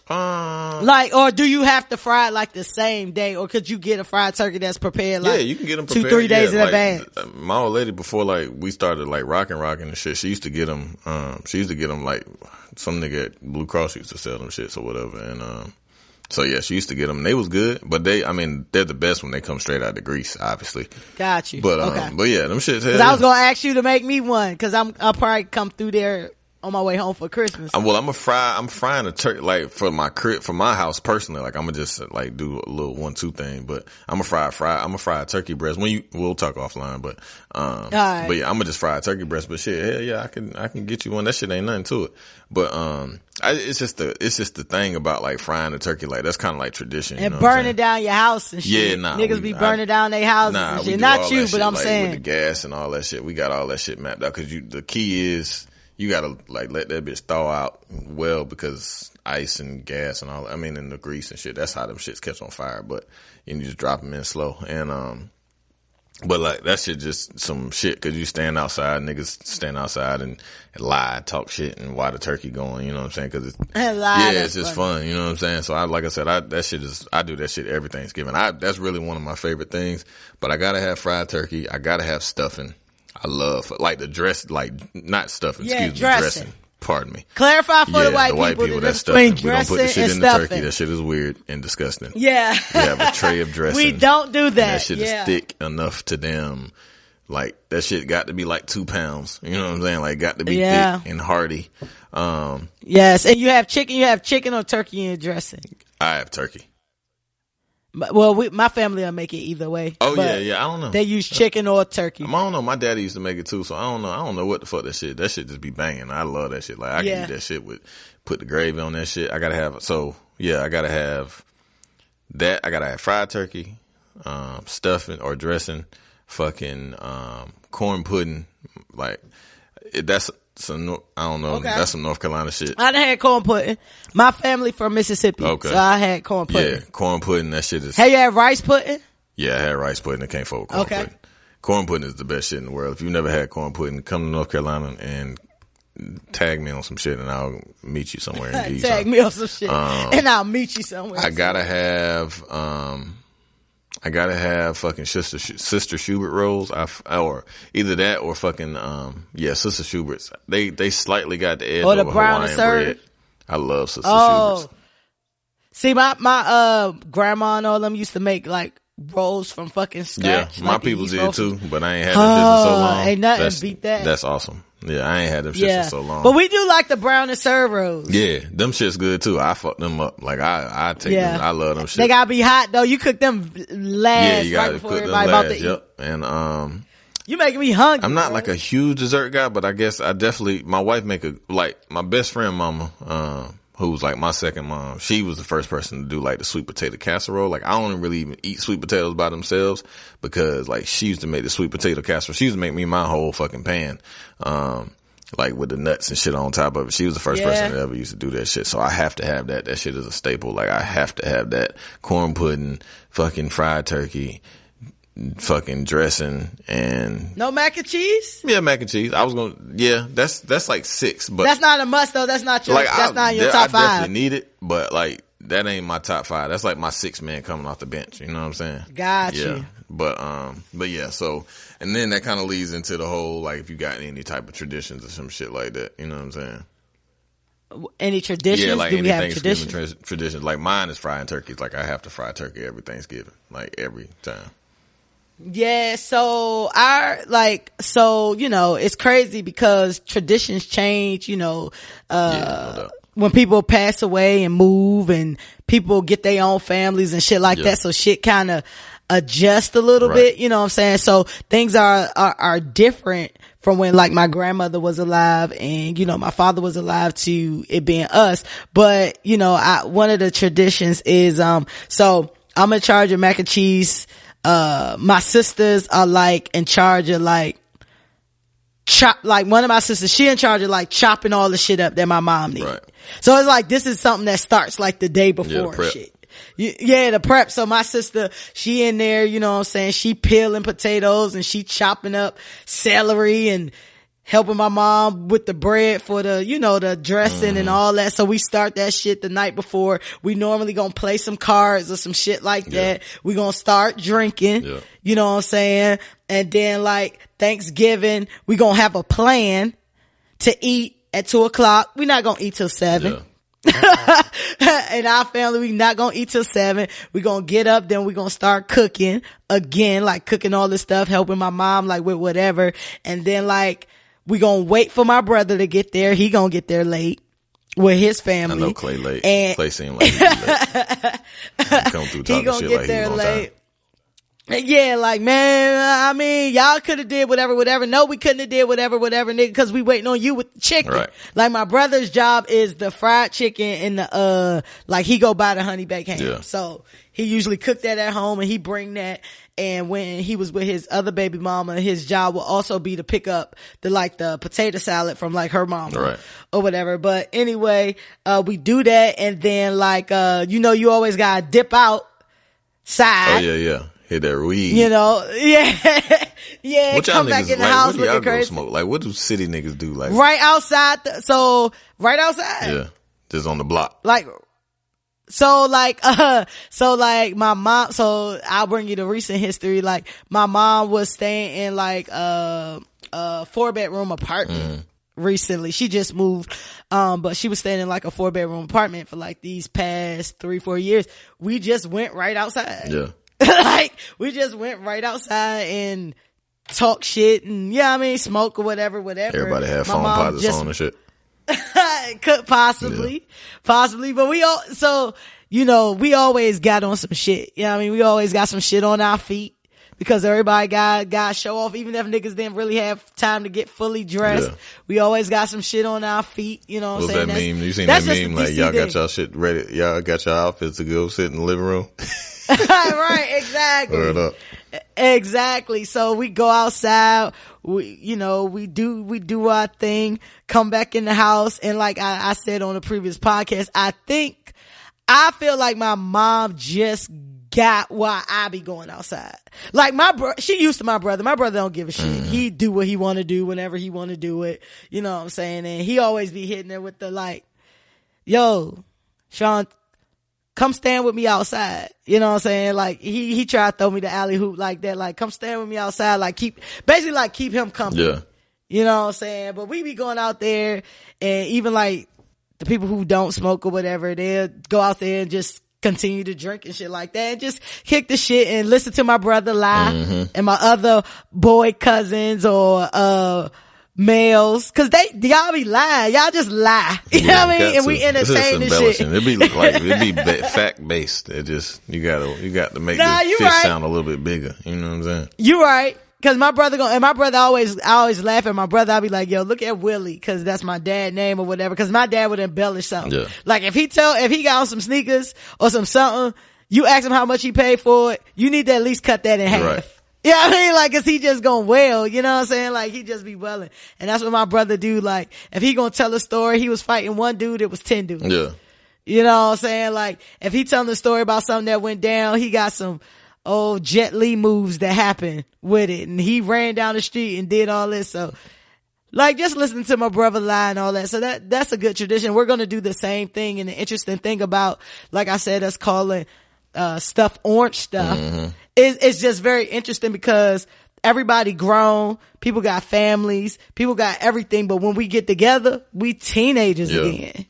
Like, or do you have to fry it like the same day, or could you get a fried turkey that's prepared like,
you can get them prepared
2-3 days in advance?
My old lady, before like we started like rocking and shit, she used to get them. Like some nigga at Blue Cross used to sell them shits or whatever, and so yeah, she used to get them. They was good, but they're the best when they come straight out of the grease, obviously.
Got you.
But yeah, them shits.
Cause I was gonna ask you to make me one, cause I'll probably come through there on my way home for Christmas.
I'm frying a turkey, like, for my crib, for my house personally. Like, I'm gonna just like do a little 1-2 thing, but I'm gonna fry a turkey breast. We'll talk offline, but right. But yeah, I'm gonna just fry a turkey breast. But shit, hell yeah, I can get you one. That shit ain't nothing to it. But it's just the thing about like frying a turkey, like that's kind of like tradition,
and burning down your house and shit.
Yeah, nah,
niggas be burning down their houses and shit. Not you, but I'm saying
with the gas and all that shit. We got all that shit mapped out because the key is you gotta like let that bitch thaw out well, because ice and gas and all, and the grease and shit, that's how them shits catch on fire. But you just drop them in slow. And but like that shit just some shit, cause you stand outside, niggas stand outside and lie, talk shit, and why the turkey going, you know what I'm saying? Cause it's just fun, you know what I'm saying? So I do that shit every Thanksgiving. That's really one of my favorite things. But I gotta have fried turkey. I gotta have stuffing. I love like the dress, like not stuffing, dressing. Pardon me.
Clarify for the white people
that's stuffing. We don't put the shit in the turkey. That shit is weird and disgusting.
Yeah.
We have a tray of dressing.
We don't do that.
That shit is thick enough to them. Like, that shit got to be like 2 pounds. You know what I'm saying? Like, got to be thick and hearty.
Yes. And you have chicken or turkey in dressing?
I have turkey.
Well, my family will make it either way.
Oh yeah. I don't know.
They use chicken or turkey.
I don't know. My daddy used to make it too, so I don't know. I don't know what the fuck that shit. That shit just be banging. I love that shit. Like, I can eat that shit put the gravy on that shit. I gotta have that. I gotta have fried turkey, stuffing or dressing, fucking corn pudding. Like, that's some, I don't know. Okay. That's some North Carolina shit.
I done had corn pudding. My family from Mississippi. Okay. So I had corn pudding.
Yeah, corn pudding, that shit is.
Have you had rice pudding?
Yeah, I had rice pudding. I can't fuck with corn pudding. Corn pudding is the best shit in the world. If you've never had corn pudding, come to North Carolina and tag me on some shit and I'll meet you somewhere. And
tag me on some shit and I'll meet you somewhere.
I gotta have fucking Sister Schubert rolls. Or either that or fucking Sister Schubert's. They slightly got the edge
or the
over
brown
Hawaiian bread. I love Sister Schubert's.
See, my grandma and all them used to make like rolls from fucking scratch.
Yeah, my people did too, but I ain't had that shit in so long.
Ain't nothing beat that.
That's awesome. Yeah, I ain't had them shits in so long.
But we do like the brown and serve rolls.
Yeah, them shits good too. I fuck them up. Like I take them. I love them shits.
They gotta be hot though. You cook them last.
Yeah, you gotta
right
cook them
last.
last. Yep. And
you making me hungry.
I'm not like a huge dessert guy, but I guess I definitely. My wife my best friend mama, who's like my second mom. She was the first person to do like the sweet potato casserole. Like I don't really even eat sweet potatoes by themselves because like she used to make the sweet potato casserole. She used to make me my whole fucking pan. Like with the nuts and shit on top of it. She was the first person that ever used to do that shit. So I have to have that. That shit is a staple. Like I have to have that corn pudding, fucking fried turkey, fucking dressing, and
no mac and cheese.
Yeah, mac and cheese. I was gonna. Yeah, that's like 6, but
that's not a must though. That's not your. Like, that's not in your top 5.
I definitely need it, but like that ain't my top 5. That's like my 6th man coming off the bench. You know what I'm saying?
Got
you.
Yeah.
But yeah. So, and then that kind of leads into the whole like if you got any type of traditions or some shit like that. You know what I'm saying?
Any traditions?
Yeah, like
do
any
we have
Thanksgiving traditions. Like mine is frying turkeys. Like I have to fry turkey every Thanksgiving. Like every time.
Yeah, so you know, it's crazy because traditions change, you know,
no
when people pass away and move and people get their own families and shit like that. So shit kind of adjust a little bit, you know what I'm saying? So things are different from when like my grandmother was alive and, you know, my father was alive to it being us. But, you know, one of the traditions is, so I'm in charge of mac and cheese. My sisters are like in charge of like one of my sisters, she in charge of like chopping all the shit up that my mom needs. Right. So it's like, this is something that starts like the day before and shit. Yeah, the prep. So my sister, she in there, you know what I'm saying? She peeling potatoes and she chopping up celery and helping my mom with the bread for the, you know, the dressing and all that. So we start that shit the night before. We normally gonna play some cards or some shit like that. We gonna start drinking, you know what I'm saying? And then like Thanksgiving, we gonna have a plan to eat at 2:00. We not gonna eat till 7. In our family, we not gonna eat till 7. We gonna get up, then we gonna start cooking again, like cooking all this stuff, helping my mom like with whatever. And then like, we gonna wait for my brother to get there. He gonna get there late with his family.
I know Clay late. And Clay seemed like he late. Come through talking shit like he on time.
Yeah, like, man, I mean, y'all could have did whatever. No, we couldn't have did whatever, nigga, cause we waiting on you with the chicken.
Right.
Like, my brother's job is the fried chicken and the, like, he go buy the honey baked ham. Yeah. So, he usually cook that at home and he bring that. And when he was with his other baby mama, his job will also be to pick up the potato salad from like her mama or whatever. But anyway, we do that. And then like, you know, you always gotta dip outside.
Oh, yeah. Hit that weed.
You know, yeah.
What y'all
come back
niggas,
in the
like,
house
what do y'all
looking crazy.
Smoke? Like, what do city niggas do? Like,
right outside. Right outside.
Yeah. Just on the block.
Like, so like my mom, so I'll bring you the recent history. Like my mom was staying in like, a 4-bedroom apartment. Recently. She just moved. But she was staying in like a 4-bedroom apartment for like these past 3-4 years. We just went right outside.
Yeah.
Like, we just went right outside and talk shit and, I mean, smoke or whatever.
Everybody had phone posits on and shit.
Could possibly, but you know, we always got on some shit. You know what I mean? We always got some shit on our feet because everybody got show off, even if niggas didn't really have time to get fully dressed. Yeah. We always got some shit on our feet. You know what I'm saying?
That meme? You seen that meme? Like, y'all got y'all shit ready. Y'all got your outfits to go sit in the living room.
Right, exactly.
Word up.
Exactly. So we go outside, we do our thing, come back in the house, and like I said on the previous podcast, I feel like my mom just got why I be going outside. Like she used to my brother. My brother don't give a shit. He do what he want to do whenever he want to do it. You know what I'm saying? And he always be hitting it with the like, yo, Sean, come stand with me outside. You know what I'm saying? Like, he tried to throw me the alley hoop like that. Like, come stand with me outside. Like, keep him company.
Yeah.
You know what I'm saying? But we be going out there and even like the people who don't smoke or whatever, they'll go out there and just continue to drink and shit like that and just kick the shit and listen to my brother lie and my other boy cousins or, males, cause y'all be lying. Y'all just lie. You know what I mean? And we entertain this shit.
It'd be fact based. It just, you got to make the fish sound a little bit bigger. You know what I'm saying?
You right. Cause my brother I always laugh at my brother. I'll be like, yo, look at Willie. Cause that's my dad's name or whatever. Cause my dad would embellish something. Yeah. Like if he got on some sneakers or something, you ask him how much he paid for it, you need to at least cut that in half. Right. Yeah, you know I mean, like, cause he just gonna wail, you know what I'm saying? Like, he just be welling. And that's what my brother do. Like, if he gonna tell a story, he was fighting one dude, it was 10 dudes. Yeah. You know what I'm saying? Like, if he telling a story about something that went down, he got some old Jet Li moves that happened with it. And he ran down the street and did all this. So, like, just listening to my brother lie and all that. So that's a good tradition. We're gonna do the same thing. And the interesting thing about, like I said, us calling stuff orange stuff. Mm-hmm. It's just very interesting because everybody grown, people got families, people got everything, but when we get together, we teenagers again.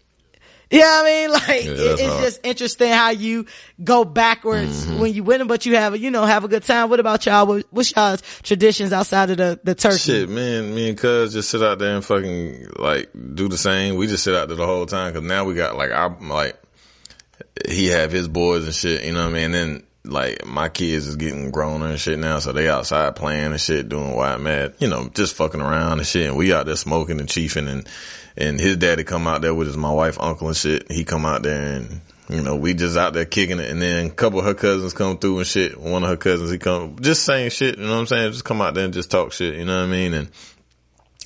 You know what I mean? Like, it's hard. Just interesting how you go backwards when you win, but you have a good time. What about y'all? What's y'all's traditions outside of the turkey?
Shit, me and cuz just sit out there and fucking, like, do the same. We just sit out there the whole time, cause now we got, like, he have his boys and shit, you know what I mean? And then, like, my kids is getting grown and shit now, so they outside playing and shit, doing wild mad, just fucking around and shit. And we out there smoking and chiefing, and his daddy come out there with my wife, uncle and shit. He come out there and, we just out there kicking it. And then a couple of her cousins come through and shit. One of her cousins, he come, just saying shit, you know what I'm saying? Just come out there and just talk shit, you know what I mean? And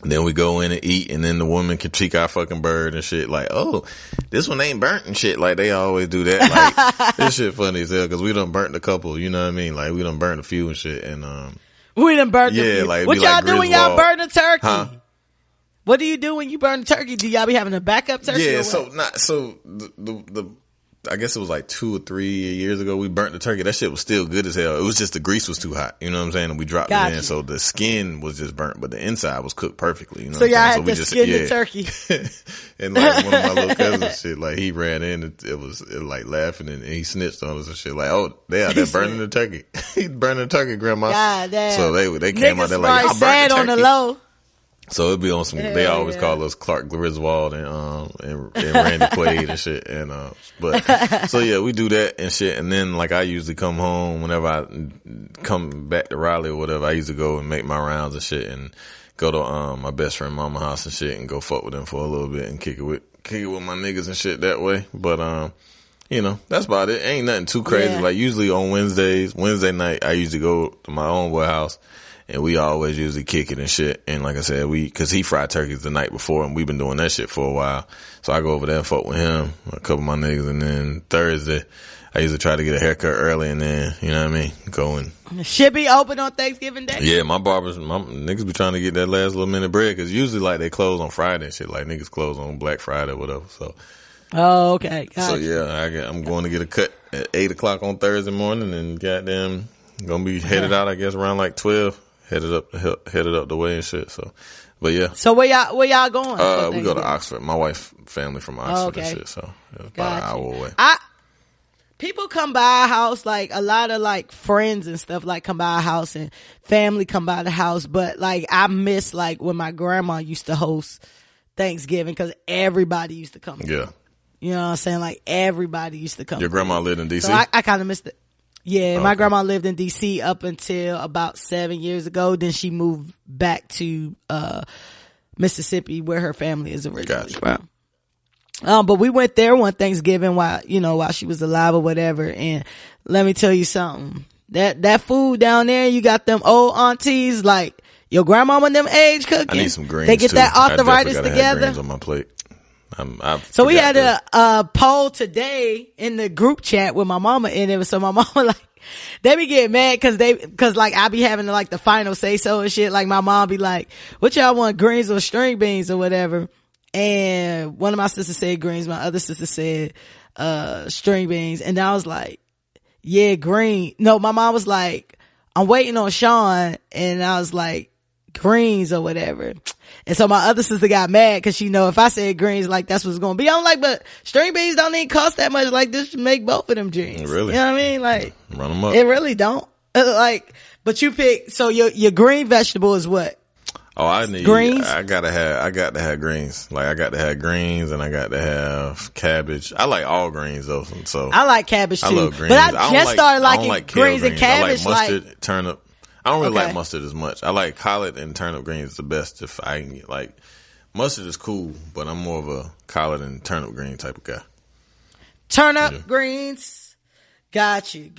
then we go in and eat, and then the woman critique our fucking bird and shit. Like, oh, this one ain't burnt and shit. Like, they always do that. Like, this shit funny as hell, cause we done burnt a couple, you know what I mean? Like, we done burnt a few and shit. And,
we done burnt a few.
Like,
what y'all do when y'all burn a turkey?
Huh?
What do you do when you burn a turkey? Do y'all be having a backup turkey?
Yeah, I guess it was like 2 or 3 years ago we burnt the turkey. That shit was still good as hell. It was just the grease was too hot. You know what I'm saying? And we dropped it in. So the skin was just burnt, but the inside was cooked perfectly. You know
so y'all had to skin the turkey.
And like one of my little cousins shit, like he ran in and it was like laughing and he snitched on us and shit. Like, oh, they're burning the turkey. He's burning the turkey, grandma.
God damn.
So they came out there like, y'all burnt the turkey.
On the low.
So it'd be on some, they always call us Clark Griswold and Randy Quaid and shit. And, but, so yeah, we do that and shit. And then like I usually come home whenever I come back to Raleigh or whatever, I usually go and make my rounds and shit and go to, my best friend mama house and shit and go fuck with them for a little bit and kick it with my niggas and shit that way. But, that's about it. Ain't nothing too crazy. Yeah. Like usually on Wednesday night, I usually go to my own boy house. And we always usually kick it and shit. And like I said, cause he fried turkeys the night before and we've been doing that shit for a while. So I go over there and fuck with him, a couple of my niggas. And then Thursday, I usually try to get a haircut early and then, you know what I mean? Go and.
Should be open on Thanksgiving Day?
Yeah, my niggas be trying to get that last little minute bread. Cause usually like they close on Friday and shit. Like niggas close on Black Friday or whatever. So.
Oh, okay. Gotcha.
So yeah, I'm going to get a cut at 8:00 on Thursday morning and goddamn gonna be headed out, I guess, around like 12. Headed up the way and shit. So, but yeah.
So where y'all going?
We go to Oxford. My wife, family from Oxford and shit. So it's about an hour away.
People come by our house, like a lot of like friends and stuff like come by our house and family come by the house. But like I miss like when my grandma used to host Thanksgiving because everybody used to come.
Yeah.
You know what I'm saying? Like everybody used to come.
Your grandma lived in D.C.?
So I kind of missed it. Yeah, okay. My grandma lived in D.C. up until about 7 years ago. Then she moved back to Mississippi, where her family is originally from. But we went there one Thanksgiving while she was alive or whatever. And let me tell you something. That food down there, you got them old aunties like your grandmama and them age cooking.
I need some greens.
They get that arthritis together.
Have greens on my plate.
So we had a poll today in the group chat with my mama in it. So my mama like, they be getting mad cause like I be having like the final say so and shit. Like my mom be like, what y'all want, greens or string beans or whatever? And one of my sisters said greens. My other sister said, string beans. And I was like, yeah, green. No, my mom was like, I'm waiting on Sean. And I was like, greens or whatever. And so my other sister got mad cause she know if I said greens, like that's what's gonna be. I'm like, but string beans don't even cost that much. Like this should make both of them greens.
Really?
You know what I mean? Like,
run them up.
It really don't. Like, but you pick, so your green vegetable is what?
Oh, I need
greens.
I got to have greens. Like I got to have greens, and I got to have cabbage. I like all greens though. So
I like cabbage too.
I love greens.
But I just started liking greens and cabbage.
I like mustard, turnip. I don't really like mustard as much. I like collard and turnip greens the best. If I can get, like, mustard is cool, but I'm more of a collard and turnip green type of guy.
Turnip greens. Got you.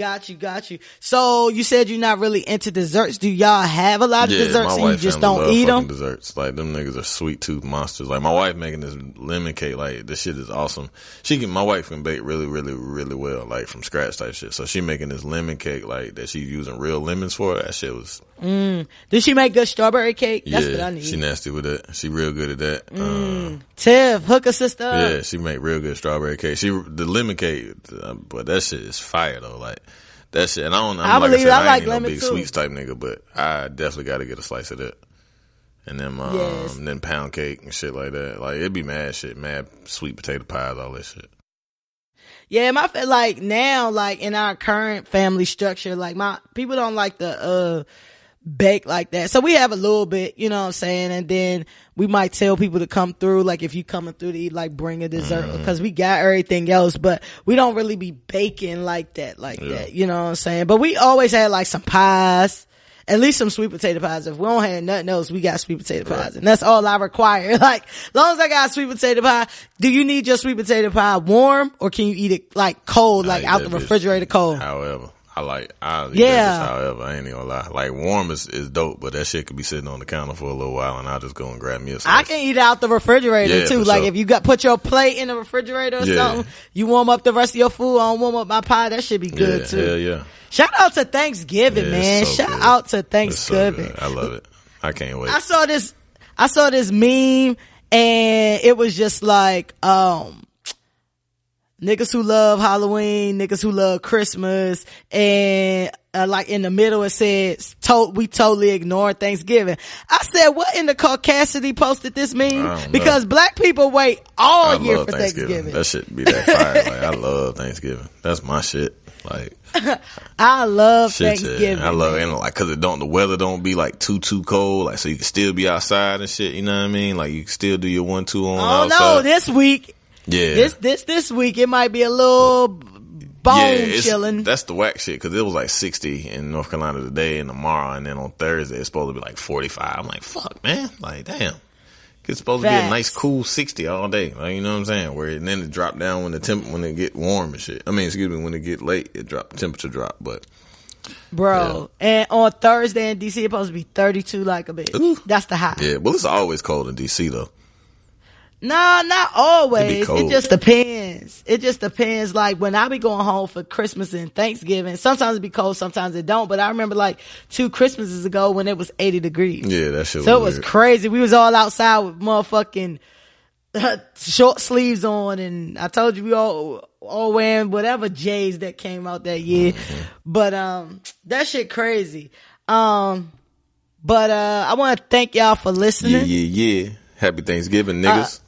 So you said you're not really into desserts. Do y'all have a lot of desserts and you just don't eat them?
Desserts. Like, them niggas are sweet tooth monsters. Like, my wife making this lemon cake, like, this shit is awesome. My wife can bake really, really, really well, like, from scratch type shit. So she making this lemon cake, like, that she's using real lemons for. That shit was...
Did she make good strawberry cake? That's what I need.
She nasty with it. She real good at that.
Tiff, hook a sister up.
Yeah, she make real good strawberry cake. The lemon cake, but that shit is fire though. Like that shit. And I like lemon no big too. Sweets type nigga, but I definitely got to get a slice of that. And then pound cake and shit like that. Like it'd be mad sweet potato pies, all that shit.
Yeah, like now, like in our current family structure, like my people don't like the bake like that. So we have a little bit, you know what I'm saying? And then we might tell people to come through, like if you coming through to eat, like bring a dessert because we got everything else, but we don't really be baking like that, you know what I'm saying? But we always had like some pies, at least some sweet potato pies. If we don't have nothing else, we got sweet potato pies. And that's all I require. Like, as long as I got sweet potato pie, do you need your sweet potato pie warm or can you eat it like cold, like out the refrigerator cold?
However. However, I ain't even gonna lie. Like warm is dope, but that shit could be sitting on the counter for a little while and I'll just go and grab me a slice.
I can eat out the refrigerator too. Like if you put your plate in the refrigerator or something, you warm up the rest of your food, I don't warm up my pie, that should be good too.
Hell yeah.
Shout out to Thanksgiving, man.
So
Shout out to Thanksgiving.
I love it. I can't wait.
I saw this meme and it was just like, niggas who love Halloween, niggas who love Christmas, and like in the middle it says, we totally ignore Thanksgiving. I said, what in the caucasity posted this meme? Because black people wait all year for Thanksgiving.
That shit be that fire. Like, I love Thanksgiving. That's my shit. Like,
I love Thanksgiving.
Yeah. I love it. And like, cause the weather don't be like too cold. Like, so you can still be outside and shit. You know what I mean? Like, you can still do your 1-2 on outside. Oh no,
this week.
Yeah.
This week it might be a little bone chilling.
That's the whack shit because it was like 60 in North Carolina today and tomorrow, and then on Thursday it's supposed to be like 45. I'm like, fuck, man. Like, damn. It's supposed to be a nice cool 60 all day. Like, you know what I'm saying? And then it drop down when it get warm and shit. I mean, when it get late, temperature drop, but.
Bro, and on Thursday in DC it's supposed to be 32 like a bitch. Ooh. That's the high.
Yeah, well, it's always cold in DC though.
No, not always. It just depends. Like when I be going home for Christmas and Thanksgiving, sometimes it be cold, sometimes it don't. But I remember like 2 Christmases ago when it was 80 degrees.
Yeah, that shit was
So it was crazy. We was all outside with motherfucking short sleeves on, and I told you we all wearing whatever J's that came out that year. Mm-hmm. But that shit crazy. But I want to thank y'all for listening.
Yeah. Happy Thanksgiving, niggas.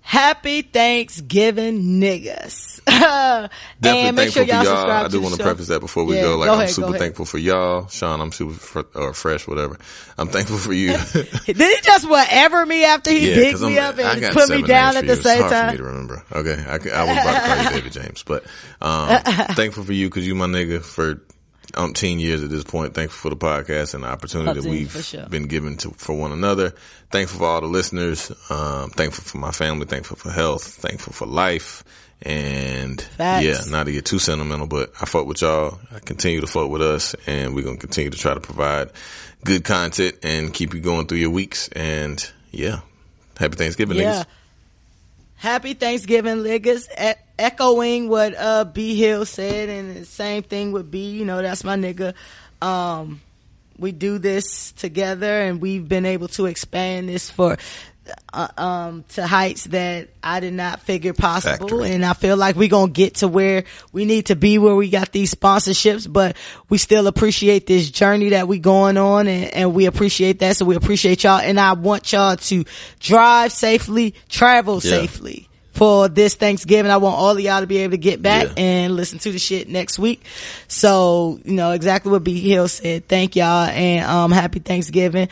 Happy Thanksgiving, niggas.
Definitely
and make sure y'all subscribe.
I do want to preface that before we go. Like, I'm super thankful for y'all. Sean, I'm super fresh, whatever. I'm thankful for you.
Did he just whatever me after he picked me up and put me down at the same time?
It's hard for me to remember. Okay. I was about to call you David James, but thankful for you because you my nigga for umpteen years at this point. Thankful for the podcast and the opportunity that we've been given for one another. Thankful for all the listeners. Thankful for my family. Thankful for health. Thankful for life. And
Facts.
Not to get too sentimental, but I fuck with y'all. I continue to fuck with us, and we're gonna continue to try to provide good content and keep you going through your weeks. And happy Thanksgiving, niggas.
Happy Thanksgiving, niggas. Echoing what B Hill said, and the same thing with B. You know, that's my nigga. We do this together, and we've been able to expand this for to heights that I did not figure possible. Factory. And I feel like we're gonna get to where we need to be, where we got these sponsorships, but we still appreciate this journey that we going on, and we appreciate that. So we appreciate y'all, and I want y'all to drive safely, travel safely. for this Thanksgiving. I want all of y'all to be able to get back and listen to the shit next week. So, you know, exactly what B Hill said. Thank y'all and, happy Thanksgiving.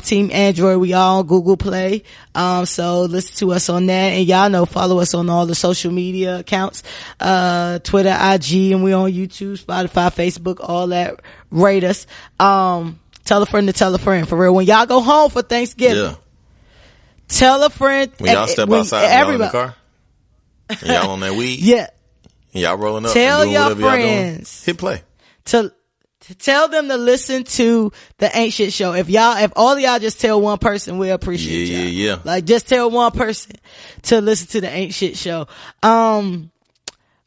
Team Android, we all on Google Play. So listen to us on that. And y'all know, follow us on all the social media accounts, Twitter, IG, and we on YouTube, Spotify, Facebook, all that. Rate us. Tell a friend to tell a friend, for real. When y'all go home for Thanksgiving, tell a friend.
When y'all step outside and y'all in the car, and y'all on that weed, and y'all rolling up,
tell
and doing
your
whatever
friends,
y'all doing, hit play.
To tell them to listen to the Ain't Shit Show. If all of y'all just tell one person, we appreciate y'all.
Yeah.
Like, just tell one person to listen to the Ain't Shit Show.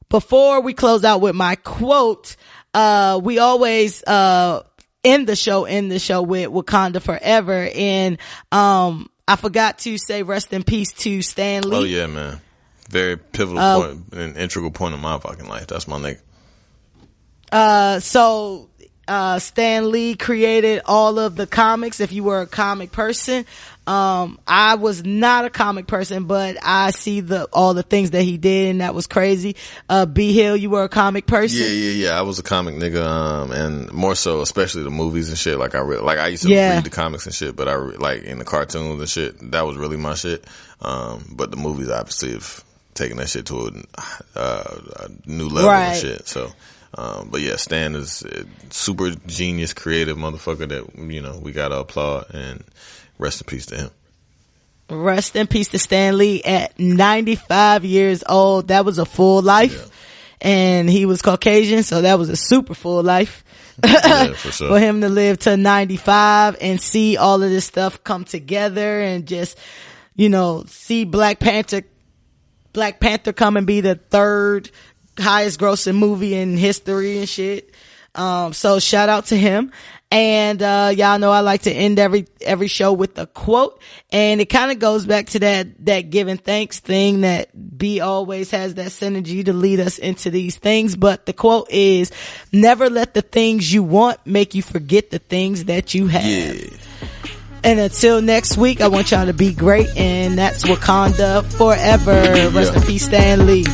Before we close out with my quote, we always, end the show with Wakanda Forever. And, I forgot to say rest in peace to Stan Lee.
Oh yeah, man. Very pivotal point, an integral point in my fucking life. That's my nigga.
So Stan Lee created all of the comics. If you were a comic person, I was not a comic person, but I see all the things that he did, and that was crazy. B Hill, you were a comic person?
Yeah. I was a comic nigga, and more so, especially the movies and shit. Like I used to read the comics and shit, but like in the cartoons and shit, that was really my shit. But the movies obviously have taken that shit to a new level and shit. So, but yeah, Stan is a super genius, creative motherfucker that, you know, we gotta applaud, and rest in peace to him.
Rest in peace to Stan Lee at 95 years old. That was a full life. And he was Caucasian, so that was a super full life.
Yeah, for sure.
For him to live to 95 and see all of this stuff come together, and just, you know, see Black Panther come and be the third highest grossing movie in history and shit. So shout out to him. And y'all know I like to end every show with a quote, and it kind of goes back to that giving thanks thing that B always has, that synergy to lead us into these things. But the quote is, never let the things you want make you forget the things that you have.
Yeah.
And until next week, I want y'all to be great, and that's Wakanda Forever. Rest in peace, Stan Lee.